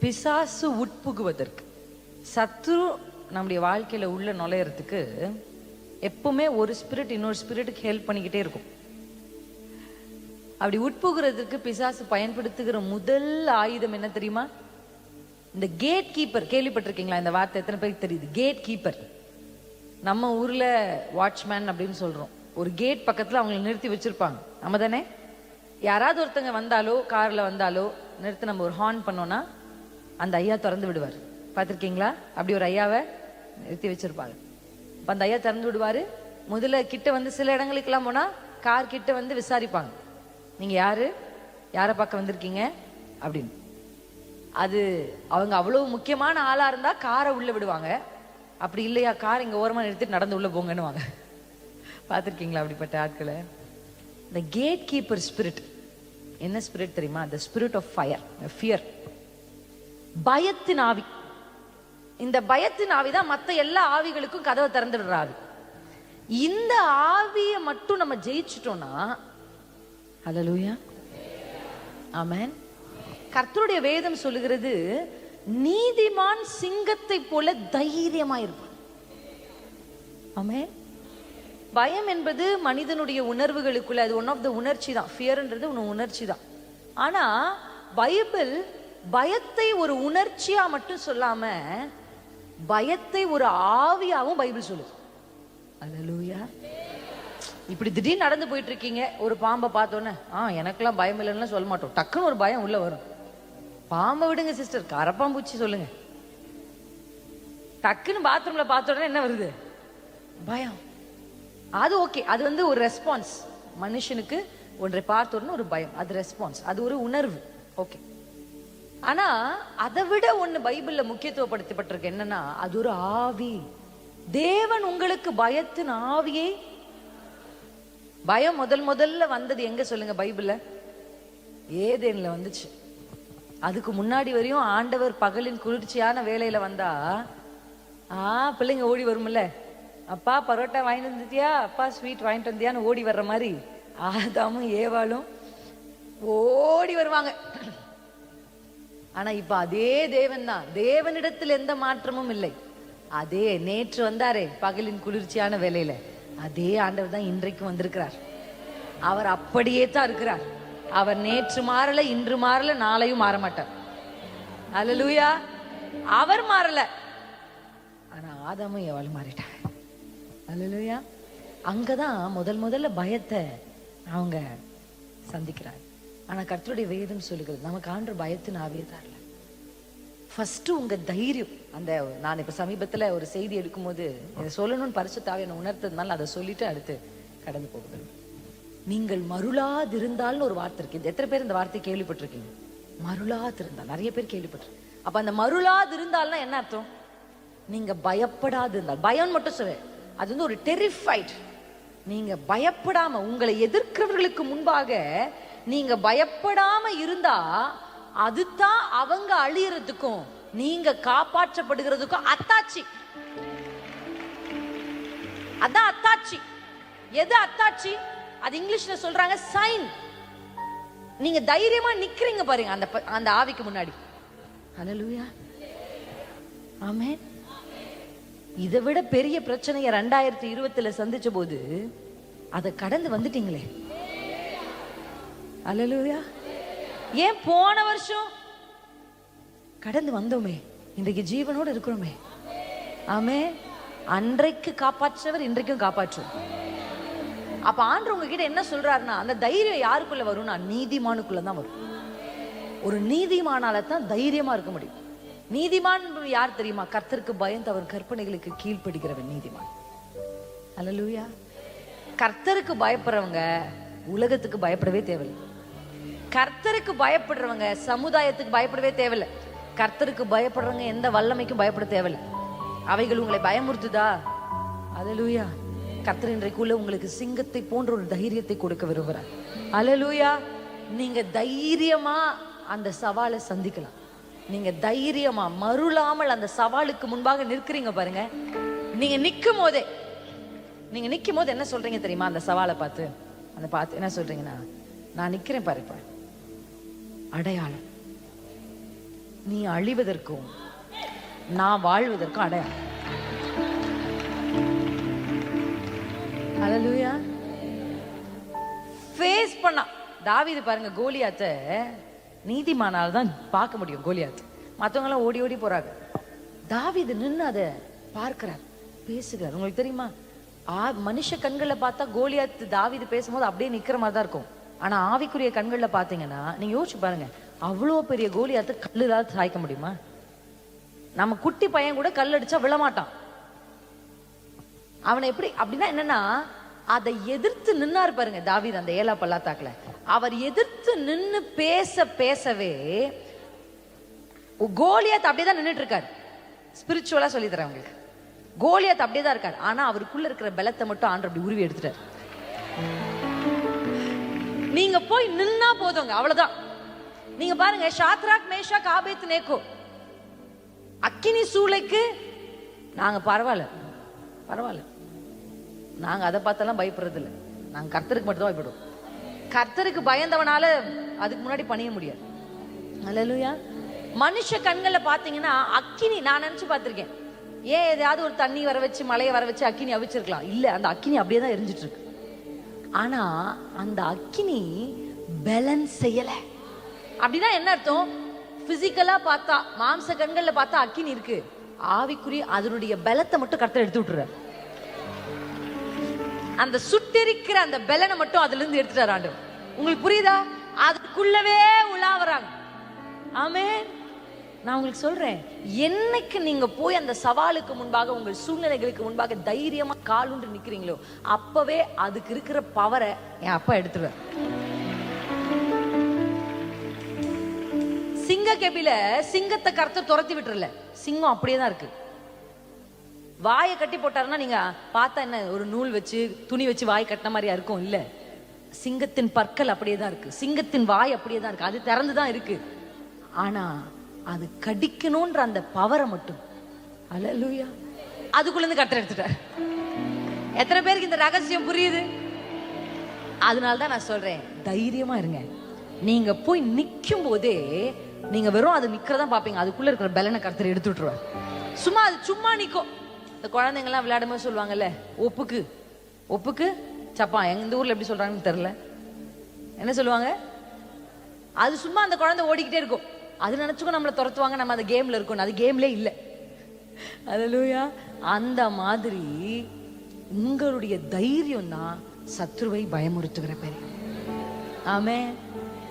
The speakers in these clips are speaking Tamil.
பிசாசு உட்புகுவதற்கு, சத்ரு நம்முடைய வாழ்க்கையில உள்ள நுழையறதுக்கு எப்பவுமே ஒரு ஸ்பிரிட் இன்னொரு ஸ்பிரிட்டுக்கு ஹெல்ப் பண்ணிக்கிட்டே இருக்கும். அப்படி உட்புகிறதுக்கு பிசாசு பயன்படுத்துகிற முதல் ஆயுதம் என்ன தெரியுமா? இந்த கேட் கீப்பர். கேள்விப்பட்டிருக்கீங்களா இந்த வார்த்தை? எத்தனை பேருக்கு தெரியுது? Gate keeper. நம்ம ஊர்ல வாட்ச்மேன் அப்படின்னு சொல்றோம். ஒரு கேட் பக்கத்துல அவங்களை நிறுத்தி வச்சிருப்பாங்க. நம்ம தானே? யாராவது ஒருத்தங்க வந்தாலோ கார்ல வந்தாலோ நிறுத்தி நம்ம ஒரு ஹார்ன் பண்ணோம்னா அந்த ஐயா திறந்து விடுவார். பார்த்துருக்கீங்களா? அப்படி ஒரு ஐயாவை நிறுத்தி வச்சிருப்பாங்க. அந்த ஐயா திறந்து விடுவாரு. முதல்ல கிட்ட வந்து சில இடங்களுக்கெல்லாம் போனா கார் கிட்ட வந்து விசாரிப்பாங்க, நீங்க யாரு, யாரை பார்க்க வந்திருக்கீங்க அப்படின்னு. அது அவங்க அவ்வளவு முக்கியமான ஆளா இருந்தா காரை உள்ள விடுவாங்க. அப்படி இல்லையா, கார் இங்க ஓரமா நிறுத்திட்டு நடந்து உள்ள போங்கன்னு வாங்க. பார்த்துருக்கீங்களா அப்படிப்பட்ட ஆட்களை? இந்த கேட் கீப்பர் ஸ்பிரிட் என்ன ஸ்பிரிட் தெரியுமா? the spirit of fire, fear. பயத்தின் ஆவி. இந்த பயத்தின் ஆவி தான் மற்ற எல்லா ஆவிகளுக்கும் கதவை திறந்துடுற ஆவி. இந்த ஆவியை மட்டும் நம்ம ஜெயிச்சிட்டோம்னா, ஹல்லேலூயா, ஆமென். கர்த்தருடைய வேதம் சொல்லுகிறது, நீதிமான் சிங்கத்தை போல தைரியமா இருப்பான். ஆமென். பயம் என்பது மனிதனுடைய உணர்வுகளுக்குள்ள அது ஒன் ஆஃப் த உணர்ச்சி தான். ஃபியர்ன்றது ஒரு உணர்ச்சி தான். ஆனா பைபிள் பயத்தை ஒரு உணர்ச்சியா மட்டும் சொல்லாம பயத்தை ஒரு ஆவியாவும் பைபிள் சொல்லுது. அல்லேலூயா. இப்படி திடீர்னு நடந்து போயிட்டு இருக்கீங்க, ஒரு பாம்பை பார்த்தோன்னே எனக்கெல்லாம் பயம் இல்லைன்னு சொல்ல மாட்டோம். டக்குன்னு ஒரு பயம் உள்ள வரும். பாம்பை விடுங்க சிஸ்டர், கரப்பாம்பூச்சி சொல்லுங்க. டக்குன்னு பாத்ரூம்ல பார்த்த உடனே என்ன வருது? பயம். அது ஓகே, அது வந்து ஒரு ரெஸ்பான்ஸ். மனுஷனுக்கு ஒன்றை பார்த்த உடனே ஒரு பயம், அது ரெஸ்பான்ஸ், அது ஒரு உணர்வு. ஓகே. ஆனா அதை விட ஒண்ணு பைபிள்ல முக்கியத்துவப்படுத்தப்பட்டிருக்கு. என்னன்னா அது ஒரு ஆவி. தேவன் உங்களுக்கு பயத்தின் ஆவியை. பயம் முதல்ல வந்தது எங்க சொல்லுங்க பைபிள்ல? ஏதேன்ல வந்துச்சு. அதுக்கு முன்னாடி வரையும் ஆண்டவர் பகலின் குளிர்ச்சியான வேலையில வந்தா பிள்ளைங்க ஓடி வரும்ல, அப்பா பரோட்டா வாங்கிட்டு வந்துட்டியா, அப்பா ஸ்வீட் வாங்கிட்டு வந்தியான்னு ஓடி வர்ற மாதிரி ஆதாமும் ஏவாளும் ஓடி வருவாங்க. ஆனா இப்ப அதே தேவன் தான். தேவனிடத்தில் எந்த மாற்றமும் இல்லை. அதே நேற்று வந்தாரே பகலின் குளிர்ச்சியான வேலையில, அதே ஆண்டவர் தான் இன்றைக்கும் வந்திருக்கிறார். அவர் அப்படியே தான் இருக்கிறார். அவர் நேற்று மாறல, இன்று மாறல, நாளையும் மாற மாட்டார். அல்லேலூயா. அவர் மாறல, ஆனா ஆதாமும் ஏவாளும் மாறிட்டாங்க. அல்லேலூயா. அங்கதான் முதல்ல பயத்தை அவங்க சந்திக்கிறாங்க. ஆனா கர்த்தருடைய வேதம் சொல்லுகிறது, நமக்கு ஆண்டவர் பயத்தின் ஆவியை தரல. ஃபர்ஸ்ட் உங்க தைரியம். அந்த நான் இப்ப சமீபத்துல ஒரு செய்தி எடுக்கும்போது இதை சொல்லணும்னு பரிசுத்த ஆவி என்னை உணர்த்ததுனால அதை சொல்லிட்டு அடுத்து கடந்து போகுது. நீங்கள் மருளாதிருந்தால்னு ஒரு வார்த்தை இருக்கு. எத்தனை பேர் இந்த வார்த்தையை கேள்விப்பட்டிருக்கீங்க? மருளாதிருந்தால். நிறைய பேர் கேள்விப்பட்டிருக்கீங்க. அப்ப அந்த மருளாதிருந்தால்னா என்ன அர்த்தம்? நீங்க பயப்படாது இருந்தால். பயம் மட்டும் சொல்ல, அது வந்து ஒரு டெரிஃபைட். நீங்க பயப்படாம, உங்களை எதிர்க்கிறவர்களுக்கு முன்பாக நீங்க பயப்படாம இருந்தா அதுதான் அவங்க அழியறதுக்கும் நீங்க காப்பாற்றப்படுகிறதுக்கும் அத்தாட்சி. அதான் அத்தாட்சி. எது அத்தாட்சி? அது இங்கிலீஷ்ல சொல்றாங்க சைன். நீங்க தைரியமா நிக்கிறீங்க பாருங்க அந்த ஆவிக்கு முன்னாடி. ஹல்லேலூயா, ஆமென். இதை விட பெரிய பிரச்சனையை 2020 சந்திச்ச போது அதை கடந்து வந்துட்டீங்களே. அல்லேலூயா. ஏன் போன வருஷம் கடந்து வந்தோமே, இன்றைக்கு ஜீவனோடு இருக்கிறோமே. ஆமே. அன்றைக்கு காப்பாற்றவர் இன்றைக்கும் காப்பாற்றும். அப்ப ஆண்டவர் உங்ககிட்ட என்ன சொல்றாருன்னா, அந்த தைரியம் யாருக்குள்ள வரும்னா நீதிமானுக்குள்ளதான் வரும். ஒரு நீதிமானால தான் தைரியமா இருக்க முடியும். நீதிமான் யார் தெரியுமா? கர்த்தருக்கு பயந்து அவர் கற்பனைகளுக்கு கீழ்ப்படுகிறவன் நீதிமான். அல்லேலூயா. கர்த்தருக்கு பயப்படுறவங்க உலகத்துக்கு பயப்படவே தேவையில்லை. கர்த்தருக்கு பயப்படுறவங்க சமுதாயத்துக்கு பயப்படவே தேவையில்லை. கர்த்தருக்கு பயப்படுறவங்க எந்த வல்லமைக்கும் பயப்பட தேவையில்லை. அவைகள் உங்களை பயமுறுத்துதா? அல்லேலூயா. கர்த்தர் இன்றைக்குள்ள உங்களுக்கு சிங்கத்தை போன்ற ஒரு தைரியத்தை கொடுக்க விரும்புறார். அல்லேலூயா. நீங்க தைரியமா அந்த சவாலை சந்திக்கலாம். நீங்க தைரியமா மருளாமல் அந்த சவாலுக்கு முன்பாக நிற்கிறீங்க பாருங்க. நீங்க நிக்கும் போது என்ன சொல்றீங்க தெரியுமா? அந்த சவாலை பார்த்து என்ன சொல்றீங்கன்னா, நான் நிக்கிறேன் பாருப்பா, அடையாளம் நீ அழிவதற்கும் நான் வாழ்வதற்கும் அடையாளம். ஹல்லேலூயா. ஃபேஸ் பண்ணா தாவீது பாருங்க, கோலியாத்தை நீதிமானால தான் பார்க்க முடியும். கோலியாத் மற்றவங்க எல்லாம் ஓடி ஓடி போறாங்க. தாவீது நின்று அதை பார்க்கிறார், பேசுகிறார். உங்களுக்கு தெரியுமா, மனுஷ கண்களை பார்த்தா கோலியாத் தாவீது பேசும்போது அப்படியே நிக்கிற மாதிரி தான் இருக்கும். ஆனா ஆவிக்குரிய கண்கள்ல பாத்தீங்கன்னா நீங்க யோசிச்சு பாருங்க, அவ்வளோ பெரிய கோலியாத்து கல்லு ஏதாவது சாய்க்க முடியுமா? நம்ம குட்டி பையன் கூட கல் அடிச்சா விழமாட்டான். அவனை எப்படி அப்படின்னா என்னன்னா, அதை எதிர்த்து நின்னாரு பாருங்க தாவீது அந்த ஏலா பள்ளத்தாக்குல. அவர் எதிர்த்து நின்னு பேசவே கோலியாத் அப்படியேதான் நின்றுட்டு இருக்காரு. ஸ்பிரிச்சுவலா சொல்லி தரேன் உங்களுக்கு, கோலியாத் அப்படியேதான் இருக்காரு. ஆனா அவருக்குள்ள இருக்கிற பலத்தை மட்டும் ஆண்டவர் அப்படி உருவி எடுத்துட்டார். நீங்க போய் நின்னா போதுங்க, அவ்வளவுதான். நீங்க பாருங்க, ஷாத்ராக் மேஷாக் ஆபேத்நேகோ அக்கினி சூளைக்கு நாங்க பரவாயில்ல, நாங்க அதை பார்த்தெல்லாம் பயப்படுறது இல்லை. நாங்க கர்த்தருக்கு மட்டும் தான் பயப்படுவோம். கர்த்தருக்கு பயந்தவனால அதுக்கு முன்னாடி பணிய முடியாது. அல்லேலூயா. மனுஷ கண்கள்ல பாத்தீங்கன்னா அக்கினி, நான் நினைச்சு பார்த்திருக்கேன், ஏன் ஏதாவது ஒரு தண்ணி வர வச்சு மழையை வர வச்சு அக்கினி அவிச்சிருக்கலாம். இல்ல, அந்த அக்கினி அப்படியே தான் எரிஞ்சிட்டு இருக்கு. ஆனா அந்த அக்கினி பேலன்ஸ் செய்யல. அப்படின்னா என்ன அர்த்தம்? பிசிக்கலா பார்த்தா, மாம்ச கண்கள்ல பார்த்தா அக்கினி இருக்கு, ஆவிக்குரிய அதனுடைய பலத்தை மட்டும் கர்த்தர் எடுத்து விட்டுறாரு. அந்த சுட்டெரிக்கிற அந்த பலனை மட்டும் அதுல இருந்து எடுத்துட்டாரு ஆண்டவர். உங்களுக்கு புரியுதா? அதுக்குள்ளவே உலாவறாங்க. ஆமென். நான் உங்களுக்கு சொல்றேன், என்னைக்கு நீங்க போய் அந்த சவாலுக்கு முன்பாக, உங்கள் சூழ்நிலைகளுக்கு முன்பாக தைரியமா காலுண்டு நிக்கிறீங்களோ, அப்பவே அதுக்கு இருக்கிற பவரை என் அப்பா எடுத்துருவார். சிங்க கெபில சிங்கத்தை கர்த்தர் துரத்தி விட்டுறல, சிங்கம் அப்படியே தான் இருக்கு. வாயை கட்டி போட்டாருன்னா நீங்க பார்த்தா என்ன, ஒரு நூல் வச்சு துணி வச்சு வாய் கட்டின மாதிரியா இருக்கும்? இல்ல, சிங்கத்தின் பற்கள் அப்படியே தான் இருக்கு, சிங்கத்தின் வாய் அப்படியே தான் இருக்கு, அது திறந்துதான் இருக்கு. ஆனா அது கடிக்கணும்ன்ற அந்த பவரை மட்டும், அல்லேலூயா, அதுக்குள்ள இருந்து கர்த்தர் எடுத்துட்டார். எத்தனை பேருக்கு இந்த ரகசியம் புரியுது? அதனாலதான் நான் சொல்றேன், தைரியமா இருங்க. நீங்க போய் நிக்கும் போதே நீங்க வெறும் அது நிக்கிறதா பாப்பீங்க, அதுக்குள்ள இருக்கிற பலனை கர்த்தர் எடுத்து விட்டுருவார். சும்மா அது சும்மா நிக்கும். இந்த குழந்தைங்க எல்லாம் விளையாடும் போது சொல்லுவாங்கல்ல, ஒப்புக்கு சப்பா. எங்க ஊர்ல எப்படி சொல்றாங்கன்னு தெரியல, என்ன சொல்லுவாங்க? அது சும்மா அந்த குழந்தை ஓடிக்கிட்டே இருக்கும், அது நினைச்சுக்கோ நம்மளை துரத்துவாங்க, நம்ம அந்த கேம்ல இருக்கோம். அது கேம்லே இல்லை. அல்லேலூயா. அந்த மாதிரி உங்களுடைய தைரியம் தான் சத்ருவை பயமுறுத்துகிற பேரு. ஆமென்.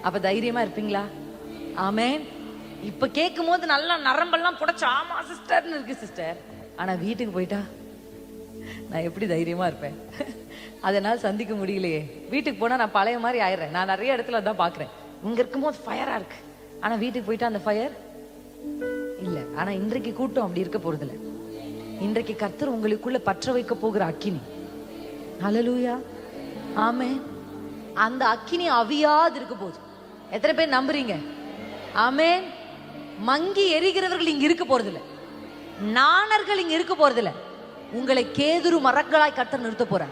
அப்ப தைரியமா இருப்பீங்களா? ஆமென். இப்ப கேட்கும் போது நல்லா நரம்பெல்லாம் புடைச்சு ஆமா சிஸ்டர்னு இருக்கு சிஸ்டர். ஆனா வீட்டுக்கு போயிட்டா நான் எப்படி தைரியமா இருப்பேன்? அதனால சந்திக்க முடியலையே. வீட்டுக்கு போனா நான் பழைய மாதிரி ஆயிடுறேன். நான் நிறைய இடத்துல அதான் பாக்குறேன். இங்க இருக்கும்போது ஃபயரா இருக்கு, ஆனா வீட்டுக்கு போயிட்டா அந்த ஃபயர் இல்ல. ஆனா இன்றைக்கு கூட்டம் அப்படி இருக்க போறது இல்ல. இன்றைக்கு கர்த்தர் உங்களுக்குள்ள பற்ற வைக்க போகிற அக்கினி. ஹல்லேலூயா. ஆமென். அந்த அக்கினி அவியாது இருக்க போகுது. எத்தனை பேர் நம்புறீங்க? ஆமென். மங்கி எரிகிறவர்கள் இங்க இருக்க போறது இல்ல, நாணர்கள் இங்க இருக்க போறது இல்ல. உங்களை கேதுரு மரங்களாய் கர்த்தர் நிறுத்த போற.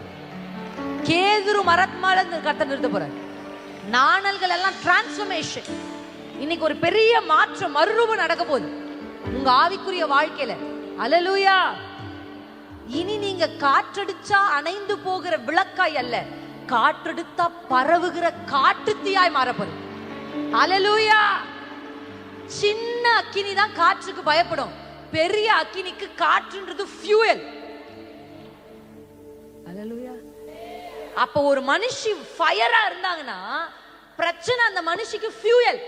கேதுரு மரத்மால கர்த்தர் நிறுத்த போற. நாணல்கள் எல்லாம் டிரான்ஸ்ஃபர்மேஷன். இன்னைக்கு ஒரு பெரிய மாற்றம், மறுரூபம் நடக்க போகுது உங்க ஆவிக்குரிய வாழ்க்கையில. அல்லேலூயா. இனி நீங்க காற்றடிச்சா அணைந்து போகிற விளக்காய் அல்ல, காற்றெடுத்தா பரவுகிற காட்டுத்தீயாய் மாறப்படும். அல்லேலூயா. சின்ன அக்கினி தான் காற்றுக்கு பயப்படும், பெரிய அக்கினிக்கு காற்றுன்றது ஃபியூயல். அல்லேலூயா. அப்ப ஒரு மனுஷி ஃபயரா இருந்தாங்கன்னா பிரச்சனை அந்த மனுஷிக்கு ஃபியூயல்.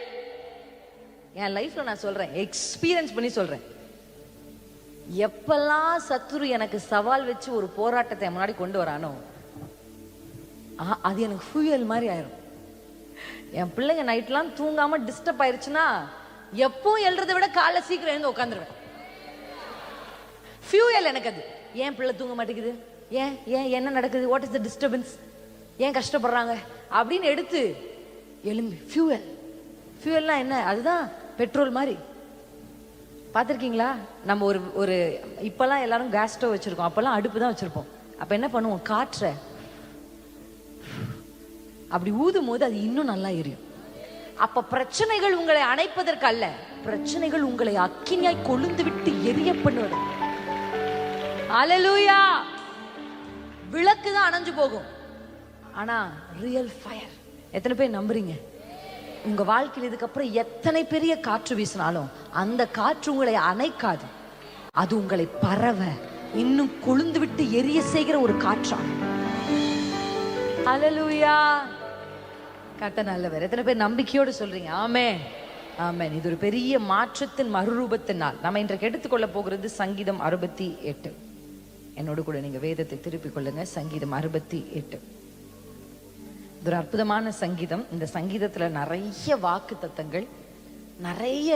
என் லைஃப்ல நான் சொல்றேன், எக்ஸ்பீரியன்ஸ் பண்ணி சொல்றேன். எப்பெல்லாம் சத்துரு எனக்கு சவால் வச்சு ஒரு போராட்டத்தை முன்னாடி கொண்டு வரானோ, அது எனக்கு ஃபியூயல் மாதிரி ஆயிரும். என் பிள்ளைங்க நைட்லாம் தூங்காம டிஸ்டர்ப் ஆயிருச்சுன்னா எப்பவும் எழுறதை விட காலைல சீக்கிரம் எழுந்து உட்காந்துருவேன். ஃபியூயல் எனக்கு அது. ஏன் பிள்ளை தூங்க மாட்டேங்குது, ஏன் ஏன் என்ன நடக்குது, வாட் இஸ் த டிஸ்டர்பன்ஸ், ஏன் கஷ்டப்படுறாங்க அப்படின்னு எடுத்து எழும்பி ஃபியூயல். ஃபியூயல்னா என்ன? அதுதான் பெட்ரோல் மாதிரி. பார்த்துருக்கீங்களா? நம்ம ஒரு இப்பெல்லாம் எல்லாரும் கேஸ் ஸ்டவ் வச்சிருக்கோம், அப்பெல்லாம் அடுப்பு தான் வச்சிருப்போம். அப்ப என்ன பண்ணுவோம், காற்றை அப்படி ஊதும் போது அது இன்னும் நல்லா எரியும். அப்ப பிரச்சனைகள் உங்களை அணைப்பதற்கு அல்ல, பிரச்சனைகள் உங்களை அக்கினியாய் கொழுந்து விட்டு எரிய பண்ணுவது. அல்லேலூயா. விளக்கு தான் அணைஞ்சு போகும், ஆனா ரியல் ஃபயர். எத்தனை பேர் நம்புறீங்க? உங்க வாழ்க்கையில் இதுக்கப்புறம் எத்தனை பெரிய காற்று வீசினாலும் அந்த காற்று உங்களை அணைக்காது. அது உங்களை பரவ இன்னும் கொழுந்து விட்டு எரிய செய்கிற ஒரு காற்றா. அல்லேலூயா. கர்த்தர் நல்லவர். எத்தனை பேர் நம்பிக்கையோடு சொல்றீங்க? ஆமென், ஆமென். இது ஒரு பெரிய மாற்றத்தின் மறுரூபத்தின் நாள். நம்ம இன்றைக்கு எடுத்துக்கொள்ள போகிறது சங்கீதம் 68. என்னோடு கூட நீங்க வேதத்தை திருப்பிக் கொள்ளுங்க. சங்கீதம் 68 இது ஒரு அற்புதமான சங்கீதம். இந்த சங்கீதத்துல நிறைய வாக்கு தத்தங்கள், நிறைய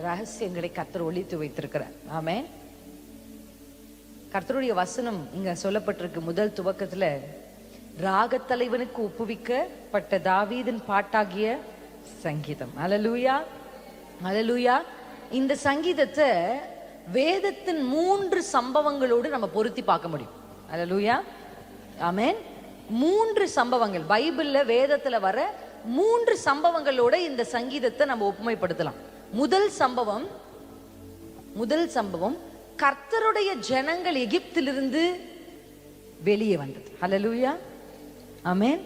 ரகசியங்களை கர்த்தர் ஒளித்து வைத்திருக்கிறார். ஆமென். கர்த்தருடைய வசனம் இங்க சொல்லப்பட்டிருக்கு. முதல் துவக்கத்துல ராகத்தலைவனுக்கு ஒப்புவிக்கப்பட்ட தாவீதின் பாட்டாகிய சங்கீதம். அல்லேலூயா, அல்லேலூயா. இந்த சங்கீதத்தை வேதத்தின் 3 சம்பவங்களோடு நம்ம பொருத்தி பார்க்க முடியும். அல்லேலூயா, ஆமென். 3 சம்பவங்கள் பைபிள்ல, வேதத்துல வர 3 சம்பவங்களோட இந்த சங்கீதத்தை நம்ம ஒப்புமைப்படுத்தலாம். முதல் சம்பவம் கர்த்தருடைய ஜனங்கள் எகிப்திலிருந்து வெளியே வந்தது. அல்லேலூயா, ஆமென்,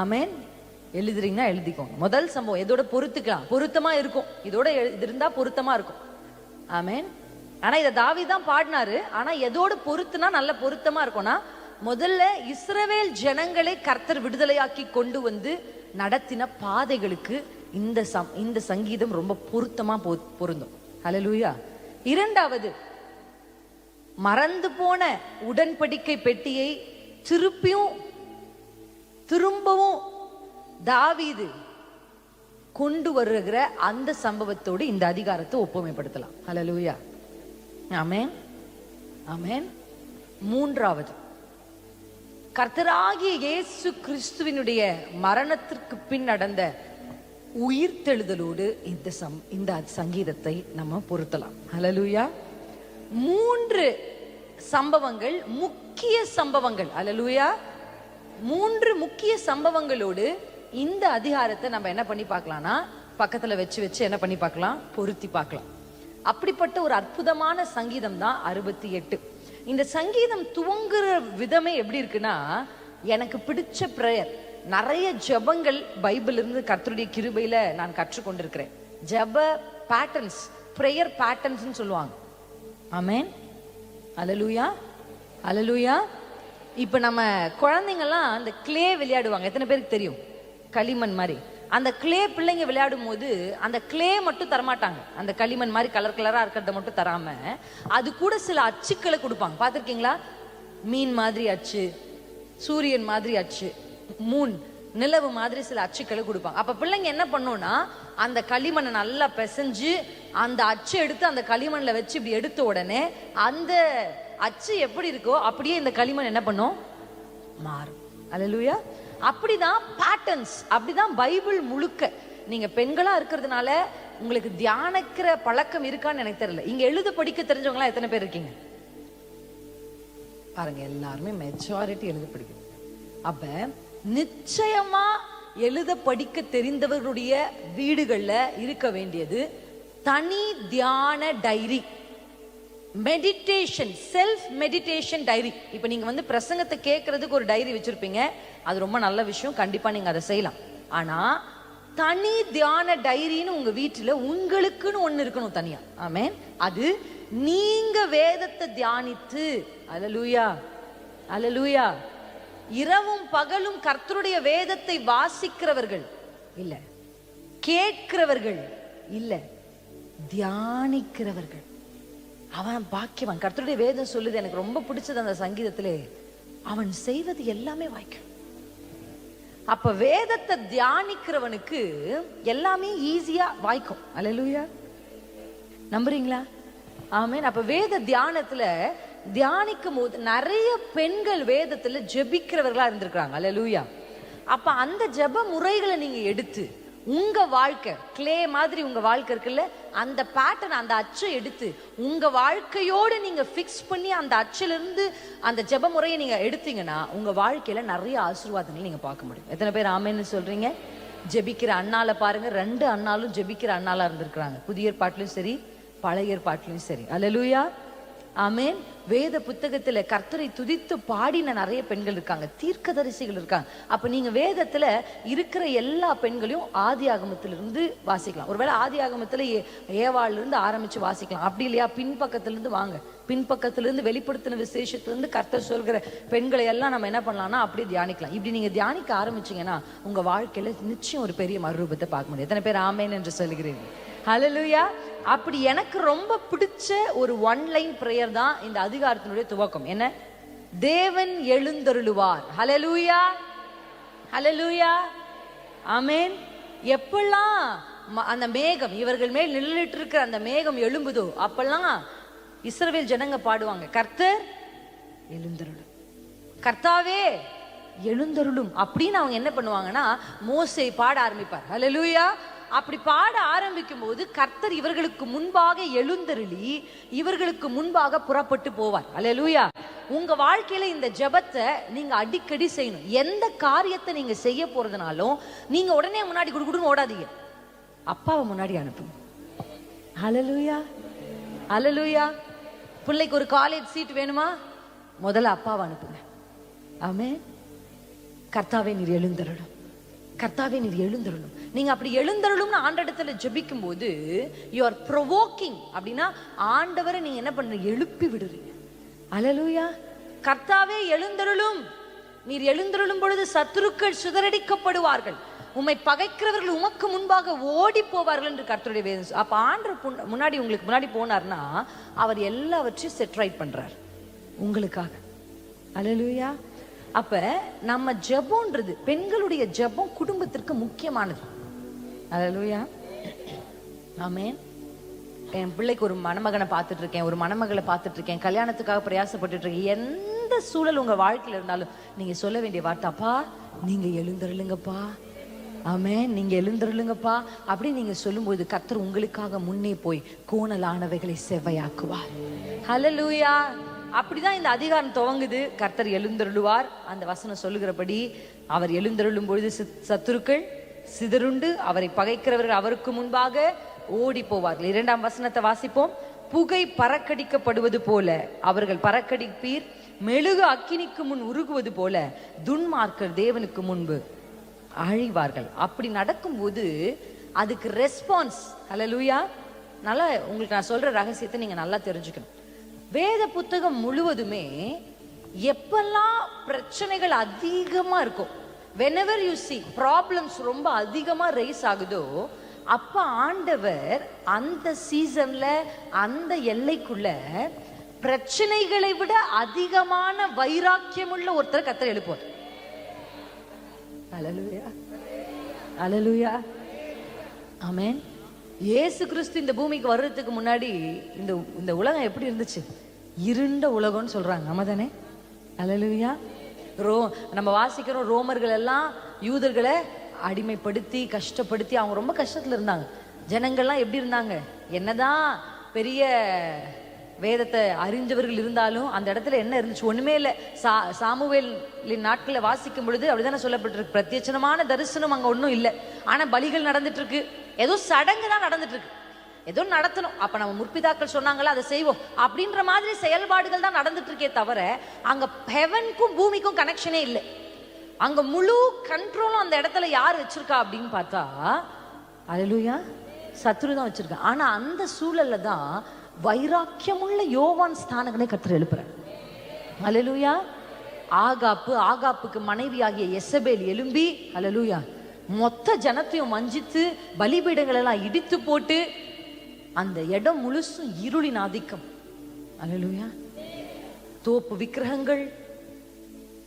ஆமென். எழுதுறீங்கன்னா எழுதிக்கோங்க. முதல் சம்பவம் எதோட பொருத்துக்கலாம், பொருத்தமா இருக்கும். இதோட இது இருந்தா பொருத்தமா இருக்கும். ஆமென். ஆனா இதை தாவீது தான் பாடினாரு. ஆனா எதோட பொருத்துனா நல்ல பொருத்தமா இருக்கும்னா, முதல்ல இஸ்ரவேல் ஜனங்களை கர்த்தர் விடுதலையாக்கி கொண்டு வந்து நடத்தின பாதைகளுக்கு இந்த சங்கீதம் ரொம்ப பொருத்தமா பொருந்தும். அல்லேலூயா. இரண்டாவது, மறந்து போன உடன்படிக்கை பெட்டியை திரும்பவும் தாவீது கொண்டு வருகிற அந்த சம்பவத்தோடு இந்த அதிகாரத்தை ஒப்புமைப்படுத்தலாம். அல்லேலூயா, ஆமென், ஆமென். மூன்றாவது, கர்த்தராகிய இயேசு கிறிஸ்துவினுடைய மரணத்திற்கு பின் நடந்த உயிர்த்தெழுதலோடு இந்த சங்கீதத்தை நம்ம பொருத்தலாம். அல்லேலூயா. 3 சம்பவங்கள், முக்கிய சம்பவங்கள். அல்லேலூயா. 3 முக்கிய சம்பவங்களோடு இந்த அதிகாரத்தை நம்ம என்ன பண்ணி பார்க்கலாம்னா, பக்கத்துல வச்சு என்ன பண்ணி பார்க்கலாம், பொருத்தி பார்க்கலாம். அப்படிப்பட்ட ஒரு அற்புதமான சங்கீதம் தான் 68. இந்த சங்கீதம் துவங்குற விதமே எப்படி இருக்குன்னா, எனக்கு பிடிச்ச பிரேயர். நிறைய ஜெபங்கள் பைபிள் இருந்து கர்த்தருடைய கிருபையில நான் கற்றுக்கொண்டிருக்கிறேன். ஜெப பேட்டர்ன்ஸ், பிரேயர் பேட்டர்ன்ஸ் சொல்லுவாங்க. ஆமென், அல்லேலூயா, அல்லேலூயா. இப்ப நம்ம குழந்தைங்கலாம் அந்த கிளே விளையாடுவாங்க. எத்தனை பேருக்கு தெரியும்? களிமண் மாதிரி அந்த கிளே பிள்ளைங்க விளையாடும் போது அந்த கிளே மட்டும் தரமாட்டாங்க. அந்த களிமண் மாதிரி கலர் கலரா இருக்கிறத மட்டும் தராம அது கூட சில அச்சுக்களை கொடுப்பாங்க. பார்த்திருக்கீங்களா? மீன் மாதிரி அச்சு, சூரியன் மாதிரி அச்சு, மூன், நிலவு மாதிரி சில அச்சுக்களை கொடுப்பாங்க. அப்ப பிள்ளைங்க என்ன பண்ணும்னா, அந்த களிமண்ணை நல்லா பிசைஞ்சு அந்த அச்சு எடுத்து அந்த களிமண்ல வச்சு இப்படி எடுத்த உடனே அந்த அச்சு எப்படி இருக்கோ அப்படியே இந்த களிமண் என்ன பண்ணும், மாறும். அல்லேலூயா. அப்படிதான் பேட்டர்ன்ஸ், அப்படிதான் பைபிள் முழுக்க. நீங்க பெண்களா இருக்கிறதுனால உங்களுக்கு தியானிக்கிற பழக்கம் இருக்கான்னு எனக்கு தெரியல. இங்க எழுத படிக்க தெரிஞ்சவங்களா எத்தனை பேர் இருக்கீங்க? பாருங்க, எல்லாருமே மெஜாரிட்டி எழுத படிக்க. அப்ப நிச்சயமா எழுத படிக்க தெரிந்தவர்களுடைய வீடுகள்ல இருக்க வேண்டியது தனி தியான diary, meditation, self meditation diary. இப்ப நீங்க வந்து பிரசங்கத்தை கேட்கறதுக்கு ஒரு டைரி வச்சிருப்பீங்க, அது ரொம்ப நல்ல விஷயம், கண்டிப்பா நீங்க அதை செய்யலாம். ஆனா தனி தியான டைரின்னு உங்க வீட்டுல உங்களுக்குன்னு ஒண்ணு இருக்கணும் தனியா. ஆமென். அது நீங்க வேதத்தை தியானித்து, அல்லேலூயா, அல்லேலூயா, இரவும் பகலும் கர்த்தருடைய வேதத்தை வாசிக்கிறவர்கள் இல்ல, கேட்கிறவர்கள் இல்ல, தியானிக்கிறவர்கள். அவன் பாக்கியவான். கர்த்தருடைய வேதம் சொல்லுது, எனக்கு ரொம்ப பிடிச்சது அந்த சங்கீதத்திலே, அவன் செய்வது எல்லாமே வாய்க்கும். அப்ப வேதத்தை தியானிக்கிறவனுக்கு எல்லாமே ஈஸியா வாய்க்கும். அல்லேலூயா, நம்புறீங்களா? ஆமென். அப்ப வேத தியானத்துல தியானிக்கும் போது நிறைய பெண்கள் வேதத்துல ஜெபிக்கிறவர்களா இருந்திருக்காங்க. அல்லேலூயா. அப்ப அந்த ஜெப முறைகளை நீங்க எடுத்து உங்க வாழ்க்கை, கிளே மாதிரி உங்க வாழ்க்கை இருக்குல்ல, அந்த பேட்டர்ன், அந்த அச்சை எடுத்து உங்க வாழ்க்கையோடு நீங்க பிக்ஸ் பண்ணி அந்த அச்சில இருந்து அந்த ஜெப முறையை நீங்க எடுத்தீங்கன்னா உங்க வாழ்க்கையில நிறைய ஆசீர்வாதங்களை நீங்க பார்க்க முடியும். எத்தனை பேர் ஆமென்னு சொல்றீங்க? ஜெபிக்கிற அண்ணால பாருங்க, 2 அண்ணாலும் ஜெபிக்கிற அண்ணாலா இருந்திருக்கிறாங்க, புதிய ஏற்பாட்டிலும் சரி பழைய ஏற்பாட்டிலும் சரி. அல்லேலூயா, ஆமென். வேத புத்தகத்துல கர்த்தரை துதித்து பாடின நிறைய பெண்கள் இருக்காங்க, தீர்க்கதரிசிகள் இருக்காங்க. அப்ப நீங்க வேதத்துல இருக்கிற எல்லா பெண்களையும் ஆதி ஆகமத்திலிருந்து வாசிக்கலாம். ஒருவேளை ஆதி ஆகமத்துல ஏவாள்ல இருந்து ஆரம்பிச்சு வாசிக்கலாம். அப்படி இல்லையா, பின்பக்கத்துல இருந்து வாங்க, பின்பக்கத்திலிருந்து வெளிப்படுத்தின விசேஷத்திலிருந்து கர்த்தர் சொல்கிற பெண்களை எல்லாம் நம்ம என்ன பண்ணலாம்னா அப்படியே தியானிக்கலாம். இப்படி நீங்க தியானிக்க ஆரம்பிச்சீங்கன்னா உங்க வாழ்க்கையில நிச்சயம் ஒரு பெரிய மறுரூபத்தை பார்க்க முடியும். எத்தனை பேர் ஆமேன் என்று சொல்லுகிறீர்கள்? ஹல்லேலூயா. அப்படி எனக்கு ரொம்ப பிடிச்ச ஒரு 1 லைன் பிரேயர் தான் இந்த அதிகாரத்தினுடைய துவக்கம். என்ன? தேவன் எழுந்தருளுவார். ஹல்லேலூயா, ஹல்லேலூயா, ஆமென். எப்பெல்லாம் அந்த மேகம் இவர்கள் மேல் நிழலிட்டு இருக்கிற அந்த மேகம் எழும்புதோ அப்பெல்லாம் இஸ்ரவேல் ஜனங்க பாடுவாங்க, கர்த்தர் எழுந்தருளும், கர்த்தாவே எழுந்தருளும் அப்படின்னு. அவங்க என்ன பண்ணுவாங்கன்னா மோசே பாட ஆரம்பிப்பார். ஹல்லேலூயா. அப்படி பாட ஆரம்பிக்கும் போது கர்த்தர் இவர்களுக்கு முன்பாக எழுந்தருளி இவர்களுக்கு முன்பாக புறப்பட்டு போவார். அல்லேலூயா. உங்க வாழ்க்கையில இந்த ஜெபத்தை நீங்க அடிக்கடி செய்யணும். எந்த காரியத்தை நீங்க செய்ய போறதுனாலும் நீங்க உடனே முன்னாடி குடுகுடுன்னு ஓடாதீங்க, அப்பாவை முன்னாடி அனுப்புங்க. அல்லேலூயா, அல்லேலூயா. பிள்ளைக்கு ஒரு காலேஜ் சீட் வேணுமா, முதல்ல அப்பாவை அனுப்புங்க. ஆமென். கர்த்தாவே நீர் எழுந்தருளும், கர்த்தாவே நீர் எழுந்தருளும். நீங்க அப்படி எழுந்தருளும்னு ஆண்டவரிடத்துல ஜெபிக்கும் போது யூ ஆர் ப்ரோவோக்கிங். அப்படின்னா ஆண்டவரை நீங்க என்ன பண்றீங்க, எழுப்பி விடுறீங்க. அல்லேலூயா. கர்த்தாவே எழுந்தருளும், நீர் எழுந்தருளும் பொழுது சத்துருக்கள் சிதறடிக்கப்படுவார்கள், உம்மை பகைக்கிறவர்கள் உமக்கு முன்பாக ஓடி போவார்கள் என்று கர்த்தருடைய வேதம். அப்ப ஆண்டவர் முன்னாடி உங்களுக்கு முன்னாடி போனார்னா அவர் எல்லாவற்றையும் செட் ரைட் பண்றார் உங்களுக்காக. அல்லேலூயா. அப்ப நம்ம ஜெபம்ன்றது, பெண்களுடைய ஜெபம் குடும்பத்திற்கு முக்கியமானது. அல்லேலூயா, ஆமென். என் பிள்ளைக்கு ஒரு மணமகனை பார்த்துட்டு இருக்கேன், ஒரு மணமகளை பார்த்துட்டு இருக்கேன், கல்யாணத்துக்காக பிரயாசப்பட்டு இருக்கேன். எந்த சூழல் உங்க வாழ்க்கையில இருந்தாலும் நீங்க சொல்ல வேண்டிய வார்த்தை, அப்பா நீங்க எழுந்தருளுங்கப்பா, ஆமென், நீங்க எழுந்தருளுங்கப்பா. அப்படி நீங்க சொல்லும்போது கர்த்தர் உங்களுக்காக முன்னே போய் கோணலானவைகளை செவ்வையாக்குவார். ஹல்லேலூயா. அப்படிதான் இந்த அதிகாரம் துவங்குது. கர்த்தர் எழுந்தருளுவார். அந்த வசனம் சொல்லுகிறபடி அவர் எழுந்தருளும் பொழுது சத்துருக்கள் சிதறுண்டு அவரை பகைக்கிறவர்கள் அவருக்கு முன்பாக ஓடி போவார்கள். 2ஆம் வசனத்தை வாசிப்போம். புகை பறக்கடிக்கப்படுவது போல அவர்கள் பறக்கடிப்பீர், மெழுகு அக்கினிக்கு முன் உருகுவது போல துன்மார்க்கர் தேவனுக்கு முன்பு அழிவார்கள். அப்படி நடக்கும்போது அதுக்கு ரெஸ்பான்ஸ். ஹல்லேலூயா. நல்லா உங்களுக்கு நான் சொல்ற ரகசியத்தை நீங்க நல்லா தெரிஞ்சுக்கணும். வேத புத்தகம் முழுவதுமே எப்பெல்லாம் பிரச்சனைகள் அதிகமா இருக்கும், whenever you see problems ரொம்ப அதிகமா ரைஸ் ஆகுதோ அப்ப ஆண்டவர் அந்த சீசன்ல அந்த எல்லைக்குள்ள பிரச்சனைகளை விட அதிகமான வைராக்கியம் உள்ள ஒருத்தர் கர்த்தர் எழுப்புவார். அல்லேலூயா, அல்லேலூயா, ஆமென். இயேசு கிறிஸ்து இந்த பூமிக்கு வர்றதுக்கு முன்னாடி இந்த உலகம் எப்படி இருந்துச்சு? இருண்ட உலகம்னு சொல்றாங்க, ஆமாதானே? அல்லேலூயா. நம்ம வாசிக்கிறோம், ரோமர்கள் எல்லாம் யூதர்களை அடிமைப்படுத்தி கஷ்டப்படுத்தி அவங்க ரொம்ப கஷ்டத்துல இருந்தாங்க. ஜனங்கள்லாம் எப்படி இருந்தாங்க? என்னதான் பெரிய வேதத்தை அறிஞ்சவர்கள் இருந்தாலும் அந்த இடத்துல என்ன இருந்துச்சு? ஒண்ணுமே இல்லை. சாமுவேலின் நாட்களை வாசிக்கும் பொழுது அப்படிதானே சொல்லப்பட்டிருக்கு, பிரத்யட்சமான தரிசனம் அங்க ஒன்றும் இல்லை. ஆனா பலிகள் நடந்துட்டு இருக்கு, ஏதோ சடங்கு தான் நடந்துட்டு இருக்கு, ஏதோ நடத்தணும். அப்ப நம்ம முற்பிதாக்கள் சொன்னாங்களா அதை செய்வோம் அப்படின்ற மாதிரி செயல்பாடுகள் தான் நடந்துட்டு இருக்கே தவிர அங்க ஹெவனுக்கும் பூமிக்கும் கனெக்ஷனே இல்லை. அங்க முழு கண்ட்ரோலும் அந்த இடத்துல யார் வச்சிருக்கா அப்படின்னு பார்த்தா அல்லேலூயா சத்துரு தான் வச்சிருக்கா. ஆனா அந்த சூழல்ல தான் வைராக்கியமுள்ள யோவான் ஸ்தானங்களை கர்த்தர் எழுப்புறார். அல்லேலூயா. ஆகாப்புக்கு மனைவியாகிய எசபேல் எழும்பி அல்லேலூயா மொத்த ஜனத்தையும் வஞ்சித்து பலிபீடங்கள் எல்லாம் இடித்து போட்டு அந்த இடம் முழுசும் இருளின் ஆதிக்கம். அல்லேலூயா. தோப்பு விக்கிரகங்கள்,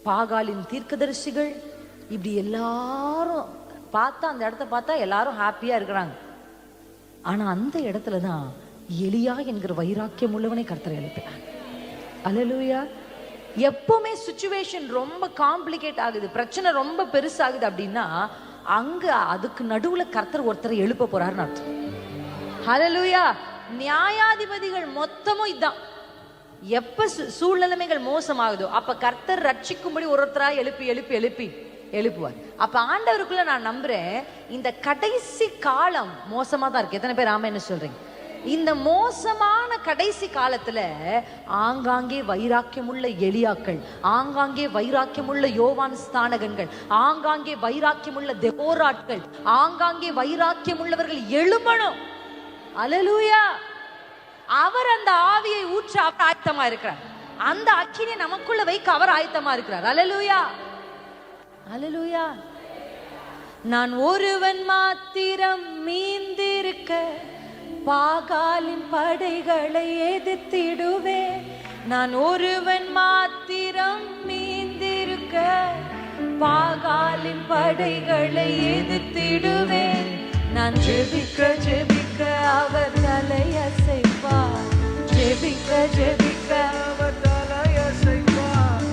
பாகாலின் தீர்க்கதரிசிகள், இப்படி எல்லாரும் பார்த்தா அந்த இடத்த பார்த்தா எல்லாரும் ஹாப்பியா இருக்கிறாங்க. ஆனா அந்த இடத்துலதான் எலியா என்கிற வைராக்கியம் உள்ளவனை கர்த்தர் எழுப்பினார். அல்லேலூயா. எப்பவுமே சிச்சுவேஷன் ரொம்ப காம்ப்ளிகேட் ஆகுது, பிரச்சனை ரொம்ப பெருசாகுது அப்படின்னா அங்க அதுக்கு நடுவுல கர்த்தர் ஒருத்தரை எழுப்ப போறாருன்னு அர்த்தம். ஹல்லேலூயா. நியாயாதிபதிகள் மொத்தமும் இதான். எப்ப சூழ்நிலைமைகள் மோசமாகுதோ அப்ப கர்த்தர் ரட்சிக்கும்படி ஒருத்தரா எழுப்பி எழுப்பி எழுப்பி எழுப்புவார். அப்ப ஆண்டவருக்குள்ள நான் நம்புறேன், இந்த கடைசி காலம் மோசமா தான் இருக்கு. எத்தனை பேர் ஆமா என்ன சொல்றீங்க? இந்த மோசமான கடைசி காலத்துல ஆங்காங்கே வைராக்கியமுள்ள எலியாக்கள், ஆங்காங்கே வைராக்கியமுள்ள யோவான் ஸ்நானகன்கள், ஆங்காங்கே வைராக்கியமுள்ள தெபோராட்கள், ஆங்காங்கே வைராக்கியமுள்ளவர்கள் எழும்பணும். அல்லேலூயா. அவர் அந்த ஆவியை ஊற்ற அவர் ஆயத்தமா இருக்கிறார். அந்த அக்கினியை நமக்குள்ள வைக்க அவர் ஆயத்தமா இருக்கிறார். அல்லேலூயா, அல்லேலூயா. நான் ஒருவன் மாத்திரம் மீந்திருக்க பாகாலின் படைகளை எதிர்த்திடுவேன். நான் ஒருவன் மாத்திரம் மீந்திருக்க பாகாலின் படைகளை எதிர்த்திடுவேன். நான் ஜெபிக்க ஜெபிக்க அவர் தலையசைப்பார், ஜெபிக்க ஜெபிக்க அவர் தலையசைப்பார்.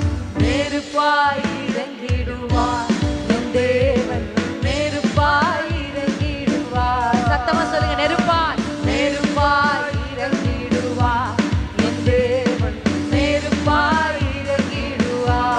நெருப்பாய் இறங்கிடுவார் என் தேவன், நெருப்பாய் இறங்கிடுவார். சத்தமா சொல்லுங்க, நெருப்பாய், நெருப்பாய் இறங்கிடுவார் என் தேவன், நெருப்பாய் இறங்கிடுவார்.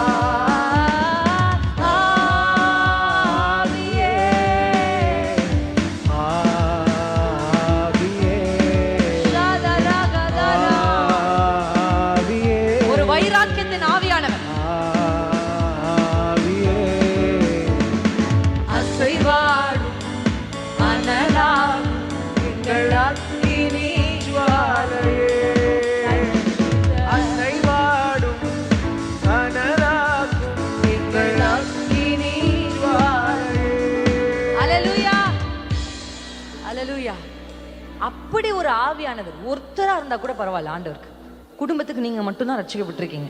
அப்படி ஒரு ஆவியானவர் ஒருத்தரா இருந்தா கூட பரவாயில்ல ஆண்டவருக்கு. குடும்பத்துக்கு நீங்க மட்டும்தான் ரட்சிக்கப்பட்டிருக்கீங்க,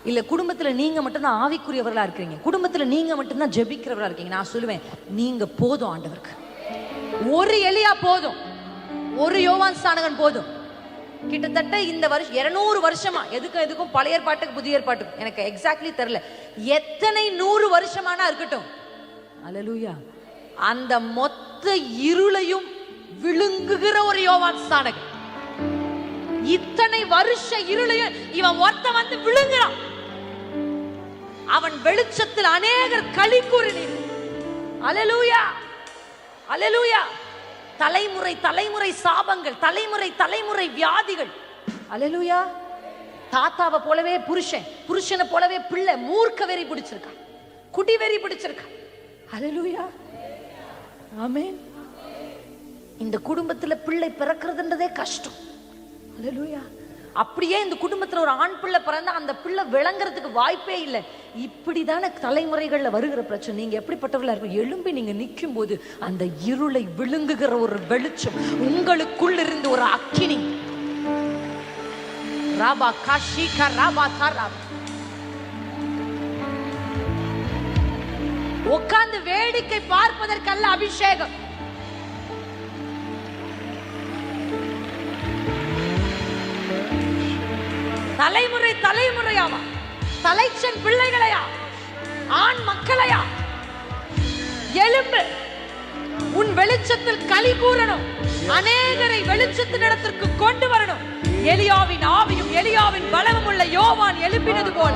இல்ல குடும்பத்துல நீங்க மட்டும்தான் ஆவிக்குரியவர்களா இருக்கீங்க, குடும்பத்துல நீங்க மட்டும்தான் ஜெபிக்கிறவர்களா இருக்கீங்க, நான் சொல்லுவேன் நீங்க போதும் ஆண்டவருக்கு. ஒரு எலியா போதும், ஒரு யோவான் ஸ்நானகன் போதும். கிட்டத்தட்ட இந்த வருஷம் 200 வருஷமா, எதுக்கும் பழைய ஏற்பாட்டுக்கு புதிய ஏற்பாட்டுக்கு எனக்கு எக்ஸாக்ட்லி தெரியல, எத்தனை 100 வருஷமானா இருக்கட்டும், அல்லேலூயா, அந்த மொத்த இருளையும் விழுங்குகிற ஒரு யோவான் ஸ்நானகன். இத்தனை வருஷ இருளையும் இவன் ஒருத்த வந்து விழுங்குறான். அவன் வெளிச்சத்தில் அநேகர் களி கூறினர். அல்லேலூயா, அல்லேலூயா. தலைமுறை தலைமுறை சாபங்கள், தலைமுறை தலைமுறை வியாதிகள். அல்லேலூயா. தாத்தாவை போலவே புருஷன், புருஷனை போலவே பிள்ளை மூர்க்க வெறி பிடிச்சிருக்கான், குடி வெறி பிடிச்சிருக்கான். அல்லேலூயா, ஆமென். இந்த குடும்பத்துல பிள்ளை பிறக்கிறதுன்றதே கஷ்டம். அல்லேலூயா. அப்படியே இந்த குடும்பத்துல ஒரு ஆண் பிள்ளை பிறந்தா அந்த பிள்ளை விளங்குறதுக்கு வாய்ப்பே இல்லை. இப்படிதான தலைமுறைகள்ல வருகிற பிரச்சனை. நீங்க எப்படிப்பட்டவர்களா இருக்கும்? எழும்பி நீங்க நிற்கும் போது அந்த இருளை விழுங்குகிற ஒரு வெளிச்சம் உங்களுக்குள் இருந்து ஒரு அக்கினி. ராபா காஷிகா ராபா தாரா. உட்கார்ந்து வேடிக்கை பார்ப்பதற்கல்ல அபிஷேகம். தலைமுறை தலைமுறையாவா, தலைச்சன் பிள்ளைகளையா, ஆண் மக்களையா, எழும்பு. உன் வெளிச்சத்தில் களி கூறணும், அநேகரை வெளிச்சத்தின் இடத்திற்கு கொண்டு வரணும். எலியாவின் ஆவியும் எலியாவின் பலமும் உள்ள யோவான் எழுப்பினது போல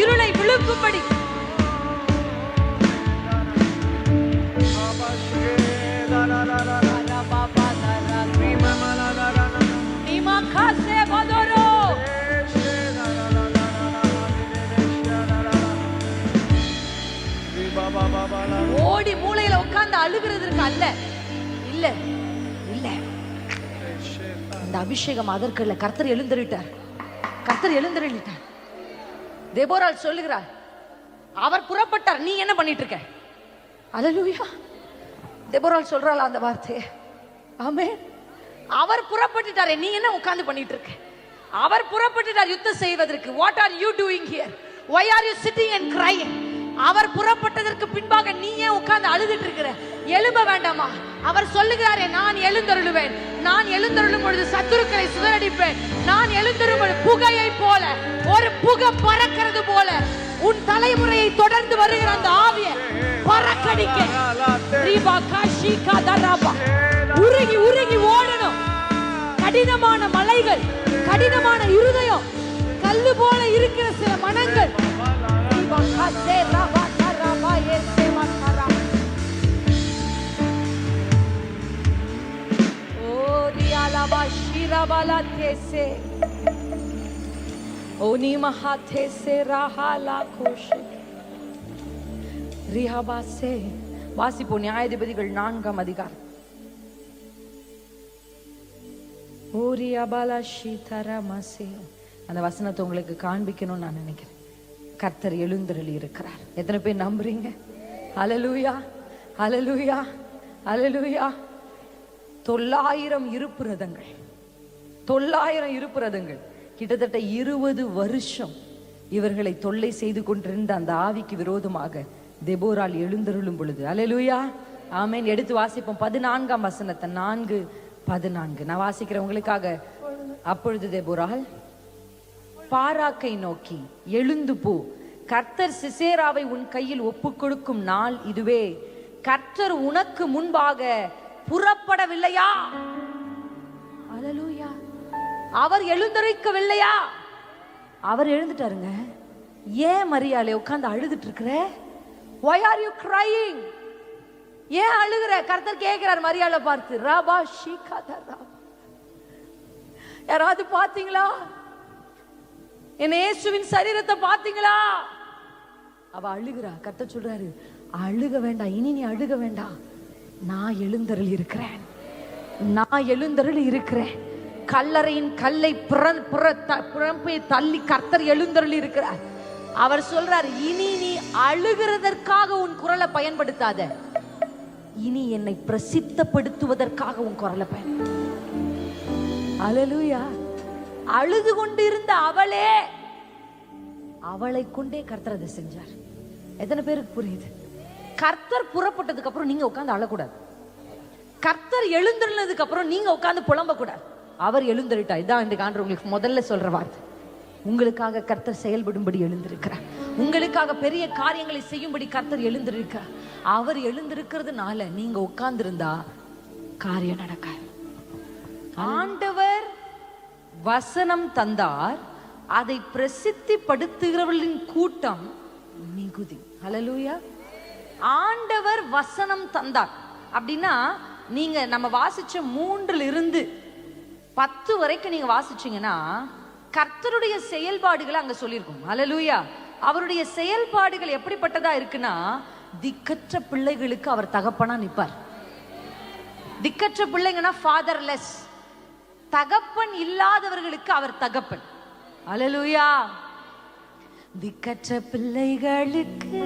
இருளை விழுங்கும்படி ஓடி மூளையில உட்கார்ந்து அழுகிறதுக்கு அல்ல, இல்ல இல்ல. அந்த அபிஷேகம் அதற்கு இல்ல. கர்த்தர் எழுந்தருளிட்டார், கர்த்தர் எழுந்தருளிட்டார். தெபோராள் சொல்லுகிறார், அவர் புறப்பட்டார், நீ என்ன பண்ணிட்டு இருக்க? அல்லேலூயா. தெபோராள் சொல்றாள் அந்த வார்த்தையை. ஆமென். அவர் புறப்பட்டுட்டாரே, நீ என்ன உட்கார்ந்து பண்ணிட்டு இருக்க? அவர் புறப்பட்டுட்டார் யுத்தம் செய்வதற்கு. What are you doing here? Why are you sitting and crying? அவர் புறப்பட்டதற்கு பின்பாக நீ ஏன் உட்கார்ந்து அழுதுட்டு இருக்கிற? எழும்ப வேண்டாமா? அவர் சொல்லுகிறாரே, நான் எழுந்தருளுவேன், நான் எழுந்தருளும் பொழுது சத்துருக்களை சிதறடிப்பேன், நான் எழுந்தருளும் பொழுது புகையை போல, ஒரு புகை பறக்கிறது போல உன் தலைமுறையை தொடர்ந்து வருகிற அந்த ஆவியை பறக்கடிக்க உருகி உருகி ஓடணும். கடினமான மலைகள், கடினமான இருதயம், கல்லு அழுது போல இருக்கிற சில மனங்கள் வாசிப்போம் நியாயாதிபதிகள் 4ஆம் அதிகாரம். அந்த வசனத்தை உங்களுக்கு காண்பிக்கணும்னு நான் நினைக்கிறேன். கர்த்தர் எழுந்தருளி இருக்கிறார். எத்தனை பேர் நம்புறீங்க? ஹல்லேலூயா, ஹல்லேலூயா, ஹல்லேலூயா. 900 இருப்பு ரதங்கள், 900 இருப்பு ரதங்கள், கிட்டத்தட்ட 20 வருஷம் இவர்களை தொல்லை செய்து கொண்டிருந்த அந்த ஆவிக்கு விரோதமாக தெபோரால் எழுந்தருளும் பொழுது, ஹல்லேலூயா, ஆமென். எடுத்து வாசிப்போம் 14ஆம் வசனத்தை. 4:14 நான் வாசிக்கிறவங்களுக்காக. அப்பொழுது தெபோரால் பாராக்கை நோக்கி, எழுந்து போ, கர்த்தர் சிசேராவை உன் கையில் ஒப்புக் கொடுக்கும் நாள் இதுவே. கர்த்தர் உனக்கு முன்பாக புறப்படவில்லையா? ஹல்லேலூயா. அவர் எழுந்தருளிக்கவில்லையா? அவர் எழுந்துட்டாருங்க. ஏன் மரியாளே உட்கார்ந்து அழுதுட்டு இருக்கிற? Why are you crying? ஏன் அழுகிற? கர்த்தர் கேட்கிறார் மரியாளை பார்த்து. ராபா ஷீகாதரா, யாராவது பாத்தீங்களா? என் இயேசுவின் சரீரத்தை பாத்தீங்களா? அவ அழுகிறா. கர்த்தர் சொல்றாரு, அழுக வேண்டாம், இனி நீ அழுக வேண்டாம். நான் எழுந்தருளி இருக்கிறேன், நான் எழுந்தருளி இருக்கிறேன். கல்லறையின் கல்லை புறம்பை தள்ளி கர்த்தர் எழுந்தருளி இருக்கிறார். அவர் சொல்றார், இனி நீ அழுகிறதற்காக உன் குரலை பயன்படுத்தாத, இனி என்னை பிரசித்தப்படுத்துவதற்காக உன் குரலை பயன்படுத்த. ஹல்லேலூயா. அழுது கொண்டு இருந்த அவளை கொண்டே கர்த்தர் அதை செஞ்சார். எத்தனை பேருக்கு புரியுது? கர்த்தர் புறப்பட்டதுக்கு அப்புறம் நீங்க உட்கார்ந்து அழக்கூடாது. கர்த்தர் எழுந்திருந்ததுக்கு அப்புறம் நீங்க உட்கார்ந்து புலம்ப கூடாது. அவர் எழுந்திருட்டா. இதான் இந்த காண்ற உங்களுக்கு முதல்ல சொல்ற வார்த்தை. உங்களுக்காக கர்த்தர் செயல்படும்படி எழுந்திருக்கிறார். உங்களுக்காக பெரிய காரியங்களை செய்யும்படி கர்த்தர் எழுந்திருக்கிறார். அவர் எழுந்திருக்கிறதுனால நீங்க உட்கார்ந்து இருந்தா காரியம் நடக்காது. ஆண்டவர் வசனம் தந்தார், அதை பிரசித்தி படுத்துகிறவர்களின் கூட்டம் மிகுதி. ஹல்லேலூயா. ஆண்டவர் வசனம் தந்தார் அப்படின்னா, நீங்க நம்ம வாசிச்ச 3 to 10 வரைக்கும் நீங்க வாசிச்சீங்கன்னா கர்த்தருடைய செயல்பாடுகளை அங்க சொல்லியிருக்கும். ஹல்லேலூயா. அவருடைய செயல்பாடுகள் எப்படிப்பட்டதா இருக்குன்னா, திக்கற்ற பிள்ளைகளுக்கு அவர் தகப்பனா நிற்பார். திக்கற்ற பிள்ளைங்கன்னா ஃபாதர்லெஸ், தகப்பன் இல்லாதவர்களுக்கு அவர் தகப்பன். ஹல்லேலூயா. திக்கற்ற பிள்ளைகளுக்கு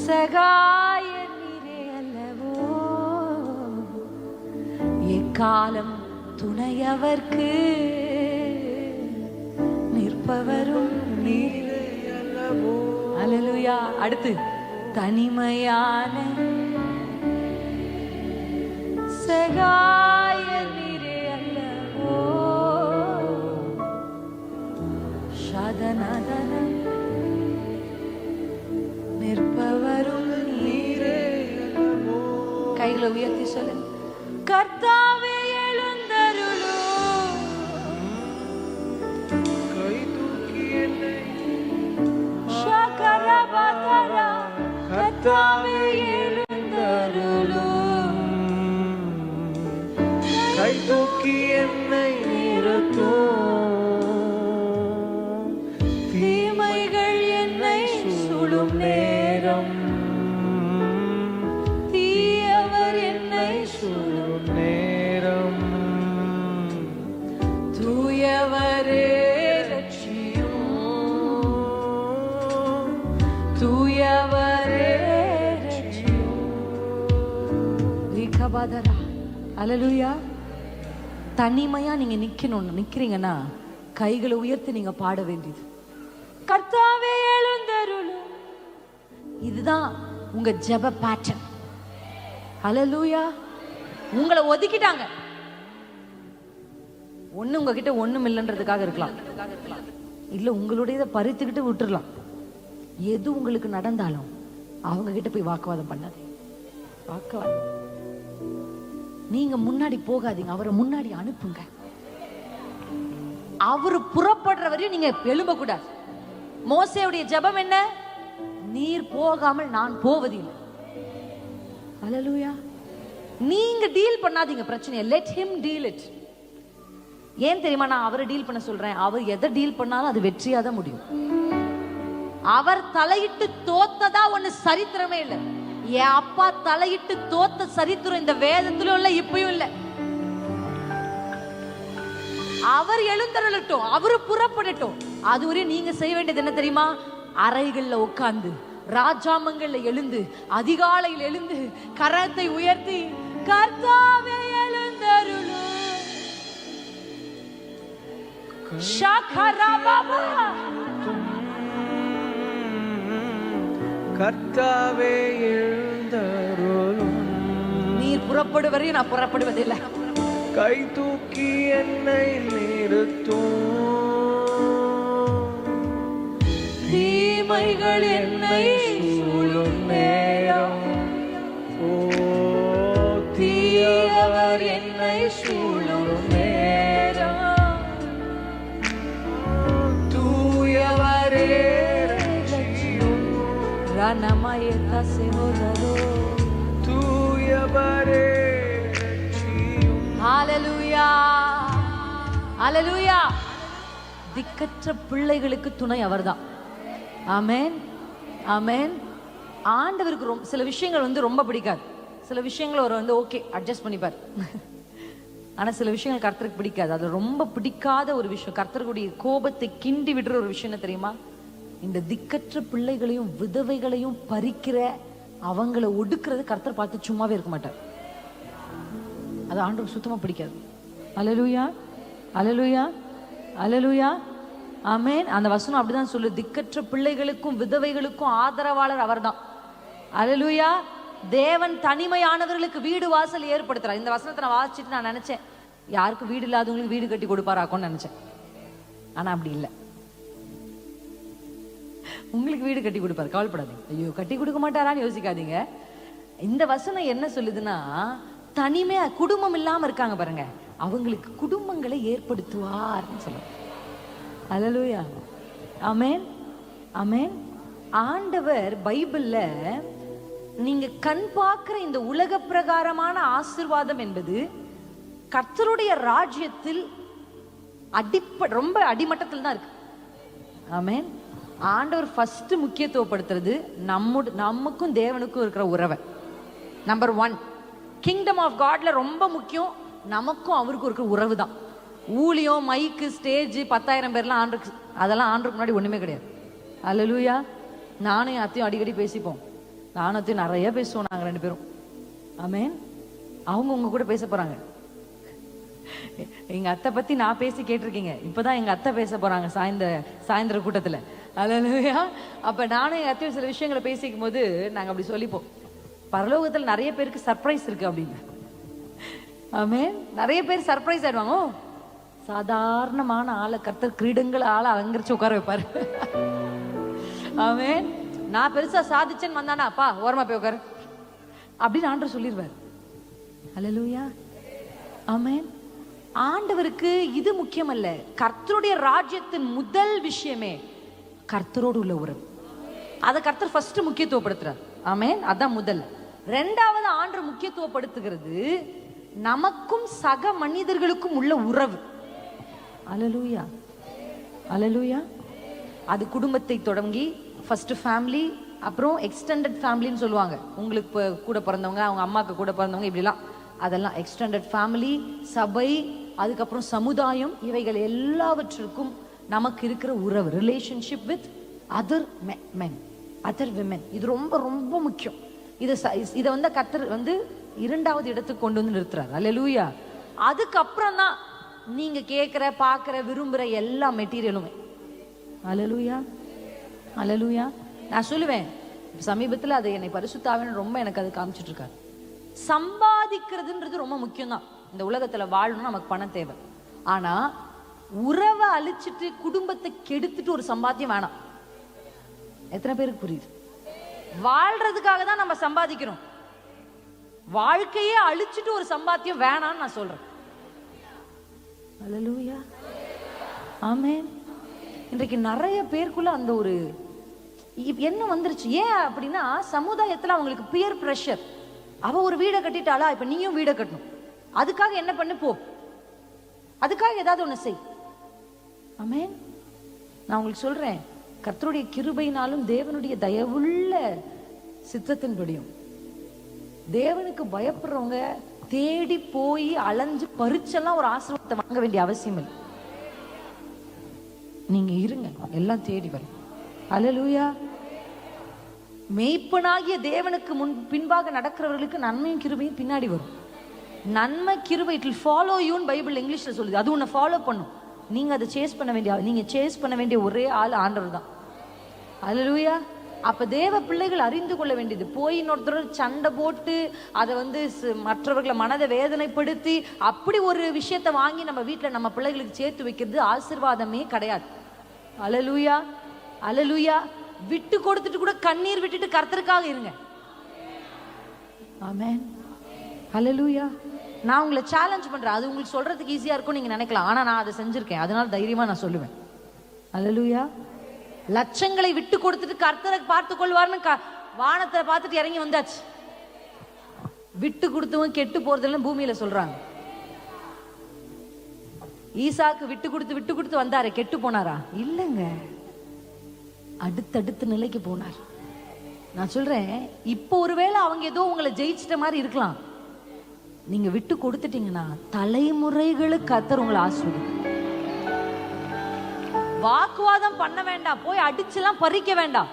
சகாய நீரே அல்லவோ, எக்காலம் துணையவர்க்கு நிற்பவரும் நீரே அல்லவோ. ஹல்லேலூயா. அடுத்து, தனிமையான சகாய நீரே அல்லவோ, ஷதனதன நிற்பவரும் நீரே அல்லவோ. கைகளை உயர்த்தி சொல்லுங்க. கர்த்தாவே எழுந்தருளும், கை தூக்கி என்னை ஷகரபதரா. கர்த்தாவே எழுந்தருளும், கை தூக்கி என்னை நிறுத்தும். தீமைகள் என்னை சூழும் நேரம், தீயவர் என்னை சூழும் நேரம், தூயவரே ரட்சியும், தூயவரே ரட்சியும். ரிகபதரா. ஹல்லேலூயா. தனிமையா நீங்க நிக்கிறீங்கன்னா கைகளை உயர்த்தி நீங்க பாட வேண்டியது, கர்த்தாவே எழுந்தருளும். இதுதான் உங்க ஜெப பேட்டர்ன். ஹல்லேலூயா. உங்களை ஒதுக்கிட்டாங்க. உங்ககிட்ட ஒண்ணும் இல்லைன்றதுக்காக இருக்கலாம், இல்ல உங்களுடைய பறித்துக்கிட்டு விட்டுறலாம். எது உங்களுக்கு நடந்தாலும் அவங்க கிட்ட போய் வாக்குவாதம் பண்ணாது. வாக்குவாதம் நீங்க முன்னாடி போகாதீங்க, அவரை முன்னாடி அனுப்புங்க. அவரு புறப்படுற வரையும் நீங்க எழும்ப கூடாது. மோசேயுடைய ஜெபம் என்ன? நீர் போகாமல் நான் போவதில்லை. ஹல்லேலூயா. நீங்க டீல் பண்ணாதீங்க பிரச்சனையை, லெட் ஹிம் டீல் இட். ஏன் தெரியுமா நான் அவரை டீல் பண்ண சொல்றேன்? அவர் எதை டீல் பண்ணாலும் அது வெற்றியா தான் முடியும். அவர் தலையிட்டு தோத்ததா ஒண்ணு சரித்திரமே இல்லை. என் அப்பா தலையிட்டு தோத்த சரித்திரம் இந்த வேதத்திலும் இல்ல, இப்பயும் இல்ல. அவர் எழுந்தருளட்டும், அவரு புறப்படட்டும். அதுவரை நீங்க செய்ய வேண்டியது என்ன தெரியுமா? அறைகள்ல உட்கார்ந்து, ராஜாமங்கள்ல எழுந்து, அதிகாலையில் எழுந்து, கரத்தை உயர்த்தி கர்த்தாவே எழுந்தருளும். கர்த்தாவே எழுந்தருளும். நீர் புறப்படுவரையும் நான் புறப்படுவதில்லை. கை தூக்கி என்னை நிறுத்தும். தீமைகள் என்னை சூழும் நேரம், ஓ தீயவர் என்னை சூழும் நேரம், தூயவரே ரட்சியும். ரணமயத செவோதரோ, தூயவரே ரட்சியும். ஹல்லேலூயா, ஹல்லேலூயா. திக்கற்ற பிள்ளைகளுக்கு துணை அவர்தான். ஆமென், ஆமென். ஆண்டவருக்கு சில விஷயங்கள் ரொம்ப பிடிக்காது. சில விஷயங்கள் அவர் ஓகே அட்ஜஸ்ட் பண்ணிப்பார். ஆனா சில விஷயங்கள் கர்த்தருக்கு பிடிக்காது. அது ரொம்ப பிடிக்காத ஒரு விஷயம், கர்த்தருடைய கோபத்தை கிண்டி விடுற ஒரு விஷயம் என்ன தெரியுமா? இந்த திக்கற்ற பிள்ளைகளையும் விதவைகளையும் பறிக்கிற, அவங்களை ஒடுக்குறது கர்த்தர் பார்த்து சும்மாவே இருக்க மாட்டார். அது ஆண்டவருக்கு சுத்தமா பிடிக்காது. அல்லேலூயா, அல்லேலூயா, அல்லேலூயா, ஆமென். அந்த வசனம் அப்படிதான் சொல்லு. திக்கற்ற பிள்ளைகளுக்கும் விதவைகளுக்கும் ஆதரவாளர் அவர்தான். அல்லேலூயா. தேவன் தனிமையானவர்களுக்கு வீடு வாசல் ஏற்படுத்துறார். இந்த வசனத்தை நான் வாசிச்சுட்டு நான் நினைச்சேன், யாருக்கு வீடு இல்லாதவங்களுக்கு வீடு கட்டி கொடுப்பாராக்கும்னு நினைச்சேன். ஆனா அப்படி இல்லை. உங்களுக்கு வீடு கட்டி கொடுப்பாரு, கவலைப்படாதீங்க. ஐயோ கட்டி கொடுக்க மாட்டாரான்னு யோசிக்காதீங்க. இந்த வசனம் என்ன சொல்லுதுன்னா, தனிமையா குடும்பம் இல்லாம இருக்காங்க பாருங்க, அவங்களுக்கு குடும்பங்களை ஏற்படுத்துவார்னு சொல்லுவாங்க. அல்லேலூயா, ஆமென், ஆமென். ஆண்டவர் பைபிள்ல நீங்க கண் பார்க்கிற இந்த உலக பிரகாரமான ஆசீர்வாதம் என்பது கர்த்தருடைய ராஜ்யத்தில் ரொம்ப அடிமட்டத்தில் தான் இருக்கு. ஆமென். ஆண்டவர் ஃபர்ஸ்ட் முக்கியத்துவப்படுத்துறது நமக்கும் தேவனுக்கும் இருக்கிற உறவை. நம்பர் 1, கிங்டம் ஆஃப் காட்ல ரொம்ப முக்கியம் நமக்கும் அவருக்கும் இருக்கிற உறவு தான். ஊழியம், மைக்கு, ஸ்டேஜ், 10,000 பேர்லாம் ஆண்டுக்கு, அதெல்லாம் ஆண்டுக்கு முன்னாடி ஒண்ணுமே கிடையாது. அல்லேலூயா. நானும் அத்தையும் அடிக்கடி பேசிப்போம். நானும் அத்தையும் நிறைய பேசுவோம் நாங்க 2 பேரும். ஆமென். அவங்க உங்க கூட பேச போறாங்க. எங்க அத்தை பத்தி நான் பேசி கேட்டிருக்கீங்க. இப்பதான் எங்க அத்தை பேச போறாங்க சாயந்தர கூட்டத்துல. அல்லேலூயா. அப்ப நானும் எங்க அத்தையும் சில விஷயங்களை பேசிக்கும் போது நாங்க அப்படி சொல்லிப்போம், பரலோகத்துல நிறைய பேருக்கு சர்ப்ரைஸ் இருக்கு அப்படின்னு. ஆமென். நிறைய பேர் சர்ப்ரைஸ் ஆயிடுவாங்க. சாதாரணமான ஆளை கர்த்தர் கிரீடங்கள் ஆளை அலங்கரிச்சு உட்கார வைப்பாரு. ஆமென். நான் பெருசா சாதிச்சேன்னு வந்தானா, அப்பா ஓரமா போய் உட்காரு அப்படின்னு ஆண்டவர் சொல்லிடுவார். அல்லேலூயா, ஆமென். ஆண்டவருக்கு இது முக்கியம் அல்ல. கர்த்தருடைய ராஜ்யத்தின் முதல் விஷயமே கர்த்தரோடு உள்ள உறவு. அதை கர்த்தர் ஃபர்ஸ்ட் முக்கியத்துவப்படுத்துறார். ஆமென். அதான் முதல். 2வது ஆண்டவர் முக்கியத்துவப்படுத்துகிறது நமக்கும் சக மனிதர்களுக்கும் உள்ள உறவு. அல்லேலூயா, அல்லேலூயா. அது குடும்பத்தை தொடங்கி ஃபர்ஸ்ட் ஃபேமிலி, அப்புறம் எக்ஸ்டெண்டட் ஃபேமிலின்னு சொல்லுவாங்க. உங்களுக்கு கூட பிறந்தவங்க, அவங்க அம்மாக்கு கூட பிறந்தவங்க, இப்படிலாம் அதெல்லாம் எக்ஸ்டெண்டட் ஃபேமிலி, சபை, அதுக்கப்புறம் சமுதாயம். இவைகள் எல்லாவற்றிற்கும் நமக்கு இருக்கிற உறவு, relationship with other men, other women. இது ரொம்ப ரொம்ப முக்கியம். இதை கர்த்தர் 2வது இடத்துக்கு கொண்டு வந்து நிறுத்துறாரு. அல்லேலூயா. அதுக்கப்புறம் தான் நீங்க கேட்கிற, பார்க்கிற, விரும்புற எல்லா மெட்டீரியலுமே. அல்லேலூயா, அல்லேலூயா. நான் சொல்லுவேன், சமீபத்தில் அது என்னை பரிசுத்த ஆவியானவர் ரொம்ப எனக்கு அது காமிச்சிட்டு இருக்காரு. சம்பாதிக்கிறதுன்றது ரொம்ப முக்கியம் தான். இந்த உலகத்துல வாழணும், நமக்கு பணம் தேவை. ஆனா உறவை அழிச்சிட்டு குடும்பத்தை கெடுத்துட்டு ஒரு சம்பாத்தியம் வேணாம். எத்தனை பேருக்கு புரியுது? வாழ்றதுக்காக தான் நம்ம சம்பாதிக்கிறோம். வாழ்க்கையே அழிச்சிட்டு ஒரு சம்பாத்தியம் வேணான்னு நான் சொல்றேன். அல்லேலூயா, ஆமென். இன்றைக்கு நிறைய பேருக்குள்ள அந்த ஒரு என்ன வந்துருச்சு. ஏன் அப்படின்னா சமுதாயத்துல அவங்களுக்கு பியர் பிரஷர். அவ ஒரு வீடை கட்டிட்டாளா, இப்ப நீயும் வீடை கட்டணும். அதுக்காக என்ன பண்ணு, போ, அதுக்காக ஏதாவது ஒண்ணு செய். ஆமென். நான் உங்களுக்கு சொல்றேன், கர்த்தருடைய கிருபையினாலும் தேவனுடைய தயவுள்ள சித்தத்தின்படியும் தேவனுக்கு பயப்படுறவங்க தேடி போய் அலைஞ்சு பறிச்செல்லாம் ஒரு ஆசீர்வாதத்தை வாங்க வேண்டிய அவசியம் இல்லை. நீங்க இருங்க, எல்லாம் தேடி வரும். அல்லேலூயா. மெய்ப்பனாகிய தேவனுக்கு பின்பாக நடக்கிறவர்களுக்கு நன்மையும் கிருபையும் பின்னாடி வரும். நன்மை கிருபை இட் வில் ஃபாலோ யூன்னு பைபிள் இங்கிலீஷ்ல சொல்லுது. அது உன்னை ஃபாலோ பண்ணும். நீங்க அதை சேஸ் பண்ண வேண்டிய ஒரே ஆள் ஆண்டவர் தான். அல்லேலூயா. அப்ப தேவ பிள்ளைகள் அறிந்து கொள்ள வேண்டியது, போய் இன்னொருத்தர் சண்டை போட்டு அதை மற்றவர்களை மனதை வேதனைப்படுத்தி அப்படி ஒரு விஷயத்தை வாங்கி நம்ம வீட்டில் நம்ம பிள்ளைகளுக்கு சேர்த்து வைக்கிறது ஆசீர்வாதமே கிடையாது. அல்லேலூயா, அல்லேலூயா. விட்டு கொடுத்துட்டு கூட கண்ணீர் விட்டுட்டு கர்த்தருக்காக இருங்க. ஆமென், அல்லேலூயா. நான் உங்களை சேலஞ்ச் பண்றேன். அது உங்களுக்கு சொல்றதுக்கு ஈஸியா இருக்கும் நீங்க நினைக்கலாம், ஆனா நான் அதை செஞ்சிருக்கேன், அதனால தைரியமா நான் சொல்லுவேன். அல்லேலூயா. லட்சங்களை விட்டு கொடுத்துட்டு கர்த்தரை பார்த்து கொள்வார்னு வானத்தை பார்த்துட்டு இறங்கி வந்தாச்சு. விட்டு கொடுத்தவங்க கெட்டு போறதுன்னு பூமியில சொல்றாங்க. ஈசாக்கு விட்டு கொடுத்து வந்தாரு, கெட்டு போனாரா? இல்லங்க, அடுத்தடுத்த நிலைக்கு போனார். நான் சொல்றேன், இப்போ ஒருவேளை அவங்க ஏதோ உங்களை ஜெயிச்சிட்ட மாதிரி இருக்கலாம். நீங்க விட்டு கொடுத்துட்டீங்கன்னா தலைமுறைகளுக்கு கர்த்தர் உங்களை ஆசீர்வதிப்பார். வாக்குவாதம் பண்ண வேண்டாம், போய் அடிச்செல்லாம் பறிக்க வேண்டாம்.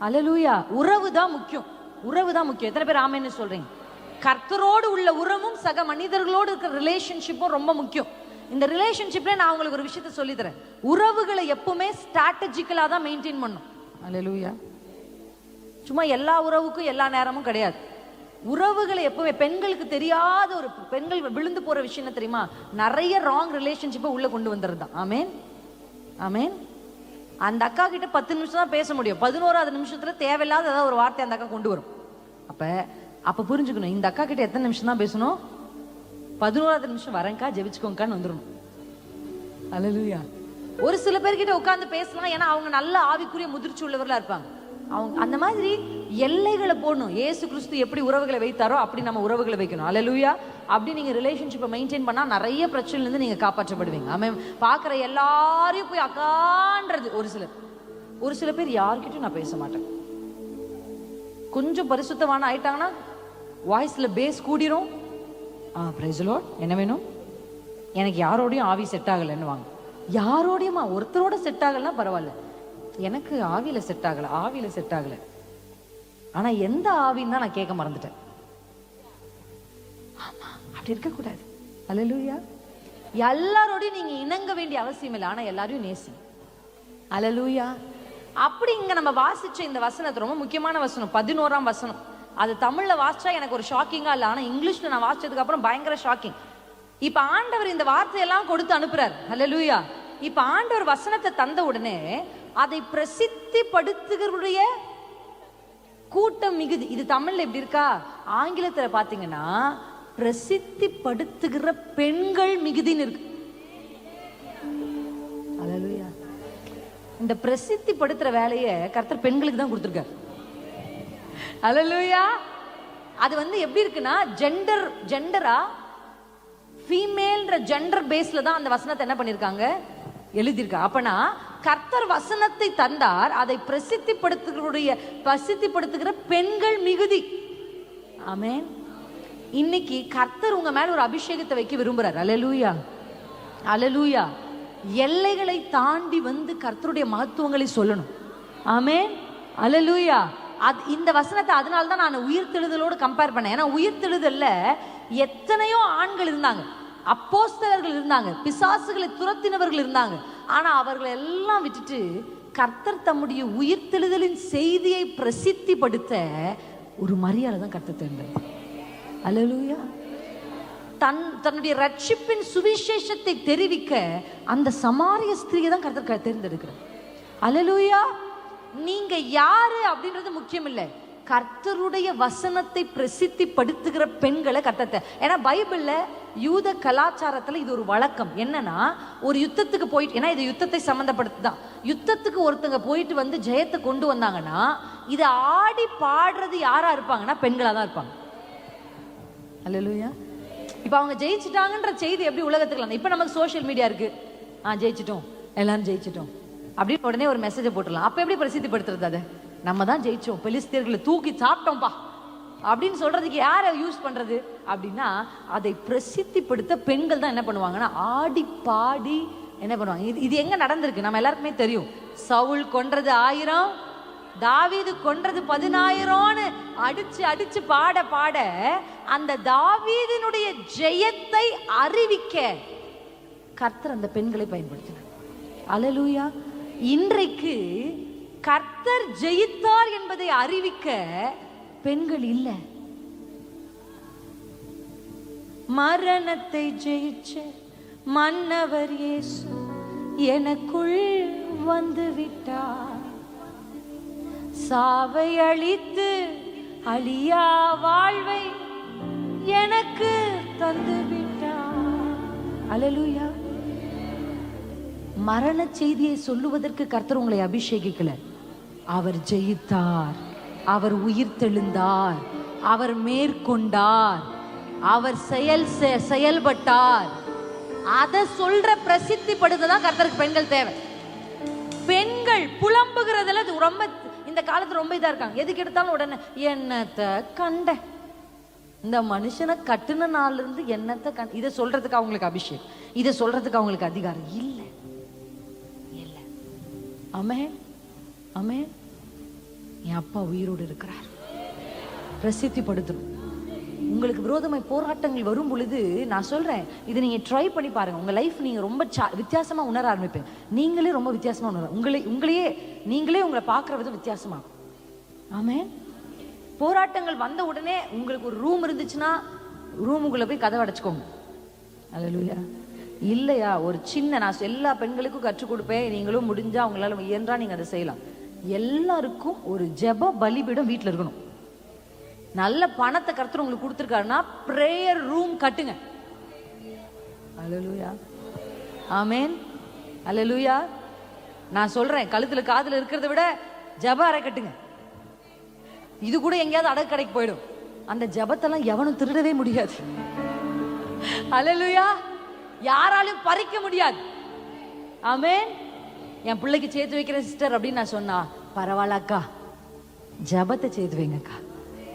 அல்லேலூயா. உறவு தான் முக்கியம், உறவு தான் முக்கியம். எத்தனை பேர் ஆமென்னு சொல்றீங்க? கர்த்தரோடு உள்ள உறவும் சக மனிதர்களோடு இருக்கிற ரிலேஷன்ஷிப்பும் ரொம்ப முக்கியம். இந்த ரிலேஷன்ஷிப்ல நான் உங்களுக்கு ஒரு விஷயத்தை சொல்லி தரேன். உறவுகளை எப்பவுமே ஸ்ட்ராட்டஜிக்கலா தான் மெயின்டைன் பண்ணும். அல்லேலூயா. சும்மா எல்லா உறவுக்கும் எல்லா நேரமும் கிடையாது. உறவுகளை எப்பவுமே, பெண்களுக்கு தெரியாத ஒரு பெண்கள் விழுந்து போற விஷயம் என்ன தெரியுமா? நிறைய ராங் ரிலேஷன்ஷிப்பை உள்ள கொண்டு வந்துடுறது தான். ஆமென், ஆமென். அந்த அக்கா கிட்ட 10 நிமிஷம் தான் பேச முடியும், 11வது நிமிஷத்துல தேவையில்லாத ஏதாவது ஒரு வார்த்தை அந்த அக்கா கொண்டு வரும். அப்ப புரிஞ்சுக்கணும், இந்த அக்கா கிட்ட எத்தனை நிமிஷம் தான் பேசணும்? 11வது நிமிஷம் வரேங்க்கா, ஜெபிச்சுக்கோங்கான்னு வந்துடணும். அல்லேலூயா. ஒரு சில பேர்கிட்ட உட்கார்ந்து பேசலாம், ஏன்னா அவங்க நல்ல ஆவிக்குரிய முதிர்ச்சி உள்ளவர்களா இருப்பாங்க. அவங்க அந்த மாதிரி எல்லைகளை போடணும். இயேசு கிறிஸ்து எப்படி உறவுகளை வைத்தாரோ அப்படி நம்ம உறவுகளை வைக்கணும். அல்லேலூயா. அப்படி நீங்க ரிலேஷன்ஷிப்பை மெயின்டைன் பண்ணா நிறைய பிரச்சனைல இருந்து நீங்க காப்பாற்றப்படுவீங்க. ஆமென். பாக்குற எல்லாரையும் போய் அக்கான்றது ஒரு சில பேர் யார்கிட்டயும் நான் பேச மாட்டேன். கொஞ்சம் பரிசுத்தவான ஆயிட்டாங்கன்னா வாய்ஸ்ல பேஸ் கூடிரும். பிரைஸ் தி லார்ட், என்ன வேணும்? எனக்கு யாரோடையும் ஆவி செட் ஆகலைன்னு வாங்க. யாரோடையுமா? ஒருத்தரோட செட் ஆகலன்னா பரவாயில்ல, எனக்கு ஆவியில செட் ஆகல. ஆனா எந்த ஆவின்னு தான் நான் கேட்க மறந்துட்டேன். ஆமா, அப்படி இருக்க கூடாது. அல்லேலூயா. எல்லாரோடையும் நீங்க இணங்க வேண்டிய அவசியம் இல்லை, ஆனா எல்லாரையும் நேசி. அல்லேலூயா. அப்படி இங்க நம்ம வாசிச்ச இந்த வசனத்து ரொம்ப முக்கியமான வசனம், 11ஆம் வசனம். அது தமிழ்ல வாசிச்சா எனக்கு ஒரு ஷாக்கிங்கா இல்லை, ஆனா இங்கிலீஷ்ல நான் வாசிச்சதுக்கு அப்புறம் பயங்கர ஷாக்கிங். இப்ப ஆண்டவர் இந்த வார்த்தையெல்லாம் கொடுத்து அனுப்புறார். அல்லேலூயா. இப்ப ஆண்டவர் வசனத்தை தந்த உடனே அதை பிரசித்திப்படுத்துகிற கூட்டம் மிகுதி. இது தமிழ்ல எப்படி இருக்கா? ஆங்கிலத்துல பாத்தீங்கன்னா பிரசித்திப்படுத்துகிற பெண்கள் மிகுதின்னு இருக்கு. அல்லேலூயா. இந்த பிரசித்திப்படுத்துற வேலையை கர்த்தர் பெண்களுக்கு தான் கொடுத்திருக்காரு. அல்லேலூயா. அது எப்படி இருக்குன்னா ஜெண்டரா ஃபீமேல்ன்ற ஜெண்டர் பேஸ்ல தான் அந்த வசனத்தை என்ன பண்ணிருக்காங்க, எழுதியிருக்கா. அப்பனா கர்த்தர் வசனத்தை தந்தார், அதை பிரசித்திப்படுத்துகிற பெண்கள் மிகுதி. ஆமென். இன்னைக்கு கர்த்தர் உங்க மேல ஒரு அபிஷேகத்தை வைக்க விரும்புறார். அல்லேலூயா, அல்லேலூயா. எல்லைகளை தாண்டி வந்து கர்த்தருடைய மகத்துவங்களை சொல்லணும். ஆமென், அல்லேலூயா. இந்த வசனத்தை அதனால தான் நான் உயிர்த்தெழுதலோடு கம்பேர் பண்ணேன். ஏன்னா உயிர்த்தெழுதல்ல எத்தனையோ ஆண்கள் இருந்தாங்க, அப்போஸ்தலர்கள் இருந்தாங்க, பிசாசுகளை துரத்தினவர்கள் இருந்தாங்க. ஆனா அவர்களை எல்லாம் விட்டுட்டு கர்த்தர் தம்முடைய உயிர்த்தெழுதலின் செய்தியை பிரசித்திப்படுத்த ஒரு மரியாதை தான் கர்த்தர் தேர்ந்தெடுத்தார். அல்லேலூயா. தன்னுடைய ரட்சிப்பின் சுவிசேஷத்தை தெரிவிக்க அந்த சமாரிய ஸ்திரியை தான் கர்த்தர் தேர்ந்தெடுக்கிறார். அல்லேலூயா. நீங்க யாரு அப்படின்றது முக்கியம் இல்லை, கர்த்தருடைய வசனத்தை பிரசித்திப்படுத்துகிற பெண்களை கர்த்தத்தை. ஏன்னா பைபிள்ல யூத கலாச்சாரத்துல இது ஒரு வழக்கம். என்னன்னா, ஒரு யுத்தத்துக்கு போயிட்டு, ஏன்னா இது யுத்தத்தை சம்பந்தப்படுத்துதான், யுத்தத்துக்கு ஒருத்தங்க போயிட்டு வந்து ஜெயத்தை கொண்டு வந்தாங்கன்னா இதை ஆடி பாடுறது யாரா இருப்பாங்கன்னா பெண்களா தான் இருப்பாங்க. அல்லேலூயா. இப்ப அவங்க ஜெயிச்சிட்டாங்கன்ற செய்தி எப்படி உலகத்துக்கு? இப்ப நமக்கு சோசியல் மீடியா இருக்கு, ஜெயிச்சிட்டோம், எல்லாரும் ஜெயிச்சிட்டோம் அப்படின்னு உடனே ஒரு மெசேஜை போட்டுடலாம். அப்ப எப்படி பிரசித்திப்படுத்துறது? அதை நம்ம தான் ஜெயிச்சோம், பெலிஸ்தியர்களை தூக்கி சாப்பிட்டோம்பா அப்படின்னு சொல்றதுக்கு யாரை யூஸ் பண்றது அப்படின்னா, அதை பிரசித்திப்படுத்த பெண்கள் தான் என்ன பண்ணுவாங்கன்னா ஆடி பாடி என்ன பண்ணுவாங்க. இது எங்க நடந்திருக்கு நம்ம எல்லாருக்குமே தெரியும். சவுல் கொன்றது 1000, தாவீது கொன்றது 10,000 அடிச்சு அடிச்சு பாட பாட அந்த தாவீதினுடைய ஜெயத்தை அறிவிக்க கர்த்தர் அந்த பெண்களை பயன்படுத்தினார். அல்லேலூயா. இன்றைக்கு கர்த்தர் ஜெயித்தார் என்பதை அறிவிக்க பெண்கள் இல்ல. மரணத்தை ஜெயிச்ச மன்னவர் இயேசு எனக்குள் வந்து விட்டார், சாவை அழித்து அழியா வாழ்வை எனக்கு தந்து விட்டார். அல்லேலூயா. மரண செய்தியை சொல்லுவதற்கு கர்த்தர் உங்களை அபிஷேகிக்கல. அவர் ஜெயித்தார், அவர் உயிர் தெழுந்தார், அவர் மேற்கொண்டார், அவர் செயல்பட்டார். அதை சொல்ற பிரசித்திப்படுத்ததான் கர்த்தருக்கு பெண்கள் தேவை. பெண்கள் புலம்புகிறதுல ரொம்ப இந்த காலத்துல ரொம்ப இதா இருக்காங்க. எதுக்கு எடுத்தாலும் உடனே என்னத்தை கண்ட, இந்த மனுஷனை கட்டுன நாள்ல இருந்து என்னத்தை கண்ட, இதை சொல்றதுக்கு அவங்களுக்கு அபிஷேகம், இதை சொல்றதுக்கு அவங்களுக்கு அதிகாரம் இல்லை. இல்லை. ஆமென், ஆமென். என் அப்பா உயிரோடு இருக்கிறார். பிரசித்திப்படுத்தணும். உங்களுக்கு விரோதமாய் போராட்டங்கள் வரும் பொழுது நான் சொல்றேன், இதை நீங்க ட்ரை பண்ணி பாருங்க. உங்க லைஃப் நீங்க ரொம்ப வித்தியாசமா உணர ஆரம்பிப்பீங்க. நீங்களே ரொம்ப வித்தியாசமா உணர, நீங்களே உங்களை பார்க்குற விதம் வித்தியாசமாகும். ஆமென். போராட்டங்கள் வந்த உடனே உங்களுக்கு ஒரு ரூம் இருந்துச்சுன்னா ரூமுக்குள்ள போய் கதவை அடைச்சுக்கோங்க. அல்லேலூயா. இல்லையா, ஒரு சின்ன, நான் எல்லா பெண்களுக்கும் கற்றுக் கொடுப்பேன், நீங்களும் முடிஞ்சா உங்களால இயன்றா நீங்க அதை செய்யலாம். எல்லாருக்கும் ஒரு ஜெப பலிபீடம் வீட்டில் இருக்கணும். நல்ல பணத்தை கர்த்தர் உங்களுக்கு கொடுத்துருக்காருன்னா பிரேயர் ரூம் கட்டுங்க. அல்லேலூயா. ஆமென். அல்லேலூயா. நான் சொல்றேன், கழுத்துல காதுல இருக்கிறத விட ஜெப அறை கட்டுங்க. இது கூட எங்கேயாவது அடகு கடைக்கு போயிடும். அந்த ஜெபத்தெல்லாம் எவனும் திருடவே முடியாது. அல்லேலூயா. யாராலும் பறிக்க முடியாது. ஆமென். என் பிள்ளைக்கு சேர்த்து வைக்கிற சிஸ்டர் அப்படின்னு நான் சொன்னா, பரவாயில்லக்கா, ஜெபத்தை சேர்த்து வைங்கக்கா,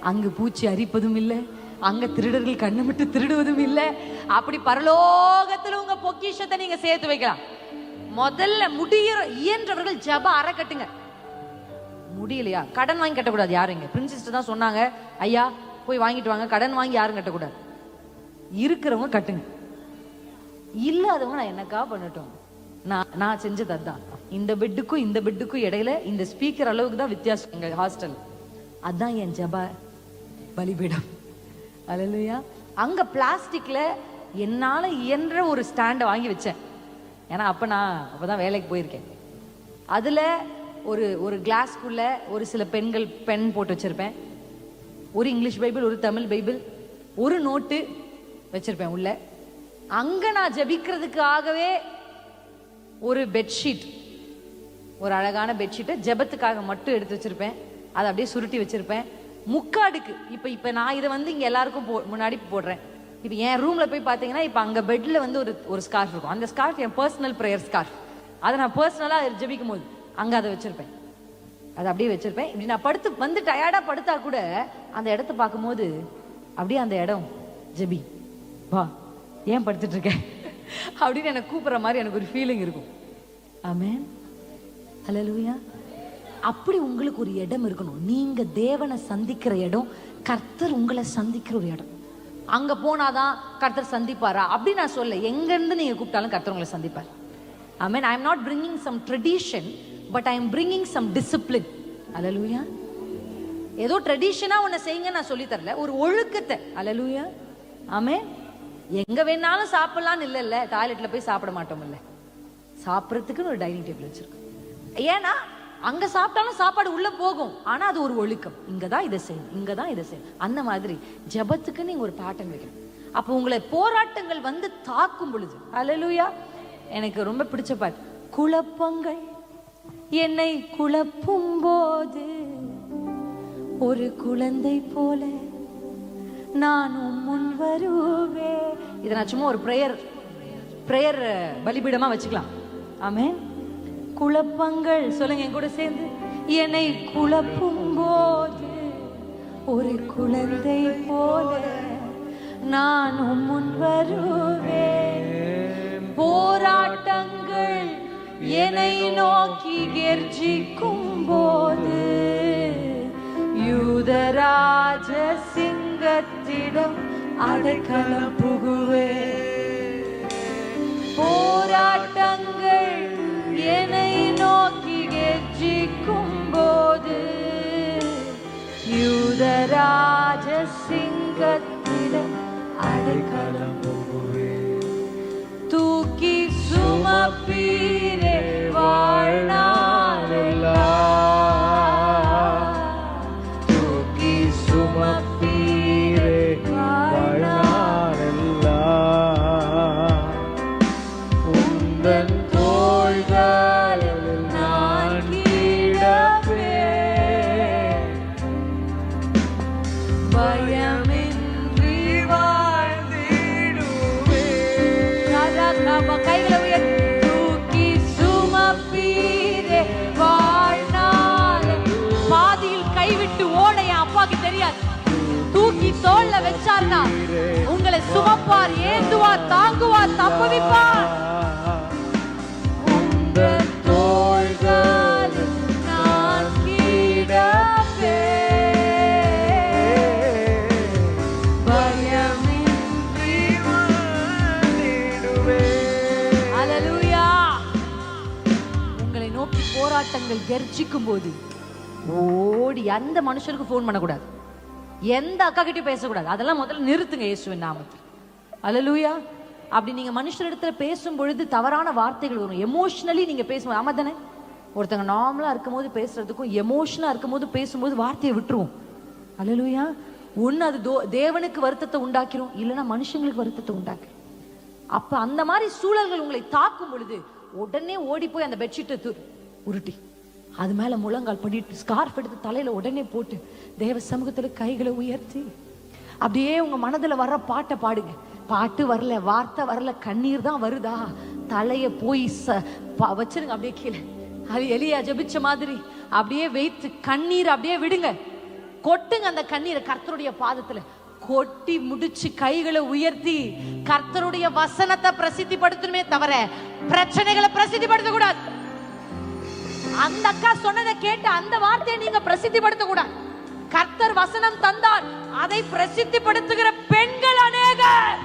அங்கு பூச்சி அரிப்பதும் இல்லை, அங்க திருடர்கள் கண்ணு விட்டு திருடுவதும் இல்லை. அப்படி பரலோகத்துல உங்க பொக்கிஷத்தை நீங்க சேர்த்து வைக்கலாம். முதல்ல இயன்றவர்கள் ஜெப அறை கட்டுங்க. முடியலையா, கடன் வாங்கி கட்டக்கூடாது. யாருங்க பிரின்சிஸ்டர் தான் சொன்னாங்க, ஐயா போய் வாங்கிட்டு வாங்க, கடன் வாங்கி யாரும் கட்டக்கூடாது. இருக்கிறவங்க கட்டுங்க. இல்லாதவங்க நான் என்னக்கா பண்ணட்டும், நான் செஞ்சது அதான். இந்த பெட்டுக்கும் இந்த பெட்டுக்கும் இடையில இந்த ஸ்பீக்கர் அளவுக்கு தான் வித்தியாசம் எங்க ஹாஸ்டல். அதான் என் ஜெப பலிபீடம். அல்லேலூயா. அங்க பிளாஸ்டிக்ல என்னால இயன்ற ஒரு ஸ்டாண்டை வாங்கி வச்சேன். ஏன்னா அப்பதான் வேலைக்கு போயிருக்கேன். அதுல ஒரு கிளாஸ்க்குள்ள ஒரு சில பெண்கள் பென் போட்டு வச்சிருப்பேன். ஒரு இங்கிலீஷ் பைபிள், ஒரு தமிழ் பைபிள், ஒரு நோட்டு வச்சிருப்பேன் உள்ள. அங்க நான் ஜெபிக்கிறதுக்காகவே ஒரு பெட்ஷீட், ஒரு அழகான பெட்ஷீட்டை ஜெபத்துக்காக மட்டும் எடுத்து வச்சிருப்பேன். அதை அப்படியே சுருட்டி வச்சிருப்பேன். முக்காடுக்கு இப்ப நான் இதை இங்க எல்லாருக்கும் முன்னாடி போடுறேன். இப்ப என் ரூம்ல போய் பாத்தீங்கன்னா இப்ப அங்க பெட்ல ஒரு ஸ்கார்ஃப் இருக்கும். அந்த ஸ்கார்ஃப் என் பர்சனல் பிரேயர் ஸ்கார்ஃப். அதை நான் பர்சனலா ஜெபிக்கும் போது அங்க அதை வச்சிருப்பேன். அதை அப்படியே வச்சிருப்பேன். இப்படி நான் படுத்து டயர்டா படுத்தா கூட அந்த இடத்த பார்க்கும்போது அப்படியே அந்த இடம், ஜெபி வா, ஏன் படுத்துட்டு இருக்கேன் அப்படின்னு எனக்கு கூப்பிடுற மாதிரி எனக்கு ஒரு ஃபீலிங் இருக்கும். ஆமென். அல்லேலூயா. அப்படி உங்களுக்கு ஒரு இடம் இருக்கணும். நீங்க தேவனை சந்திக்கிற இடம், கர்த்தர் உங்களை சந்திக்கிற ஒரு இடம். அங்க போனாதான் கர்த்தர் சந்திப்பாரா அப்படி நான் சொல்ல. எங்க இருந்து நீங்க கூப்பிட்டாலும் கர்த்தர் உங்களை சந்திப்பார். ஆமென். I am not bringing some tradition, but I am bringing some discipline. அல்லேலூயா. ஏதோ ட்ரெடிஷனா ஒன்னு செய்யுங்க நான் சொல்லி தரல, ஒரு ஒழுக்கத்தை. அல்லேலூயா. ஆமென். எங்க வேணாலும் சாப்பிடலாம் இல்ல, டாய்லெட்ல போய் சாப்பிட மாட்டோம் இல்ல, சாப்பிடறதுக்குன்னு ஒரு டைனிங் டேபிள் வச்சிருக்கோம். ஏன்னா அங்க சாப்பிட்டாலும் சாப்பாடு உள்ள போகும், ஆனா அது ஒரு ஒழுக்கம். இங்கதான் இதை செய்யும், இங்கதான் இதை செய்யும். அந்த மாதிரி ஜெபத்துக்கு நீங்க ஒரு பேட்டர்ன் வைக்கணும். அப்போ உங்களை போராட்டங்கள் வந்து தாக்கும் பொழுது, அல்லேலூயா, எனக்கு ரொம்ப பிடிச்ச பாட்டு, குழப்பங்கள் என்னை குழப்பும் போது ஒரு குழந்தை போல நானும் முன் வருவேன். இதை நான் சும்மா ஒரு பிரேயர் பலிபீடமா வச்சுக்கலாம். ஆமென். குழப்பங்கள் சொல்லுங்க என் கூட சேர்ந்து, என்னை குழப்பும் போது ஒரு குழந்தை போல நானும் முன் வருவேன். போராட்டங்கள் என்னை நோக்கி கெர்ச்சிக்கும் போது யூதராஜ சிங்கத்திடம் அடைக்கலம் புகுவேன். போராட்டங்கள் என்னை நோக்கி கெர்ச்சிக்கும் போது யூதராஜ சிங்கத்திடம் அடைக்கலம் புகுவேன். தூக்கி சுமப்பீரே வாழ்நாளெல்லாம், தூக்கி சுமப்பீரே வாழ்நாளெல்லாம், உந்தன் தோள்களில் நான் கிடப்பேன். பயமின்றி வாழ்ந்திடுவேன். கைகளை உயர்த்தி, தூக்கி சுமப்பீரே வாழ்நாள். பாதியில் கைவிட்டு ஓட என் அப்பாக்கு தெரியாது. தூக்கி தோல்ல வச்சார்னா உங்களை சுமப்பார், ஏந்துவார், தாங்குவார், தப்புவிப்பார். உந்தன் தோள்களில் நான் கிடப்பேன். பயமின்றி வாழ்ந்திடுவேன். அல்லேலூயா. உங்களை நோக்கி போராட்டங்கள் கர்ஜிக்கும் போது ஓடி அந்த மனுஷருக்கு போன் பண்ணக்கூடாது, எந்த அக்கா கிட்டயும் பேசக்கூடாது. அதெல்லாம் முதல்ல நிறுத்துங்க இயேசுவின் நாமத்தில். அல்லேலூயா. அப்படி நீங்க மனுஷரிடத்துல பேசும் பொழுது தவறான வார்த்தைகள் வரும். எமோஷனலி நீங்க பேசும்போது, ஆமா தானே, ஒருத்தங்க நார்மலா இருக்கும் போது பேசுறதுக்கும் எமோஷனலா இருக்கும் போது பேசும்போது வார்த்தையை விட்டுருவோம். அல்லேலூயா. ஒண்ணு அது தேவனுக்கு வருத்தத்தை உண்டாக்கிறோம், இல்லைன்னா மனுஷங்களுக்கு வருத்தத்தை உண்டாக்கிறோம். அப்ப அந்த மாதிரி சூழல்கள் உங்களை தாக்கும் பொழுது உடனே ஓடி போய் அந்த பெட்ஷீட்டை உருட்டி அது மேல முழங்கால் பண்ணிட்டு ஸ்கார்ஃப் எடுத்து தலையில உடனே போட்டு தேவ சமூகத்துல கைகளை உயர்த்தி அப்படியே உங்க மனதுல வர்ற பாட்டை பாடுங்க. பாட்டு வரல, வார்த்தை வரல, கண்ணீர் தான் வருதா, தலைய போய் வச்சிருங்க அப்படியே கீழே. அது எலியா ஜெபிச்ச மாதிரி அப்படியே வைத்து கண்ணீர் அப்படியே விடுங்க, கொட்டுங்க. அந்த கண்ணீரை கர்த்தருடைய பாதத்துல கொட்டி முடிச்சு கைகளை உயர்த்தி கர்த்தருடைய வசனத்தை பிரசித்திப்படுத்தணுமே தவிர பிரச்சனைகளை பிரசித்திப்படுத்த கூடாது. அந்த அக்கா சொன்னதை கேட்டு அந்த வார்த்தையை நீங்க பிரசித்திப்படுத்த கூடாது. கர்த்தர் வசனம் தந்தார், அதை பிரசித்திப்படுத்துகிற பெண்கள் அநேகர்.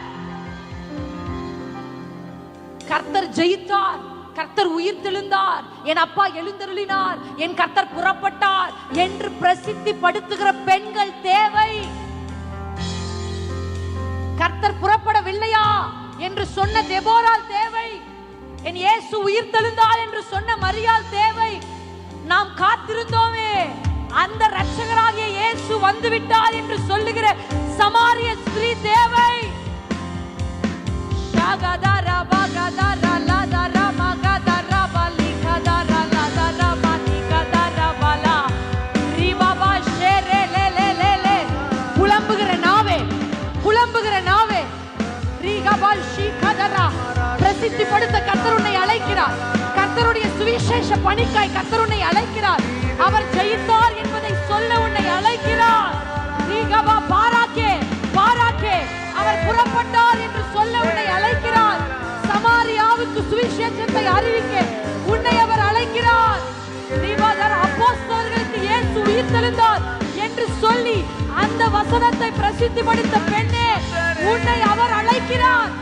கர்த்தர் ஜெயித்தார், கர்த்தர் உயிர் தெழுந்தார், என் அப்பா எழுந்தருளினார், என் கர்த்தர் புறப்பட்டார் என்று பிரசித்திப்படுத்துகிற பெண்கள் தேவை. கர்த்தர் புறப்படவில்லையா என்று சொன்ன தெபோரால் தேவை. என் இயேசு உயிர் தெழுந்தார் என்று சொன்ன மரியாள் தேவை. நாம் காத்திருந்தோமே, அந்த இரட்சகராகிய இயேசு வந்து விட்டார் என்று சொல்லுகிற சமாரிய ஸ்திரீ தேவை. புலம்புகிற நாவே, புலம்புகிற நாவே, பிரசித்திப்படுத்த கர்த்தர் உன்னை அழைக்கிறார். கர்த்தருடைய சுவிசேஷ பணிக்காய் கர்த்தர் உன்னை அழைக்கிறார். அவர் ஜெயித்தார் என்பதை சொல்ல உன்னை அழைக்கிறார். பாராக்கே பாராக்கே, அவர் புறப்பட்டார் என்று சொல்ல உன்னை அழைக்கிறார். சமாரியாவுக்கு சுவிசேஷத்தை அறிவிக்க உன்னை அவர் அழைக்கிறார். அப்போஸ்தலர்களுக்கு இயேசு உயிர் தெழுந்தார் என்று சொல்லி அந்த வசனத்தை பிரசித்திப்படுத்த பெண்ணே, உன்னை அவர் அழைக்கிறார்.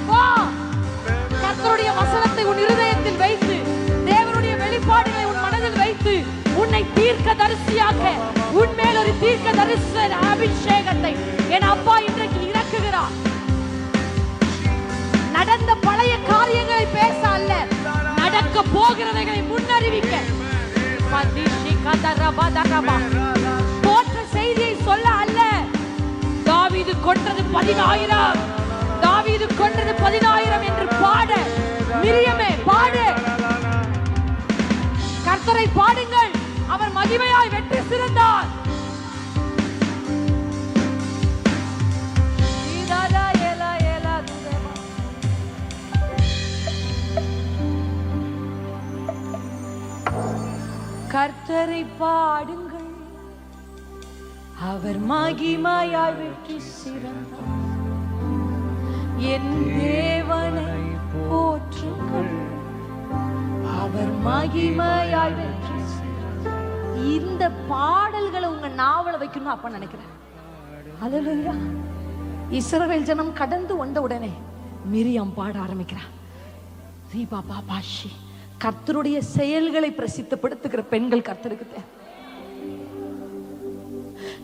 வா, கர்த்தருடைய வசனத்தை உன் இருதயத்தில் வைத்து, தேவனுடைய வெளிப்பாடுகளை உன் மனதில் வைத்து, உன்னை தீர்க்கதரிசியாக, உன்மேல் ஒரு தீர்க்கதரிசி அபிஷேகத்தை என் அப்பா இன்றைக்கு இறக்குகிறார். நடந்த பழைய காரியங்களை பேச அல்ல, நடக்க போகிறவைகளை முன்னறிவிக்க. போற்ற செய்தியை சொல்ல அல்ல. தாவீது கொன்றது 10,000, தாவீது கொன்றது 10,000 என்று பாட. மிரியமே பாடு, கர்த்தரை பாடுங்கள், அவர் மகிமையாய் வெற்றி சிறந்தார். கர்த்தரை பாடுங்கள், அவர் மகிமையாய் வெற்றி சிறந்தார். என் தேவனை போற்றுங்கள், அவர் மகிமையாய் வெற்றி சிறந்தார். இந்த பாடல்களை உங்க நாவல வைக்கணும் அப்ப நினைக்கிறேன். அல்லேலூயா. இஸ்ரவேல் ஜனம் கடந்து வந்த உடனே மிரியாம் பாட ஆரம்பிக்கிறார். ரீபா பாபாஷி, கர்த்தருடைய செயல்களை பிரசித்தப்படுத்துகிற பெண்கள் கர்த்தருக்கு தேவை.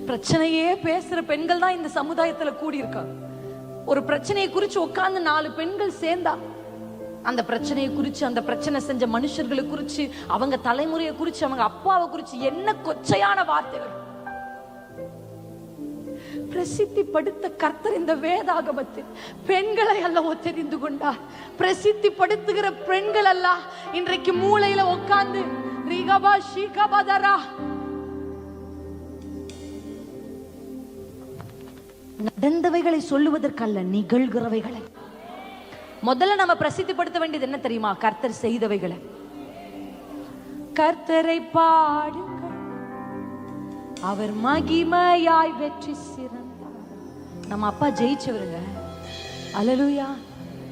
பிரச்சனையே பேசுற பெண்கள் தான் இந்த சமுதாயத்துல கூடி இருக்காங்க. ஒரு பிரச்சனையை குறிச்சு உட்கார்ந்து 4 பெண்கள் சேர்ந்தா அந்த பிரச்சனையை குறிச்சு, அந்த பிரச்சனை செஞ்ச மனுஷர்களை குறிச்சு, அவங்க தலைமுறையை குறிச்சு, அவங்க அப்பாவை குறிச்சு என்ன கொச்சையான வார்த்தைகள் பிரசித்திப்படுத்த கர்த்தர் இந்த வேதாகமத்தில் பெண்களை அல்லவோ தெரிந்து கொண்டார். பிரசித்திப்படுத்துகிற பெண்கள் அல்ல இன்றைக்கு மூளையில உட்கார்ந்து ரிகபா ஷிகபதரா நடந்தவைகளை சொல்லுவதற்கல்ல, நிகழ்கிறவைகளை. முதல்ல நம்ம பிரசித்திப்படுத்த வேண்டியது என்ன தெரியுமா? கர்த்தர் செய்தவைகளை. கர்த்தரை பாடுங்கள், அவர் மகிமையாய் வெற்றி சிறந்தார். நம்ம அப்பா ஜெயிச்சவருங்க. அல்லேலூயா.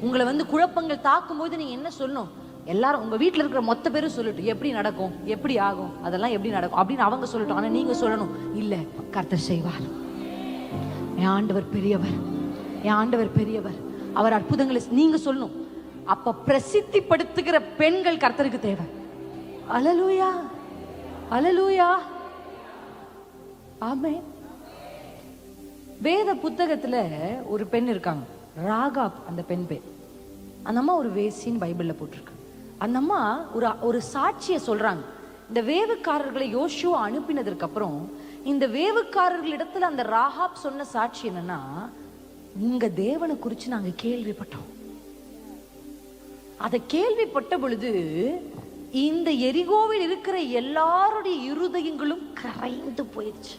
உங்களை குழப்பங்கள் தாக்கும் போது நீங்க என்ன சொல்லணும்? எல்லாரும் உங்க வீட்டுல இருக்கிற மொத்த பேரும் சொல்லட்டும், எப்படி நடக்கும், எப்படி ஆகும், அதெல்லாம் எப்படி நடக்கும் அப்படின்னு அவங்க சொல்லட்டும். ஆனா நீங்க சொல்லணும், இல்ல கர்த்தர் செய்வார், என் ஆண்டவர் பெரியவர், என் ஆண்டவர் பெரியவர், அவர் அற்புதங்களை நீங்க சொல்லணும். அப்ப பிரசித்திப்படுத்துகிற பெண்கள் கர்த்தருக்கு தேவை. அல்லேலூயா, அல்லேலூயா, ஆமென். வேத புத்தகத்துல ஒரு பெண் இருக்காங்க, ராகாப். அந்த பெண் பேர், அந்த அம்மா ஒரு வேசின்னு பைபிள்ல போட்டிருக்கு. அந்த அம்மா ஒரு சாட்சியை சொல்றாங்க. இந்த வேவுக்காரர்களை யோசுவா அனுப்பினதற்கு அப்புறம் இந்த வேவுக்காரர்களிடத்துல அந்த ராகாப் சொன்ன சாட்சி என்னன்னா, உங்க தேவனை குறிச்சு நாங்க கேள்விப்பட்டோம். அதை கேள்விப்பட்ட பொழுது இந்த எரிகோவில் இருக்கிற எல்லாருடைய இருதயங்களும் கரைந்து போயிடுச்சு.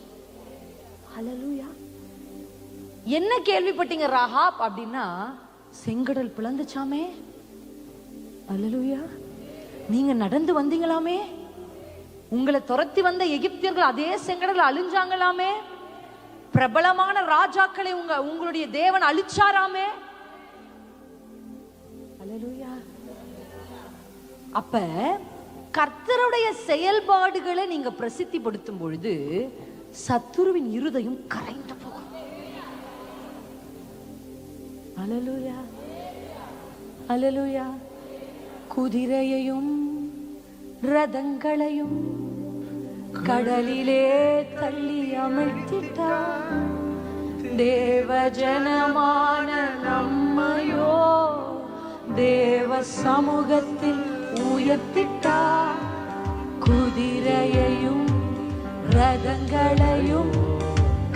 அல்லேலூயா. என்ன கேள்விப்பட்டீங்க ராகாப் அப்படின்னா, செங்கடல் பிளந்துச்சாமே. அல்லேலூயா. நீங்க நடந்து வந்தீங்களாமே, உங்களை துரத்தி வந்த எகிப்தியர்கள் அதே செங்கடல் அழிஞ்சாங்களாமே, பிரபலமான ராஜாக்களை உங்களுடைய தேவன் அழிச்சாராமே. அல்லேலூயா. அப்ப கர்த்தருடைய செயல்பாடுகளை நீங்க பிரசித்திப்படுத்தும் பொழுது சத்துருவின் இருதயம் கரைந்து போகும். அல்லேலூயா, அல்லேலூயா. குதிரையையும் ரதங்களையும் கடலிலே தள்ளி அமிழ்த்திட்டார். தேவஜனமான நம்மையோ தேவ சமூகத்தில் உயர்த்திட்டார். குதிரையையும் ரதங்களையும்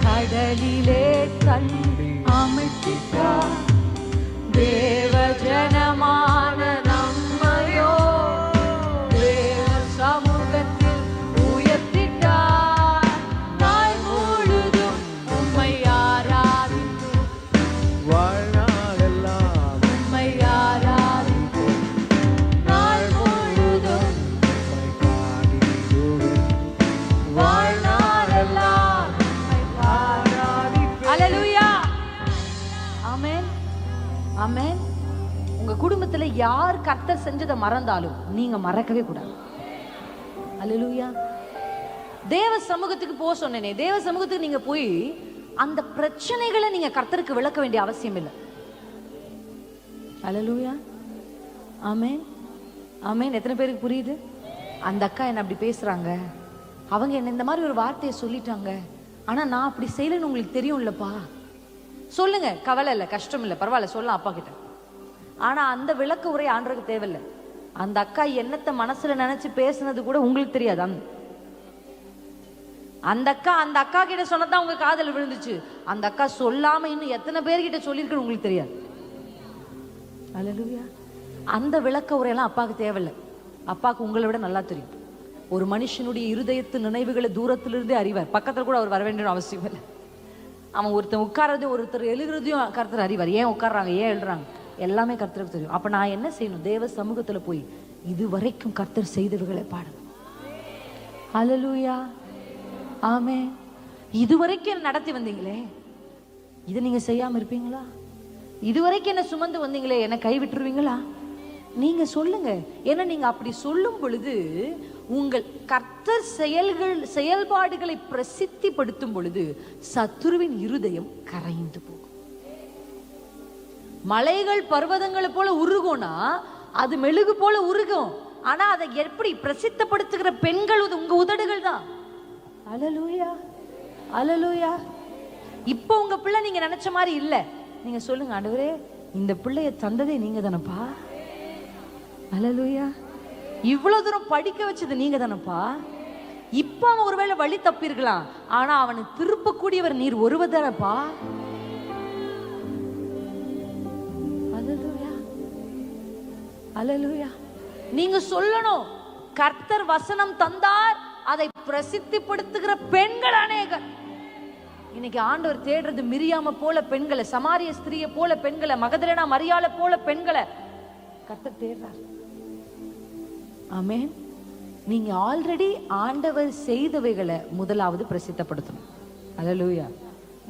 கடலிலே தள்ளி அமிழ்த்திட்டார். தேவஜனமான நம்மையோ தேவ சமூகத்தில் உயர்த்திட்டார். நாள் முழுதும் உம்மை ஆராதிப்போம், வாழ்நாளெல்லாம் உம்மை ஆராதிப்போம். நாள் முழுதும் உம்மை பாடிடுவேன். வாழ்நாளெல்லாம் உம்மை ஆராதிப்பேன். அல்லேலூயா. ஆமென், ஆமென். உங்க குடும்பத்துல யார் கர்த்தர் செஞ்சதை மறந்தாலும் நீங்க மறக்கவே கூடாது. அல்லேலூயா. தேவ சமூகத்துக்கு போக சொன்னேனே, தேவ சமூகத்துக்கு நீங்க போய் அந்த பிரச்சனைகளை நீங்க கர்த்தருக்கு விளக்க வேண்டிய அவசியம் இல்லை. அல்லேலூயா, ஆமென், ஆமென். எத்தனை பேருக்கு புரியுது? அந்த அக்கா என்ன அப்படி பேசுறாங்க, அவங்க என்ன இந்த மாதிரி ஒரு வார்த்தையை சொல்லிட்டாங்க, ஆனா நான் அப்படி செய்யலன்னு உங்களுக்கு தெரியும்லப்பா. சொல்லுங்க, கவலை இல்லை, கஷ்டம் இல்லை, பரவாயில்ல, சொல்லலாம் அப்பா கிட்ட. ஆனா அந்த விளக்க உரை ஆண்டருக்கு தேவையில்லை. அந்த அக்கா என்னத்தை மனசுல நினைச்சு பேசுனது கூட உங்களுக்கு தெரியாது. அந்த அக்கா கிட்ட சொன்னதான் உங்க காதல் விழுந்துச்சு. அந்த அக்கா சொல்லாம இன்னும் எத்தனை பேர்கிட்ட சொல்லியிருக்குன்னு உங்களுக்கு தெரியாது. அல்லேலூயா. அந்த விளக்க உரையெல்லாம் அப்பாவுக்கு தேவையில்லை. அப்பாவுக்கு உங்களை விட நல்லா தெரியும். ஒரு மனுஷனுடைய இருதயத்து நினைவுகளை தூரத்திலிருந்தே அறிவார். பக்கத்தில் கூட அவர் வர வேண்டிய அவசியம் இல்லை. அவன் ஒருத்தன் உட்காரதையும் ஒருத்தர் எழுகிறதையும் கர்த்தர் அறிவார். ஏன் உட்கார்றாங்க, ஏன் எழுதுறாங்க, எல்லாமே கர்த்தருக்கு தெரியும். அப்ப நான் என்ன செய்யணும்? தேவ சமூகத்துல போய் இது வரைக்கும் கர்த்தர் செய்தவர்களை பாடணும். அல்லேலூயா, ஆமென். இதுவரைக்கும் என்ன நடத்தி வந்தீங்களே, இதை நீங்க செய்யாம இருப்பீங்களா? இதுவரைக்கும் என்ன சுமந்து வந்தீங்களே, என்ன கைவிட்டுருவீங்களா? நீங்க சொல்லுங்க. ஏன்னா நீங்க அப்படி சொல்லும் பொழுது உங்கள் கர்த்தர் செயல்பாடுகளை பிரசித்திப்படுத்தும் பொழுது சத்துருவின் இருதயம் கரைந்து போகும். மலைகள் பர்வதங்களை போல உருகும்னா அது மெழுகு போல உருகும். ஆனா அதை எப்படி பிரசித்தப்படுத்துகிற பெண்கள் உங்க உதடுகள் தான். அல்லேலூயா, அல்லேலூயா. இப்போ உங்க பிள்ளை நீங்க நினைச்ச மாதிரி இல்ல. நீங்க சொல்லுங்க, ஆண்டவரே இந்த பிள்ளைய தந்ததே நீங்க தானப்பா. அல்லேலூயா. இவ்வளவு தூரம் படிக்க வச்சது நீங்க தானப்பா. இப்ப அவன் ஒருவேளை வழி தப்பிருக்கலாம், ஆனா அவனை திருப்பக்கூடியவர் நீர் ஒருவர் தானப்பா. அல்லேலூயா, அல்லேலூயா. நீங்க சொல்லணும், கர்த்தர் வசனம் தந்தார், அதை பிரசித்திப்படுத்துகிற பெண்கள் அநேகர். இன்னைக்கு ஆண்டவர் தேடுறது மிரியாம போல பெண்களை, சமாரிய ஸ்திரியை போல பெண்களை, மகதலேனா மரியாளை போல பெண்களை கர்த்தர் தேடுறார். ஆமென். நீங்க ஆல்ரெடி ஆண்டவர் செய்தவைகளை முதலாவது பிரசித்தப்படுத்தணும். அல்லேலூயா.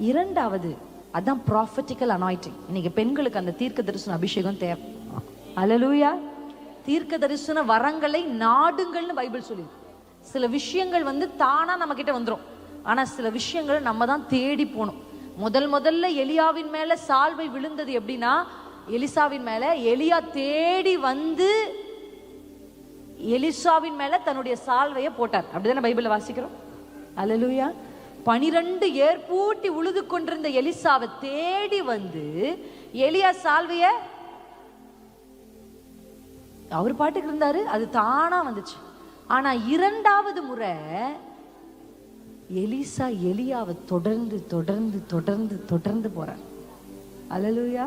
இரண்டாவது அதான் ப்ராஃபெட்டிக்கல் அனாயிண்டிங். இன்னைக்கு பெண்களுக்கு அந்த தீர்க்க தரிசன அபிஷேகம் தேவை. அல்லேலூயா. தீர்க்க தரிசன வரங்களை நாடுங்கள்னு பைபிள் சொல்லி. சில விஷயங்கள் தானா நம்ம கிட்ட வந்துரும். ஆனா சில விஷயங்களை நம்ம தான் தேடி போகணும். முதல்ல எலியாவின் மேல சால்வை விழுந்தது எப்படின்னா, எலிசாவின் மேல எலியா தேடி வந்து எலிசாவின் மேல தன்னுடைய சால்வையை போட்டார். அப்படிதானே பைபிள்ல வாசிக்கிறோம். அல்லேலூயா. 12 ஏற்பூட்டி உழுது கொண்டிருந்த எலிசாவை தேடி வந்து எலியா சால்வைய அவர் பாட்டுக்கு இருந்தாரு, அது தானா வந்துச்சு. ஆனா இரண்டாவது முறை எலிசா எலியாவை தொடர்ந்து தொடர்ந்து தொடர்ந்து தொடர்ந்து போறார். அல்லேலூயா.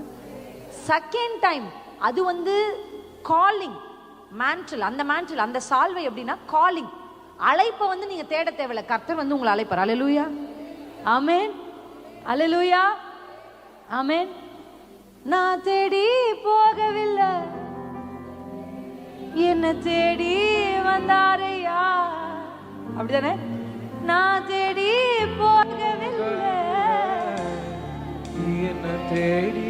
செகண்ட் டைம் அது காலிங் மேண்டில். அந்த மேண்டில் அந்த சால்வை எப்படின்னா காலிங், அழைப்பை நீங்க தேட தேவையில்ல, கர்த்தர் உங்களை அழைப்பார். அல்லேலூயா, ஆமென். அல்லேலூயா, ஆமென். நான் தேடி போகவில்லை, என்ன தேடி வந்தாரையா. அப்படிதானே? நான் தேடி போகவில்லை, என்ன தேடி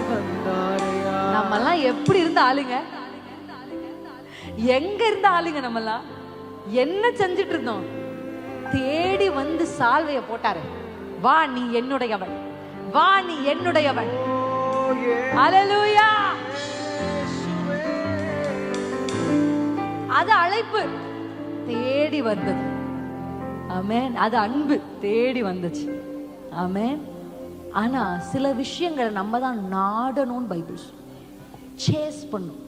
வந்தாரையா. நம்மெல்லாம் எப்படி இருந்த ஆளுங்க, எங்க இருந்த ஆளுங்க, நம்மெல்லாம் என்ன செஞ்சிட்டு இருந்தோம்? தேடி வந்து சால்வைய போட்டாரு. வா நீ என்னுடையவன், வா நீ என்னுடையவன். அல்லேலூயா. அது அழைப்பு, தேடி வந்தது. ஆமென். அது அன்பு, தேடி வந்துச்சு. ஆமென். ஆனா சில விஷயங்களை நம்ம தான் நாடணும்னு பைபிள் சேஸ் பண்ணும்.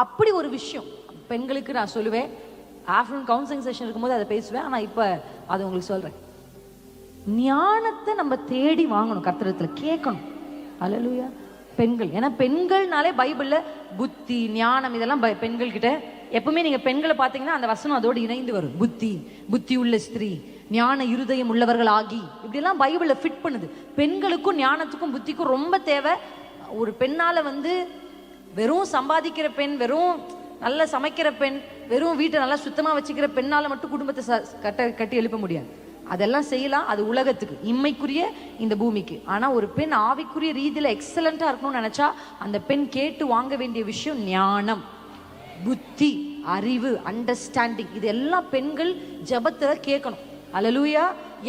அப்படி ஒரு விஷயம் பெண்களுக்கு நான் சொல்லுவேன். ஆஃப்டர்நூன் கவுன்சிலிங் செஷன் இருக்கும்போது அதை பேசுவேன். ஆனா இப்ப அது உங்களுக்கு சொல்றேன். ஞானத்தை நம்ம தேடி வாங்கணும், கர்த்தரத்துல கேட்கணும். அல்லேலூயா. பெண்கள், ஏன்னா பெண்கள்னாலே பைபிள்ல புத்தி ஞானம் இதெல்லாம் பெண்கள் கிட்ட எப்பவுமே நீங்க பெண்களை பாத்தீங்கன்னா அந்த வசனம் அதோடு இணைந்து வரும். புத்தி உள்ள ஸ்திரீ, ஞான இருதயம் உள்ளவர்கள் ஆகி, இப்படி எல்லாம் பைபிள்ல ஃபிட் பண்ணுது. பெண்களுக்கும் ஞானத்துக்கும் புத்திக்கும் ரொம்ப தேவை. ஒரு பெண்ணால வெறும் சம்பாதிக்கிற பெண், வெறும் நல்லா சமைக்கிற பெண், வெறும் வீட்டை நல்லா சுத்தமா வச்சுக்கிற பெண்ணால மட்டும் குடும்பத்தை கட்டி எழுப்ப முடியாது. அதெல்லாம் செய்யலாம், அது உலகத்துக்கு, இம்மைக்குரிய இந்த பூமிக்கு. ஆனா ஒரு பெண் ஆவிக்குரிய ரீதியில எக்ஸலண்டா இருக்கணும்னு நினைச்சா அந்த பெண் கேட்டு வாங்க வேண்டிய விஷயம் ஞானம், புத்தி, அறிவு, அண்டர்ஸ்டாண்டிங். இது எல்லாம் பெண்கள் ஜெபத்துல கேட்கணும். அல்லேலூயா.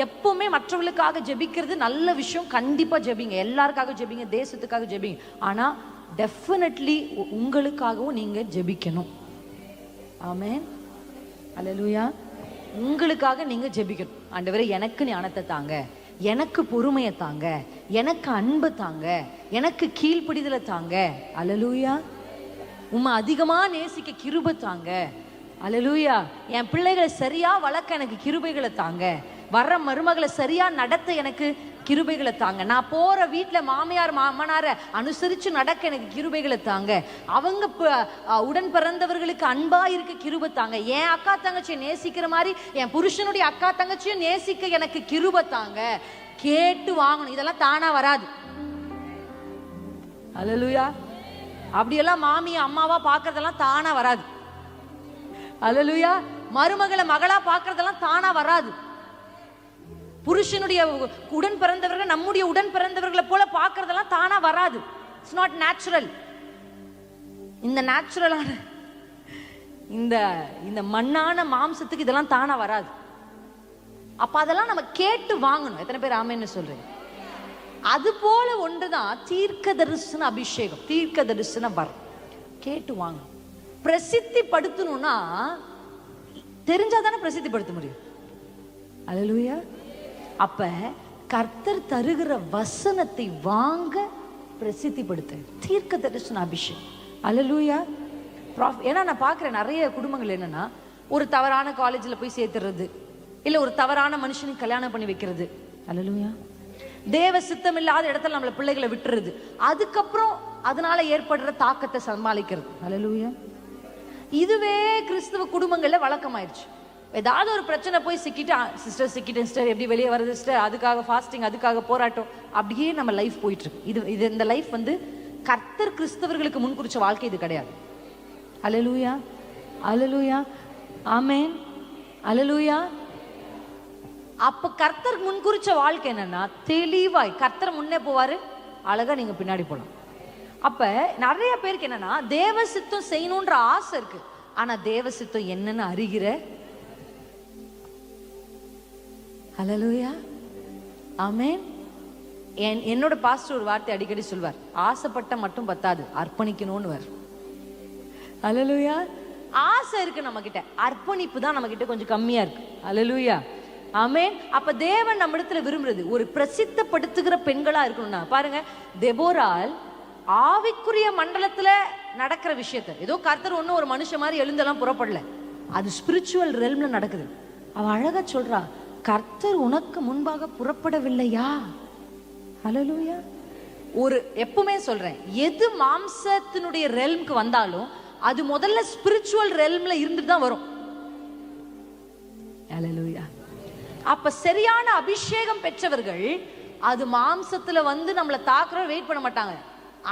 எப்பவுமே மற்றவர்களுக்காக ஜெபிக்கிறது நல்ல விஷயம். கண்டிப்பா ஜெபிங்க, எல்லாருக்காக ஜெபிங்க, தேசத்துக்காக ஜெபிங்க. ஆனா டெஃபினெட்லி உங்களுக்காகவும் நீங்க ஜெபிக்கணும். ஆமென். அல்லேலூயா. உங்களுக்காக நீங்க ஜெபிக்கணும். ஆண்டவரே எனக்கு ஞானத்தை தாங்க, எனக்கு பொறுமையை தாங்க, எனக்கு அன்பு தாங்க, எனக்கு கீழ்ப்படிதலை தாங்க. அல்லேலூயா. உம்மை அதிகமா நேசிக்க கிருபை தாங்க. அல்லேலூயா. என் பிள்ளைகளை சரியா வளர்க்க எனக்கு கிருபைகளை தாங்க. வர்ற மருமகளை சரியா நடத்த எனக்கு கிருபைகளை தாங்க. நான் போற வீட்டுல மாமியார் மாமனார அனுசரிச்சு நடக்க எனக்கு கிருபைகளை தாங்க. அவங்க உடன் பிறந்தவர்களுக்கு அன்பா இருக்க கிருபை தாங்க. என் அக்கா தங்கச்சியை நேசிக்கிற மாதிரி என் புருஷனுடைய அக்கா தங்கச்சியை நேசிக்க எனக்கு கிருபை தாங்க. கேட்டு வாங்கணும். இதெல்லாம் தானா வராது. அல்லேலூயா. அப்படியெல்லாம் மாமியை அம்மாவா பாக்குறதெல்லாம் தானா வராது. அல்லேலூயா. மருமகளை மகளா பாக்குறதெல்லாம் தானா வராது. புருஷனுடைய உடன் பிறந்தவர்கள் நம்முடைய உடன் பிறந்தவர்களை போல பார்க்கறதெல்லாம் தானா வராது. It's not natural. இந்த நேச்சுரலான இந்த மண்ணான மாம்சத்துக்கு இதெல்லாம் தானா வராது. அப்ப அதெல்லாம் நம்ம கேட்டு வாங்கணும். எத்தனை பேர் ஆமென்னு சொல்றீங்க? அது போல ஒன்றுதான் தீர்க்க தரிசன அபிஷேகம், தீர்க்க தரிசன வரம். கேட்டு வாங்கணும். பிரசித்தி படுத்தணும்னா தெரிஞ்சாதானே பிரசித்தி படுத்த முடியும். அல்லேலூயா. அப்ப கர்த்தர் தருகிற வசனத்தை வாங்க பிரசித்திப்படுத்த தீர்க்க தரிசன அபிஷேகம். அல்லேலூயா. ஏன்னா நான் பார்க்கிறேன் நிறைய குடும்பங்கள் என்னன்னா, ஒரு தவறான காலேஜ்ல போய் சேர்த்துறது, இல்ல ஒரு தவறான மனுஷனுக்கு கல்யாணம் பண்ணி வைக்கிறது. அல்லேலூயா. தேவ சித்தம் இல்லாத இடத்துல நம்மள பிள்ளைகளை விட்டுறது, அதுக்கப்புறம் அதனால ஏற்படுற தாக்கத்தை சமாளிக்கிறது. அல்லேலூயா. இதுவே கிறிஸ்தவ குடும்பங்கள்ல வழக்கமாயிருச்சு. ஏதாவது ஒரு பிரச்சனை போய் சிக்கிட்டு, சிஸ்டர் சிக்கிட்டேன் சிஸ்டர், எப்படி வெளியே வருது சிஸ்டர், அதுக்காக ஃபாஸ்டிங், அதுக்காக போராட்டம், அப்படியே நம்ம லைஃப் போயிட்டு இருக்கு. இது இந்த லைஃப் கர்த்தர் கிறிஸ்தவர்களுக்கு முன் குறிச்ச வாழ்க்கை இது கிடையாது. அல்லேலூயா. அல்லேலூயா. ஆமென். அல்லேலூயா. அப்ப கர்த்தர் முன் குறிச்ச வாழ்க்கை என்னன்னா, தெளிவாய் கர்த்தர் முன்னே போவாரு, அழகா நீங்க பின்னாடி போலாம். அப்ப நிறைய பேருக்கு என்னன்னா, தேவ சித்தம் செய்யணும்ன்ற ஆசை இருக்கு, ஆனா தேவ சித்தம் என்னன்னு அறிகிற. ஹல்லேலூயா. ஆமென். என்னோட பாஸ்டர் ஒரு வார்த்தை அடிக்கடி சொல்வார், ஆசைப்பட்ட மட்டும் பத்தாது, அர்ப்பணிக்கணும்னு வர். ஹல்லேலூயா. ஆசை இருக்கு நம்ம கிட்ட, அர்ப்பணிப்பு தான் நம்ம கிட்ட கொஞ்சம் கம்மியா இருக்கு. ஹல்லேலூயா. ஆமென். அப்ப தேவன் நம்ம இடத்துல விரும்புறது ஒரு பிரசித்தப்படுத்துகிற பெண்களா இருக்கணும்னா, பாருங்க, தெபோரால் ஆவிக்குரிய மண்டலத்துல நடக்கிற விஷயத்த ஏதோ கர்த்தர் ஒன்னும் ஒரு மனுஷன் மாதிரி எழுந்தெல்லாம் புறப்படல, அது ஸ்பிரிச்சுவல் ரெல்ம்ல நடக்குது. அவ அழகா சொல்றா, கர்த்தர் உனக்கு முன்பாக புறப்படவில்லையா? ஹல்லேலூயா. ஒரு எப்பவுமே சொல்றேன், எது மாம்சத்தினுடைய ரெல்ம்க்கு வந்தாலும் அது முதல்ல ஸ்பிரிச்சுவல் ரெல்ம்ல இருந்துட்டு தான் வரும். ஹல்லேலூயா. அப்ப சரியான அபிஷேகம் பெற்றவர்கள் அது மாம்சத்துல நம்மள தாக்குற வெயிட் பண்ண மாட்டாங்க,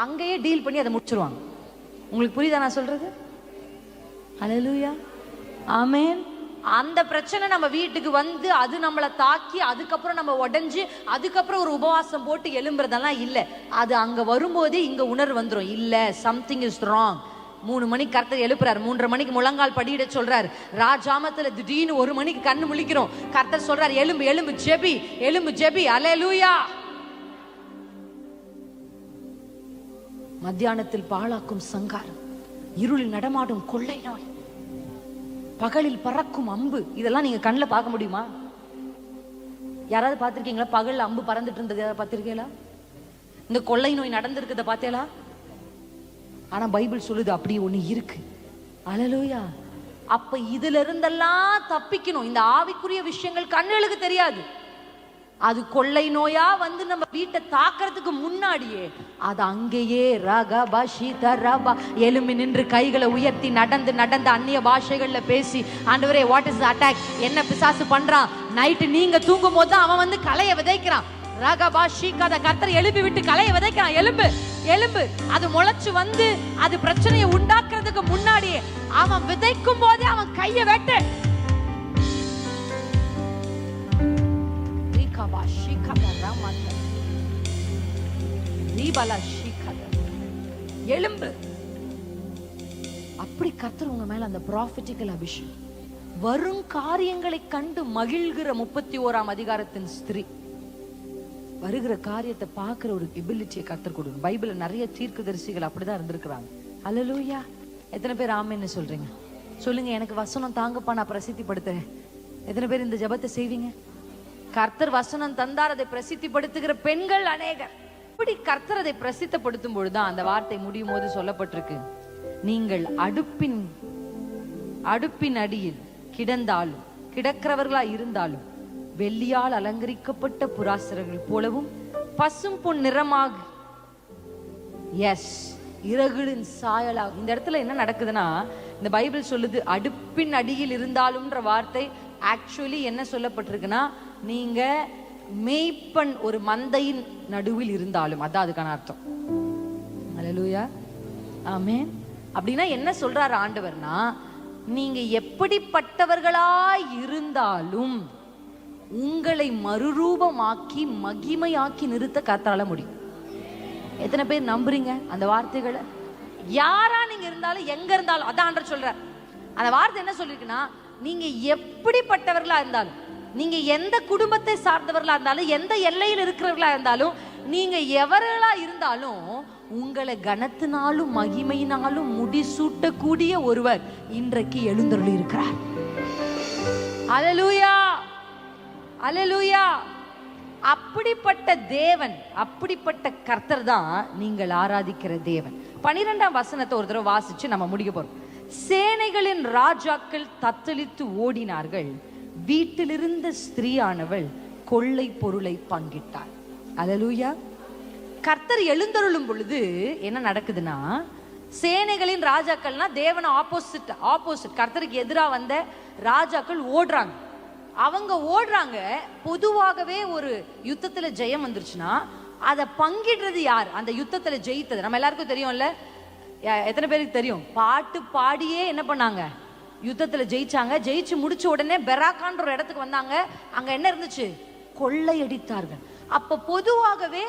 அங்கேயே டீல் பண்ணி அதை முடிச்சிருவாங்க. உங்களுக்கு புரியுதா நான் சொல்றது? ஹல்லேலூயா. ஆமென். அந்த பிரச்சனை நம்ம வீட்டுக்கு அது நம்மளை தாக்கி அதுக்கப்புறம் நம்ம உடைஞ்சு அதுக்கப்புறம் ஒரு உபவாசம் போட்டு எழும்புறதெல்லாம் இல்ல. அது அங்க வரும்போதே இங்க உணர்வு வந்துடும், இல்ல சம்திங் இஸ் ராங். 3 மணிக்கு கர்த்தர் எழுப்புறாரு, 3:30 மணிக்கு முழங்கால் படியிட சொல்றாரு, ராஜாமத்துல திடீர்னு 1 மணிக்கு கண்ணு முழிக்கிறோம், கர்த்தர் சொல்றாரு, எலும்பு எலும்பு ஜெபி, எலும்பு ஜெபி. அல்லேலூயா. மத்தியானத்தில் பாழாக்கும் சங்காரம், இருளில் நடமாடும் கொள்ளை நோய், பகலில் பறக்கும் அம்பு, இதெல்லாம் நீங்க கண்ணில் பார்க்க முடியுமா? யாராவது பார்த்திருக்கீங்களா? பகல்ல அம்பு பறந்துட்டு இருந்தது யாராவது பார்த்திருக்கீங்களா? இந்த கொள்ளை நோய் நடந்திருக்கிறத பார்த்தீங்களா? ஆனா பைபிள் சொல்லுது அப்படி ஒண்ணு இருக்கு. அல்லேலூயா. அப்ப இதுல இருந்தெல்லாம் தப்பிக்கணும். இந்த ஆவிக்குரிய விஷயங்கள் கண்ணுகளுக்கு தெரியாது, அது கொள்ளை நோயா நம்ம வீட்டை தாக்கிறதுக்கு முன்னாடியே அது அங்கேயே எலும்பி நின்று கைகளை உயர்த்தி நடந்து நடந்து அந்நிய பாஷைகள்ல பேசி, ஆண்டவரே வாட் இஸ் அட்டாக், என்ன பிசாசு பண்றான், நைட்டு நீங்க தூங்கும் போது அவன் களைய விதைக்கிறான். கர்த்தர் எழுப்பி விட்டு களைய விதைக்கிறான். எலும்பு எலும்பு, அது முளைச்சு அது பிரச்சனையை உண்டாக்குறதுக்கு முன்னாடியே அவன் விதைக்கும் போதே அவன் கையை வெட்டு. எலும்பு. அப்படி கர்த்தர் உங்க மேல அந்த ப்ராஃபெட்டிக்கல் அபிஷேகம், வரும் காரியங்களை கண்டு மகிழ்கிற 31ஆம் அதிகாரத்தின் ஸ்திரீ, வருகிற காரியத்தை பார்க்கிற ஒரு எபிலிட்டியை கர்த்தர் கொடுக்கும். பைபிள்ல நிறைய தீர்க்கதரிசிகள் அப்படிதான் இருந்திருக்கிறாங்க. அல்லேலூயா. எத்தனை பேர் ஆமென்னு சொல்றீங்க? சொல்லுங்க, எனக்கு வசனம் தாங்கப்பா, நான் பிரசித்திப்படுத்துறேன். எத்தனை பேர் இந்த ஜெபத்தை செய்வீங்க? கர்த்தர் வசனம் தந்தார், அதை பிரசித்திப்படுத்துகிற பெண்கள் அநேகர். இப்படி கர்த்தர் அதை பிரசித்தப்படுத்தும் பொழுதுதான் அந்த வார்த்தை முடியும் போது சொல்லப்பட்டிருக்கு, நீங்கள் அடுப்பின் அடியில் கிடந்தாலும், கிடக்கிறவர்களா இருந்தாலும் வெள்ளியால் அலங்கரிக்கப்பட்ட புறாசிரங்கள் போலவும் பசும் பொன் நிறமாக, எஸ், இறகுகளின் சாயலாக. இந்த இடத்துல என்ன நடக்குதுன்னா, இந்த பைபிள் சொல்லுது அடுப்பின் அடியில் இருந்தாலும்ன்ற வார்த்தை ஆக்சுவலி என்ன சொல்லப்பட்டிருக்குன்னா, நீங்க மேய்ப்பன் ஒரு மந்தையின் நடுவில் இருந்தாலும், அதான் அதுக்கான அர்த்தம். அல்லேலூயா, ஆமென். அப்படின்னா என்ன சொல்றாரு ஆண்டவர்னா, நீங்க எப்படிப்பட்டவர்களாய் இருந்தாலும் உங்களை மறுரூபமாக்கி மகிமையாக்கி நிறுத்த கர்த்தரால முடியும். எத்தனை பேர் நம்புறீங்க அந்த வார்த்தைகளை? யாரா நீங்க இருந்தாலும் எங்க இருந்தாலும், அதான் ஆண்டவர் சொல்றார். அந்த வார்த்தை என்ன சொல்லிருக்குன்னா, நீங்க எப்படிப்பட்டவர்களா இருந்தாலும், நீங்க எந்த குடும்பத்தை சார்ந்தவர்களா இருந்தாலும், எந்த எல்லையில் இருக்கிறவர்களா இருந்தாலும், நீங்க எவர்களா இருந்தாலும் உங்களை கனத்தினாலும் மகிமையினாலும் முடிசூட்டக்கூடிய ஒருவர் இன்றைக்கு எழுந்தருளி இருக்கிறார். அல்லேலூயா, அல்லேலூயா. அப்படிப்பட்ட தேவன், அப்படிப்பட்ட கர்த்தர் தான் நீங்கள் ஆராதிக்கிற தேவன். 12ஆம் வசனத்தை ஒரு தடவை வாசிச்சு நம்ம முடிக்க போறோம். சேனைகளின் ராஜாக்கள் தத்தளித்து ஓடினார்கள், வீட்டிலிருந்த ஸ்திரீயானவள் கொள்ளை பொருளை பங்கிட்டார். அல்லேலூயா. கர்த்தர் எழுந்தருளும் பொழுது என்ன நடக்குதுன்னா, சேனைகளின் ராஜாக்கள்னா தேவன் ஆப்போசிட் கர்த்தருக்கு எதிராக வந்த ராஜாக்கள் ஓடுறாங்க. அவங்க ஓடுறாங்க. பொதுவாகவே ஒரு யுத்தத்துல ஜெயம் வந்துருச்சுன்னா அதை பங்கிடுறது யார்? அந்த யுத்தத்துல ஜெயித்தது நம்ம எல்லாருக்கும் தெரியும்ல. எத்தனை பேருக்கு தெரியும்? பாட்டு பாடியே என்ன பண்ணாங்க? யுத்தத்துல ஜெயிச்சாங்க. ஜெயிச்சு முடிச்ச உடனே பெராக்கான்ற ஒரு இடத்துக்கு வந்தாங்க. அங்க என்ன இருந்துச்சு? கொள்ளை அடித்தார்கள். அப்ப பொதுவாகவே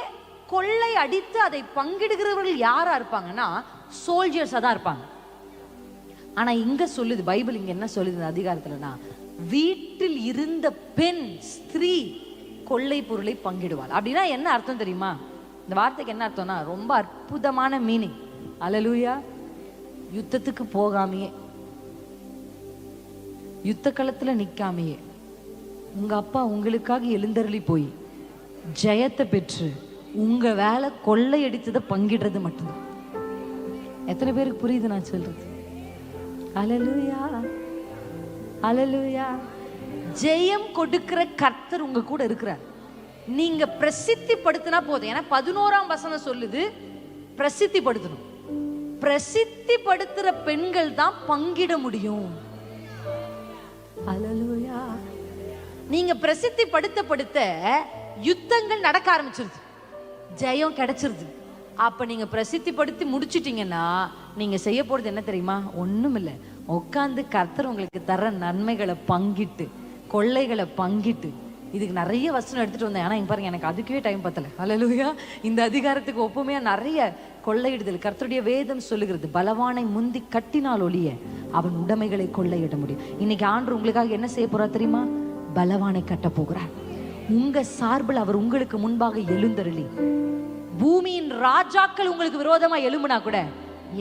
கொள்ளை அடித்து அதை பங்கிடுகிறவர்கள் யாரா இருப்பாங்கன்னா சோல்ஜர்ஸா தான் இருப்பாங்க. ஆனா இங்க சொல்லுது பைபிள், இங்க என்ன சொல்லுது அதிகாரத்துலனா, வீட்டில் இருந்த பெண் ஸ்திரீ கொள்ளை பொருளை பங்கிடுவாள். அப்படின்னா என்ன அர்த்தம் தெரியுமா? இந்த வார்த்தைக்கு என்ன அர்த்தம்னா ரொம்ப அற்புதமான மீனிங். அல்லேலூயா. யுத்தத்துக்கு போகாமையே, யுத்த களத்துல நிக்காமையே, உங்க அப்பா உங்களுக்காக எழுந்தருளி போய் ஜெயத்தை பெற்று உங்க வேலை கொள்ளை அடித்ததை பங்கிடுறது மட்டும்தான். எத்தனை பேருக்கு புரியுது நான் சொல்றது? அல்லேலூயா, அல்லேலூயா. ஜெயம் கொடுக்கிற கர்த்தர் உங்க கூட இருக்கிறார். நீங்க பிரசித்தி படுத்தினா போதும். ஏன்னா 11ஆம் வசனம் சொல்லுது பிரசித்தி படுத்தணும். பிரசித்தி படுத்துற பெண்கள் தான் பங்கிட முடியும். அல்லேலூயா. நீங்க பிரசித்தி படுத்த யுத்தங்கள் நடக்க ஆரம்பிச்சிருது, ஜெயம் கிடைச்சிருது. அப்ப நீங்க பிரசித்தி படுத்தி முடிச்சிட்டீங்கன்னா நீங்க செய்ய போறது என்ன தெரியுமா? ஒண்ணும் இல்லை, உட்காந்து கர்த்தர் உங்களுக்கு தர நன்மைகளை பங்கிட்டு, கொள்ளைகளை பங்கிட்டு. இதுக்கு நிறைய வசனம் எடுத்துட்டு வந்தேன். ஆனா இங்க பாருங்க, எனக்கு அதுக்கே டைம் பத்தல. அல்லேலூயா. இந்த அதிகாரத்துக்கு ஒப்புமையா நிறைய கொள்ளையிடுதல் கர்த்தருடைய வேதம் சொல்லுகிறது. பலவானை முந்தி கட்டினால் ஒழிய அவன் உடைமைகளை கொள்ளையிட முடியும். இன்னைக்கு ஆண்டு உங்களுக்காக என்ன செய்ய போறா தெரியுமா? பலவானை கட்ட போகிறார். உங்க சார்பில் அவர் உங்களுக்கு முன்பாக எழுந்தருளி, பூமியின் ராஜாக்கள் உங்களுக்கு விரோதமா எழும்புனா கூட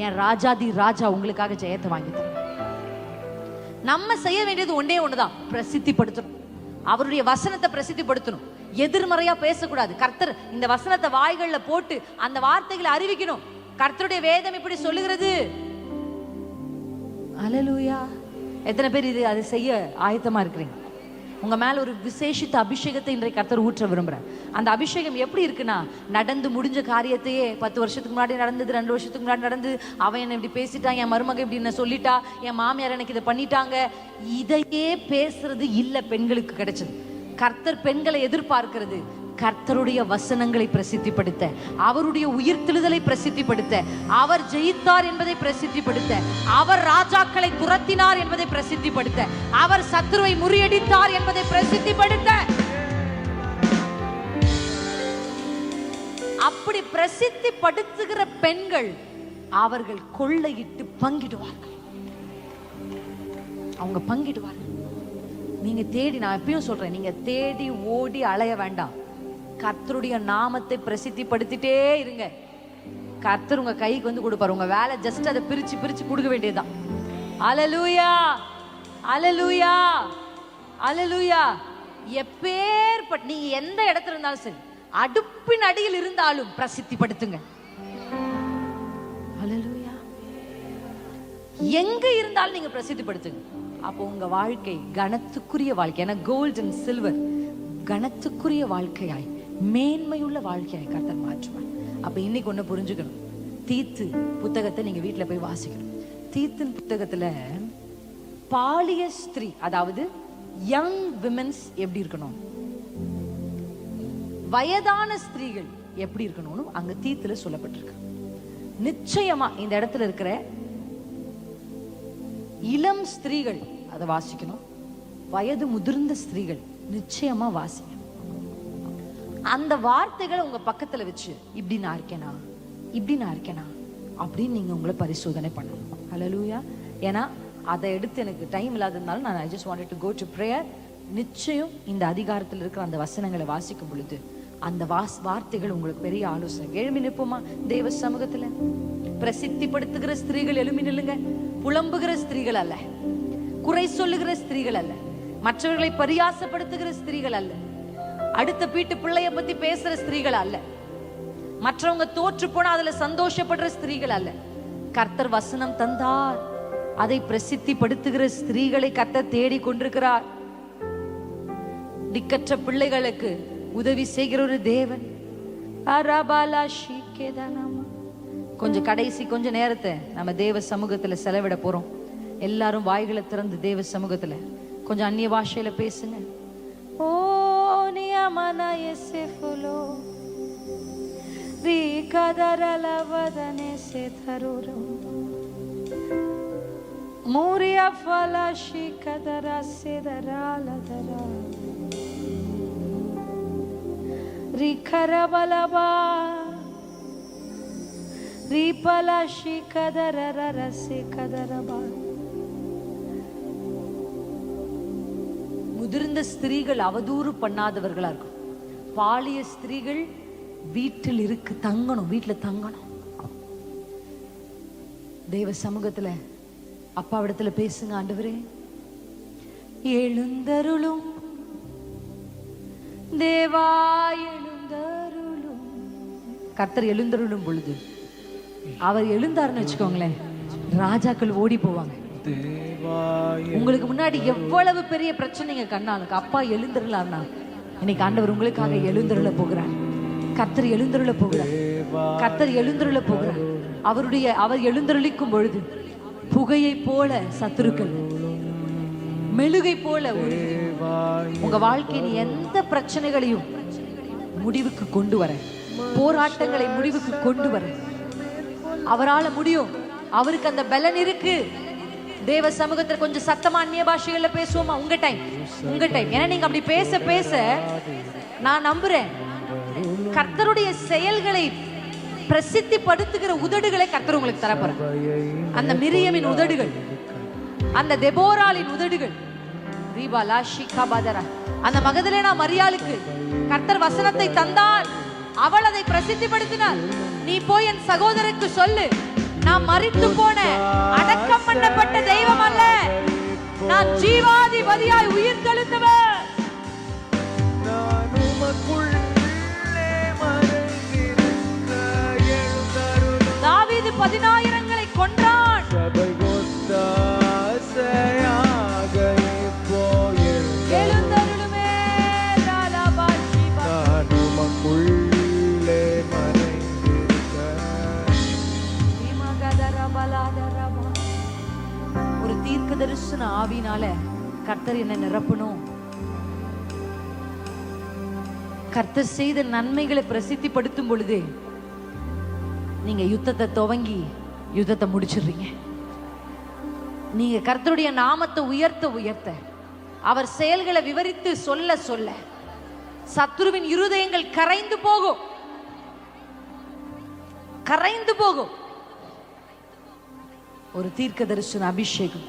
என் ராஜாதி ராஜா உங்களுக்காக ஜெயத்தை வாங்கி தரும். நம்ம செய்ய வேண்டியது ஒன்னே ஒண்ணுதான், பிரசித்தி படுத்தணும். அவருடைய வசனத்தை பிரசித்தி படுத்தணும். எதிர்மறையா பேசக்கூடாது. கர்த்தர் இந்த வசனத்தை வாய்கள்ல போட்டு அந்த வார்த்தைகளை அறிவிக்கணும். கர்த்தருடைய வேதம் இப்படி சொல்லுகிறது. அல்லேலூயா. எத்தனை பேர் இது அதை செய்ய ஆயத்தமா இருக்கிறீங்க? உங்க மேல ஒரு விசேஷித்த அபிஷேகத்தை இன்றைக்கு கர்த்தர் ஊற்ற விரும்புறார். அந்த அபிஷேகம் எப்படி இருக்குன்னா, நடந்து முடிஞ்ச காரியத்தையே 10 வருஷத்துக்கு முன்னாடி நடந்தது, 2 வருஷத்துக்கு முன்னாடி நடந்து, அவன் என்ன இப்படி பேசிட்டான், என் மருமக இப்படி என்ன சொல்லிட்டா, என் மாமியார் எனக்கு இதை பண்ணிட்டாங்க, இதையே பேசுறது இல்ல பெண்களுக்கு கிடைச்சது. கர்த்தர் பெண்களை எதிர்பார்க்கிறது கர்த்தருடைய வசனங்களை பிரசித்திப்படுத்த, அவருடைய உயிர்த்தெழுதலை பிரசித்திப்படுத்த, அவர் ஜெயித்தார் என்பதை பிரசித்திப்படுத்த, அவர் ராஜாக்களை துரத்தினார் என்பதை பிரசித்திப்படுத்த, அவர் சத்துருவை முறியடித்தார் என்பதை பிரசித்திப்படுத்த. அப்படி பிரசித்திப்படுத்துகிற பெண்கள் அவர்கள் கொள்ளையிட்டு பங்கிடுவார்கள். அவங்க பங்கிடுவார்கள். நீங்க தேடி, நான் எப்பயும் சொல்றேன், நீங்க தேடி ஓடி அலைய வேண்டாம். கர்த்தருடைய நாமத்தை பிரசித்திப்படுத்திட்டே இருங்க. கர்த்தர் உங்க கைக்கு வந்து கொடுப்பாரு. உங்க வேலை ஜஸ்ட் அதை பிரிச்சு பிரிச்சு கொடுக்க வேண்டியதுதான். அல்லேலூயா, அல்லேலூயா, அல்லேலூயா. எப்பேற்பட்ட நீங்க எந்த இடத்துல இருந்தாலும் சரி, அடுப்பின் அடியில் இருந்தாலும் பிரசித்திப்படுத்துங்க. அல்லேலூயா. எங்க இருந்தாலும் நீங்க பிரசித்திப்படுத்துங்க. அப்போ உங்க வாழ்க்கை கனத்துக்குரிய வாழ்க்கை. ஏன்னா கோல்ட் அண்ட் சில்வர் கனத்துக்குரிய வாழ்க்கையாய், மேன்மையுள்ள வாழ்க்கையாய் கர்த்தர் மாற்றுவார். அப்ப இன்னைக்கு ஒண்ணு புரிஞ்சுக்கணும். தீத்து புத்தகத்தை நீங்க வீட்டுல போய் வாசிக்கணும். தீத்தின் புத்தகத்துல பாலிய ஸ்திரீ, அதாவது யங் விமென்ஸ் எப்படி இருக்கணும், வயதான ஸ்திரீகள் எப்படி இருக்கணும்னு அங்க தீத்துல சொல்லப்பட்டிருக்கு. நிச்சயமா இந்த இடத்துல இருக்கிற இளம் ஸ்திரீகள் அதை வாசிக்கணும். வயது முதிர்ந்த ஸ்திரீகள் நிச்சயமா வாசிக்கணும். அந்த வார்த்தைகளை உங்க பக்கத்துல வச்சு இப்படி நான் இருக்கேனா, இப்படி நான் இருக்கேனா அப்படின்னு நீங்க உங்களை பரிசோதனை பண்ணணும். ஹல்லேலூயா. ஏன்னா அதை எடுத்து எனக்கு டைம் இல்லாததுனால நான் I just wanted to go to prayer. நிச்சயம் இந்த அதிகாரத்தில் இருக்கிற அந்த வசனங்களை வாசிக்கும் பொழுது அந்த வார்த்தைகள் உங்களுக்கு பெரிய ஆலோசனை. எழுமி நிற்போமா தேவ சமூகத்துல? பிரசித்திப்படுத்துகிற ஸ்திரீகள் எழுமி நில்லுங்க. புலம்புகிற ஸ்திரீகள் அல்ல, குறை சொல்லுகிற ஸ்திரீகள் அல்ல, மற்றவர்களை பரியாசப்படுத்துகிற ஸ்திரீகள் அல்ல, அடுத்த வீட்டு பிள்ளைய பத்தி பேசுற ஸ்திரீகள் அல்ல, மற்றவங்க தோற்று போனா அதுல சந்தோஷப்படுற ஸ்திரீகள் அல்ல. கர்த்தர் வசனம் தந்தார், அதை பிரசித்திப்படுத்துகிற ஸ்திரீகளை கர்த்தர் தேடி கொண்டிருக்கிறார். திக்கற்ற பிள்ளைகளுக்கு உதவி செய்கிற ஒரு தேவன். கொஞ்சம் கடைசி கொஞ்ச நேரத்தை நம்ம தேவ சமூகத்துல செலவிட போறோம். எல்லாரும் வாய்களை திறந்து தேவ சமூகத்துல கொஞ்சம் அந்நிய பாஷையில பேசுங்க. ஓ நியமன யெசெஃபுலோ ரீகதரலவதனே சேதருரோ மூரியா ஃபலாஷி கதரா சேதராலதரா ரிகரபலபா ரிபலாஷி கதரரரசே கதரபா. முதிர்ந்த ஸ்திரீகள் அவதூறு பண்ணாதவர்களா இருக்கும். பாலிய ஸ்திரீகள் வீட்டில் இருக்கு தங்கணும், வீட்டுல தங்கணும். தேவ சமூகத்துல அப்பாவிடத்துல பேசுங்க. ஆண்டவரே எழுந்தருளும் தேவா எழுந்தருளும். கர்த்தர் எழுந்தருளும் பொழுது அவர் எழுந்தாருன்னு வச்சுக்கோங்களேன், ராஜாக்கள் ஓடி போவாங்க. உங்களுக்கு முன்னாடி எவ்வளவு பெரிய பிரச்சனைங்க கண்ணாலுக்கு அப்பா எழுந்தருளார்னா இன்னைக்கு ஆண்டவர் உங்களுக்காக எழுந்தருள போகிறார். கர்த்தர் எழுந்தருள போகிறார். கர்த்தர் எழுந்தருள போகிறார். அவர் எழுந்தருளிக்கும் பொழுது புகையை போல சத்துருக்கள், மெழுகை போல உங்க வாழ்க்கையின் எந்த பிரச்சனைகளையும் முடிவுக்கு கொண்டு வர, போராட்டங்களை முடிவுக்கு கொண்டு வர அவரால முடியும். அவருக்கு அந்த பலன் இருக்கு. தேவ சமூகத்தில் கொஞ்சம் சத்தமா அந்நிய பாஷைகள்ல பேசுவோமா? உங்க டைம். ஏன்னா நீங்க அப்படி பேச பேச நான் நம்புறேன் கர்த்தருடைய செயல்களை பிரசித்திப்படுத்துகிற உதடுகளை கர்த்தர் உங்களுக்கு தரப்போற. அந்த மிரியமின் உதடுகள், அந்த தெபோராளின் உதடுகள், அந்த மகதலேனா மரியாளுக்கு கர்த்தர் வசனத்தை தந்தார். அவள் அதை பிரசித்திப்படுத்தினார். நீ போய் என் சகோதரருக்கு சொல்லு, நான் மரித்து போன அடக்கம் பண்ணப்பட்ட தெய்வம் அல்ல, நான் ஜீவாதிபதியாய் உயிர் தெழுந்தவர். தாவீது 10,000களை கொன்றான். எழுந்தருளுமே ஒரு தீர்க்க தரிசன ஆவினால கர்த்தர் என்ன நிரப்பணும். கர்த்தர் செய்த நன்மைகளை பிரசித்திப்படுத்தும் பொழுது நீங்க யுத்தத்தை துவங்கி யுத்தத்தை முடிச்சிடுறீங்க. நீங்க கர்த்தருடைய நாமத்தை உயர்த்த உயர்த்த, அவர் செயல்களை விவரித்து சொல்ல சொல்ல சத்துருவின் இருதயங்கள் கரைந்து போகும். ஒரு தீர்க்க தரிசன அபிஷேகம்.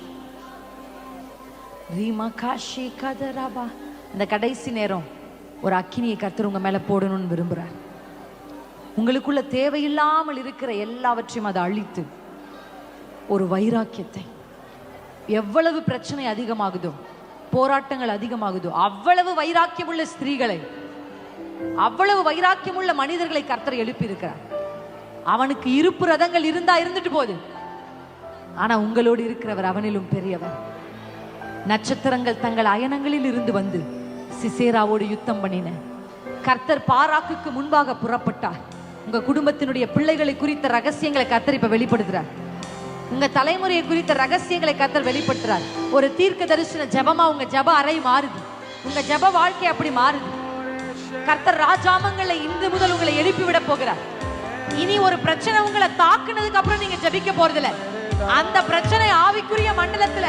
இந்த கடைசி நேரம் ஒரு அக்கினியை கர்த்தர் உங்க மேல போடணும்னு விரும்புறார். உங்களுக்குள்ள தேவையில்லாமல் இருக்கிற எல்லாவற்றையும் அதை அழித்து ஒரு வைராக்கியத்தை, எவ்வளவு பிரச்சனை அதிகமாகுதோ, போராட்டங்கள் அதிகமாகுதோ, அவ்வளவு வைராக்கியமுள்ள ஸ்திரீகளை, அவ்வளவு வைராக்கியமுள்ள மனிதர்களை கர்த்தர் எழுப்பி இருக்கிறார். அவனுக்கு இருப்பு ரதங்கள் இருந்தா இருந்துட்டு போகுது, ஆனா உங்களோடு இருக்கிறவர் அவனிலும் பெரியவர். நட்சத்திரங்கள் தங்கள் அயனங்களில் இருந்து வந்து சிசேராவோடு யுத்தம் பண்ணின கர்த்தர் பாராக்குக்கு முன்பாக புறப்பட்டார். உங்க குடும்பத்தினுடைய பிள்ளைகளை குறித்த ரகசியங்களை கர்த்தர் இப்ப வெளிப்படுத்துறார். உங்க தலைமுறையை குறித்த ரகசியங்களை கர்த்தர் வெளிப்படுத்துறார். ஒரு தீர்க்க தரிசன ஜெபமா உங்க ஜெப அறை மாறுது. உங்க ஜெப வாழ்க்கை அப்படி மாறுது. கர்த்தர் ராஜாமங்களை இன்று முதல் உங்களை எழுப்பி விட போகிறார். இனி ஒரு பிரச்சனை உங்களை தாக்குனதுக்கு அப்புறம் நீங்க ஜெபிக்க போறதில்ல. அந்த பிரச்சனை ஆவிக்குரிய மண்டலத்துல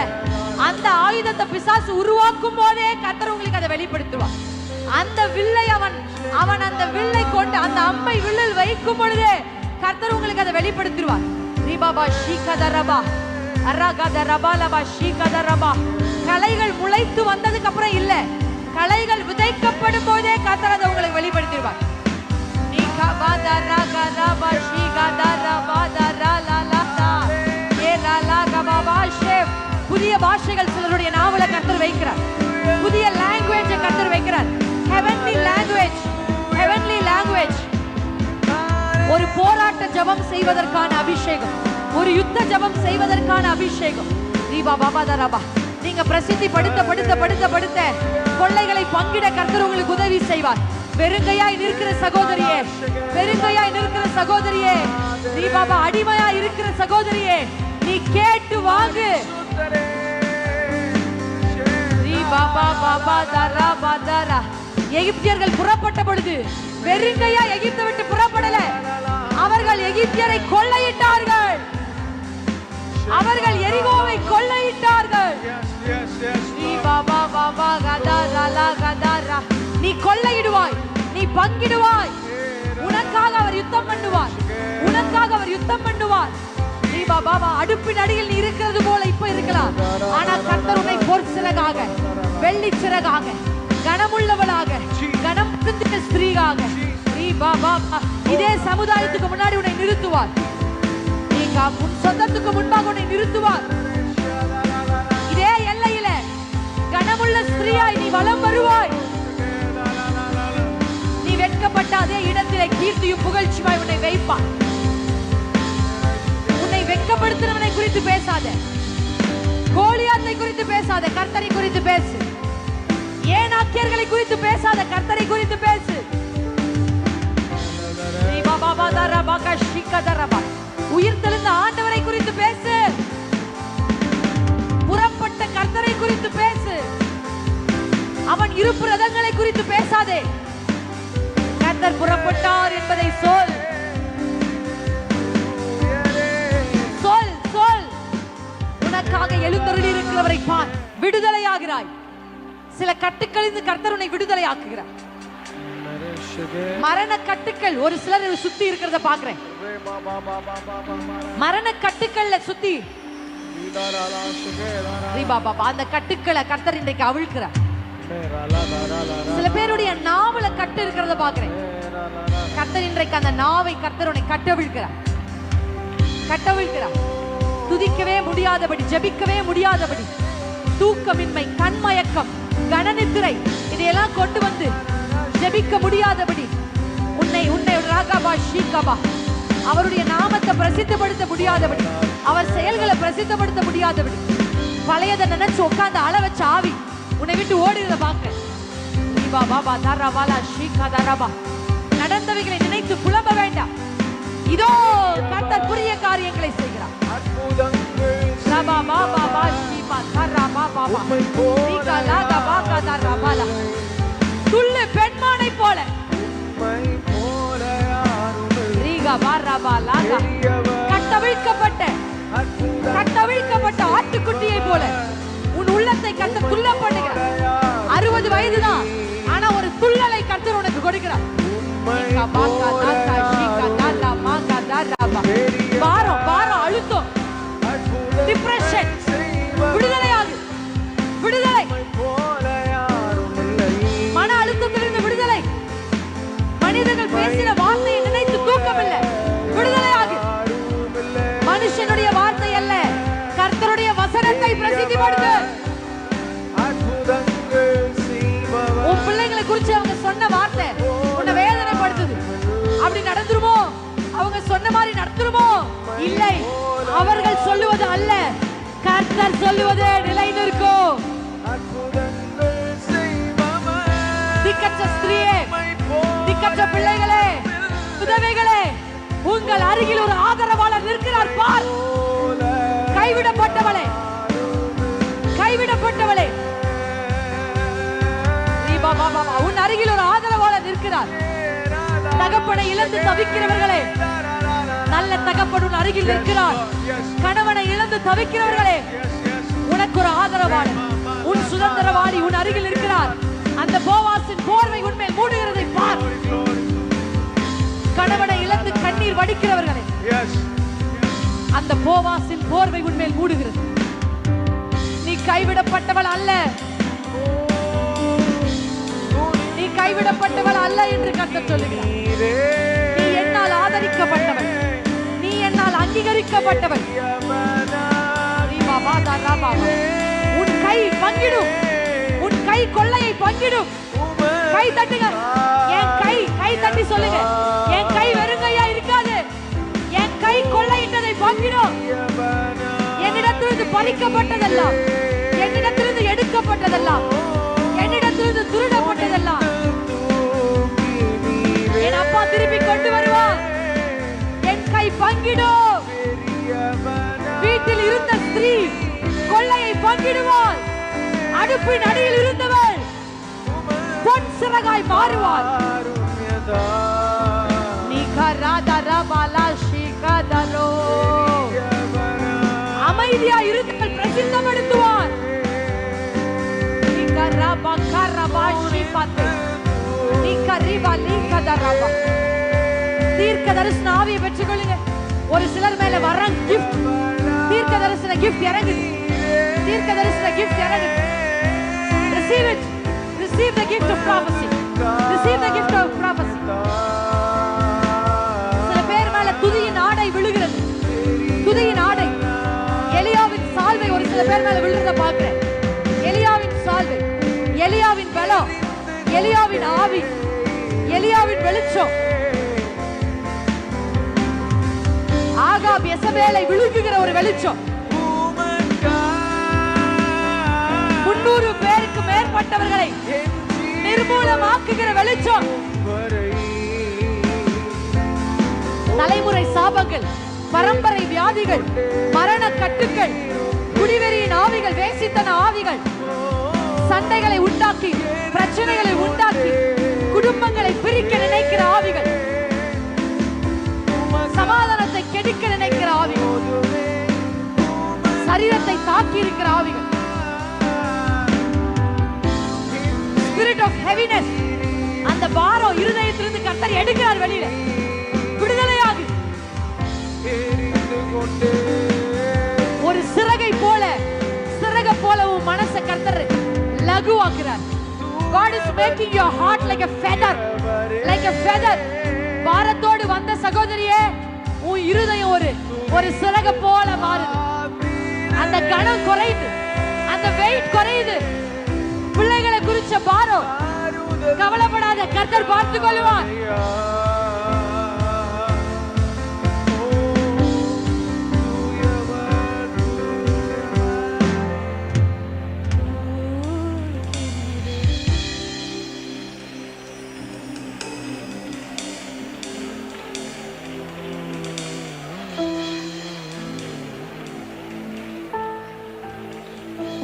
அந்த ஆயுதத்தை பிசாசு உருவாக்கும் போதே கர்த்தர் உங்களுக்கு அதை வெளிப்படுத்துவார். அந்த வில்லை அவன் அந்த வில்லை கொண்டு அந்த அம்பை வில்லில் வைக்கும் பொழுதே கர்த்தர் உங்களுக்கு அதை வெளிப்படுத்திடுவார். கலைகள் முளைத்து வந்ததுக்கு அப்புறம் இல்ல, கலைகள் விதைக்கப்படும் போதே கர்த்தர் அதை உங்களுக்கு வெளிப்படுத்திடுவார். புதிய பாஷைகள் சிலருடைய நாவல கர்த்தர் வைக்கிறார். புதிய லாங்குவேஜ் கர்த்தர் வைக்கிறார். heavenly language. ஒரு போராட்ட ஜெபம் செய்வதற்கான அபிஷேகம், ஒரு யுத்த ஜெபம் செய்வதற்கான அபிஷேகம். நீங்க பிரசித்தி படுத்த கொள்ளைகளை பங்கிட கர்த்தர் உங்களுக்கு உதவி செய்வார். வெறுங்கையாய் நிற்கிற சகோதரியே, வெறுங்கையாய் நிற்கிற சகோதரியே, நீ பாபா அடிமையா இருக்கிற சகோதரியே, நீ கேட்டு வாங்கு. எகிப்தியர்கள் புறப்பட்ட பொழுது வெறுங்கையா எகிப்தை விட்டு புறப்படல. அவர்கள் எகிப்தியரை கொள்ளையிட்டார்கள். அவர்கள் எரிகோவை கொள்ளையிட்டார்கள். நீ கொள்ளையிடுவாய், நீ பங்கிடுவாய். உனக்காக அவர் யுத்தம் பண்ணுவார். உனக்காக அவர் யுத்தம் பண்ணுவார். அடுப்பின் அடியில் நீ இருக்கிறது போல இப்ப இருக்கலாம். ஆனால் கர்த்தர் உன்னை பொற் சிறகாக, வெள்ளி சிறகாக, கனமுள்ளவளாக, கனம் பிடித்த ஸ்திரீயாக இதே சமுதாயத்துக்கு முன்னாடி உன்னை நிறுத்துவார். நீங்க உன் சொந்தத்துக்கு முன்பாக உன்னை நிறுத்துவார். இதே எல்லையில கனமுள்ள ஸ்திரீயாய் நீ வலம் வருவாய். நீ வெட்கப்பட்ட அதே இடத்திலே கீர்த்தியும் புகழ்ச்சியாய் உன்னை வைப்பார். உன்னை வெட்கப்படுத்துறவனை குறித்து பேசாத, கோலியாத்தை குறித்து பேசாத, கர்த்தரை குறித்து பேசு. ஏனாக்கியர்களை குறித்து பேசாத, கர்த்தரை குறித்து பேசு. உயிர் தெழுந்த ஆண்டவரை குறித்து பேசு. புறப்பட்ட கர்த்தரை குறித்து பேசு. அவன் இருப்பு ரதங்களை குறித்து பேசாதே. கர்த்தர் புறப்பட்டார் என்பதை சொல். சொல் சொல். உனக்காக எழுந்தருளி இருக்கிறவரை பார். விடுதலையாகிறாய். சில கட்டுக்களிலிருந்து கர்த்தர் உன்னை விடுதலை ஆக்குகிறார். மரண கட்டுக்கள் ஒரு சிலர் சுத்தி இருக்கிறத பாக்குறேன். மரண கட்டுக்கள்ல சுத்தி அந்த கட்டுக்களை கர்த்தர் இன்றைக்கு அவிழ்க்கிறார். சில பேருடைய நாவல கட்டு இருக்கிறத பாக்குறேன். கர்த்தர் இன்றைக்கு அந்த நாவை கர்த்தர் உன்னை கட்டவிழ்க்கிறார். துதிக்கவே முடியாதபடி, ஜெபிக்கவே முடியாதபடி, தூக்கமின்மை, கண்மயக்கம், கனநித்திரை இதையெல்லாம் கொண்டு வந்து ஜெபிக்க முடியாதபடி உன்னை ராகபா ஷீகபா அவருடைய நாமத்தை பிரசித்தப்படுத்த முடியாதபடி, அவர் செயல்களை பிரசித்தப்படுத்த முடியாதபடி, பழையதை நினைச்சு உட்கார்ந்து அள வச்ச ஆவி உன்னை விட்டு ஓடுறத பாக்க. நடந்தவைகளை நினைத்து புலம்ப வேண்டாம். இதோ கர்த்தர் புதிய காரியங்களை செய்கிறார். துள்ளு பெண்மானை போல, கட்டவிழ்க்கப்பட்ட ஆட்டுக்குட்டியை போல உன் உள்ளத்தை கர்த்தர் துள்ள பண்ணுகிறார். 60 வயதுதான், ஆனா ஒரு துள்ளலை கர்த்தர் உனக்கு கொடுக்கிறார். பாரம் அழுத்தம், டிப்ரெஷன், விடுதலையாகு. விடுதலை, மன அழுத்தத்திலிருந்து விடுதலை. மனிதர்கள் பேசின வார்த்தையை நினைத்து தூக்கமில்லை. விடுதலையாகு. மனுஷனுடைய வார்த்தை அல்ல, கர்த்தருடைய வசனத்தை பிரசித்திப்படுத்து. உன் பிள்ளைகளை குறித்து அவங்க சொன்ன வார்த்தை உன்னை வேதனைப்படுத்துது. அப்படி நடந்துருமோ? அவங்க சொன்ன மாதிரி நடந்துருமோ? இல்லை, அவர்கள் சொல்லுவது அல்ல, கர்த்தர் சொல்லுவது நிலை நிற்கும். உங்கள் அருகில் ஒரு ஆதரவாளர் நிற்கிறார் பார். கைவிடப்பட்டவளே, கைவிடப்பட்டவளே, உன் அருகில் ஒரு ஆதரவாளர் நிற்கிறார். தகப்பனை இழந்து தவிக்கிறவர்களே, நல்ல தகப்பன் உன் அருகில் நிற்கிறார். கணவனை இழந்து தவிக்கிறவர்களே, உனக்கு ஒரு ஆதரவாளர், உன் சுதந்திரவாளி உன் அருகில் இருக்கிறார். அந்த போவாசின் போர்வை உன்மேல் மூடுகிறதை பார். கணவனை இழந்து கண்ணீர் வடிக்கிறவர்களே, அந்த போவாசின் போர்வை உன்மேல் மூடுகிறது. நீ கைவிடப்பட்டவள் அல்ல, நீ கைவிடப்பட்டவள் அல்ல என்று கர்த்தர் சொல்லுகிறார். நீ என்னால் ஆதரிக்கப்பட்டவள், நீ என்னால் அங்கீகரிக்கப்பட்டவள். உன் கை பங்கிடும், உன் கை கொள்ளையை பங்கிடும். கை தட்டுங்க, என் கை, கை தட்டி சொல்லுங்க, என் கை வெறுங்கையா இருக்காது, என் கை கொள்ளையிட்டதை பங்கிடும். என்னிடத்திலிருந்து பறிக்கப்பட்டதெல்லாம், என்னிடத்திலிருந்து எடுக்கப்பட்டதெல்லாம், என்னிடத்திலிருந்து திருடப்பட்டதெல்லாம் என் அப்பா திருப்பி கொண்டு வருவார். என் கை பங்கிடும். வீட்டில் இருந்த ஸ்திரீ கொள்ளையை பங்கிடுவாள். அடுப்பின் அடியில் இருந்தவள் பொன் சிறகாய் மாறுவாள். அமைதியா இருந்தவள் பிரசித்தப்படுத்துவார். தீர்க்க தரிசன ஆவியை பெற்றுக் கொள்ளுங்க. ஒரு சிலர் மேல வர கிஃப்ட், தீர்க்க தரிசன கிஃப்ட் இறங்குது, தீர்க்க தரிசன கிஃப்ட் இறங்குது. Receive it, receive the gift of prophecy, receive the gift of prophecy. சில பேர் மேல துதியின் ஆடை விழுகிறது, துதியின் ஆடை. எலியாவின் சால்வை ஒரு சில பேர் மேல விழுறத பார்க்கிறேன். எலியாவின் சால்வை, எலியாவின் பலம், எலியாவின் ஆவி, எலியாவின் வெளிச்சம். ஆகாப் யெசபேலை விழுங்குகிற ஒரு வெளிச்சம். 300 பேருக்கு மேற்பட்டவர்களை நிர்மூலமாக்குகிற வெளிச்சம். தலைமுறை சாபங்கள், பரம்பரை வியாதிகள், மரண கட்டுக்கள், குடிவெறியின் ஆவிகள், வேசித்தன ஆவிகள், சண்டைகளை உண்டாக்கி, பிரச்சனைகளை உண்டாக்கி, குடும்பங்களை பிரிக்க நினைக்கிற ஆவிகள், சமாதானத்தை கெடுக்க நினைக்கிற ஆவிகள், சரீரத்தை தாக்கி இருக்கிற ஆவிகள், spirit of heaviness, அந்த பாரம் இருதயத்திலிருந்து கர்த்தர் எடுக்கிறார் வெளியில. விடுதலையாகு. ஒரு சிறகை போல, சிறக போல உன் மனசை கர்த்தர் லகுவாக்குறார். God is making your heart like a feather, like a feather. பாரத்தோடு வந்த சகோதரியே, உன் இருதயம் ஒரு சிறக போல மாறுது. அந்த கணம் குறையுது, அந்த வெயிட் குறையுது. பிள்ளைகளை குறிச்ச பாரம் கவலைப்படாத, கர்த்தர் பார்த்துக் கொள்வார்.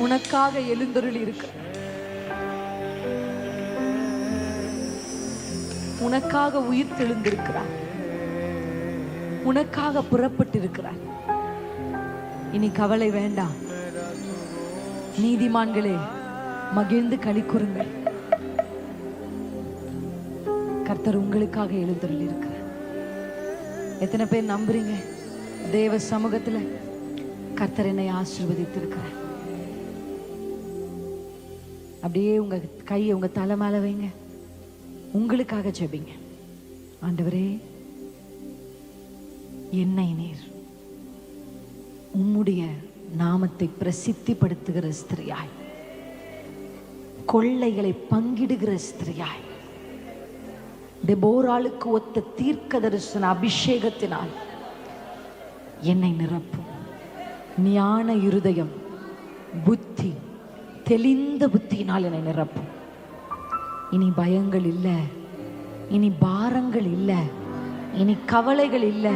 உனக்காக எழுந்தருளி இருக்க, உனக்காக உயிர் தெழுந்திருக்கிறார், உனக்காக புறப்பட்டு இருக்கிறார். இனி கவலை வேண்டாம். நீதிமான்களே, மகிழ்ந்து களி கூறுங்கள். கர்த்தர் உங்களுக்காக எழுந்தருளி இருக்கிறார். எத்தனை பேர் நம்புறீங்க? தேவ சமூகத்துல கர்த்தர் என்னை ஆசீர்வதித்திருக்கிறார். அப்படியே உங்க கையை உங்க தலை மேல வைங்க. உங்களுக்காக ஜெபிங்க. ஆண்டவரே, என்னை நீர் உம்முடைய நாமத்தை பிரசித்திப்படுத்துகிற ஸ்திரியாய், கொள்ளைகளை பங்கிடுகிற ஸ்திரியாய், தெபோராளுக்கு ஒத்த தீர்க்க தரிசன அபிஷேகத்தினால் என்னை நிரப்பும். ஞான இருதயம், புத்தி, தெளிந்த புத்தியினால் என்னை நிரப்பும். இனி பயங்கள் இல்லை, இனி பாரங்கள் இல்லை, இனி கவலைகள் இல்லை.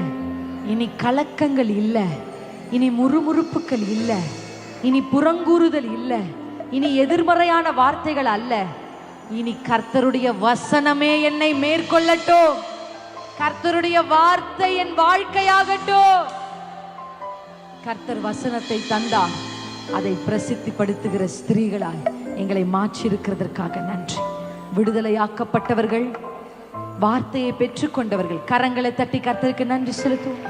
இனி கலக்கங்கள் இல்ல, இனி முறுமுறுப்புகள் இல்ல, இனி புறங்கூறுதல் இல்ல, இனி எதிர்மறையான வார்த்தைகள் அல்ல. இனி கர்த்தருடைய வசனமே என்னை மேற்கொள்ளட்டும். கர்த்தருடைய வார்த்தை என் வாழ்க்கையாகட்டும். கர்த்தர் வசனத்தை தந்தார், அதை பிரசித்திப்படுத்துகிற ஸ்திரீகளாய் எங்களை மாற்றியிருக்கிறதற்காக நன்றி. விடுதலையாக்கப்பட்டவர்கள், வார்த்தையை பெற்றுக்கொண்டவர்கள் கரங்களை தட்டி கர்த்தருக்கு நன்றி செலுத்துவோம்.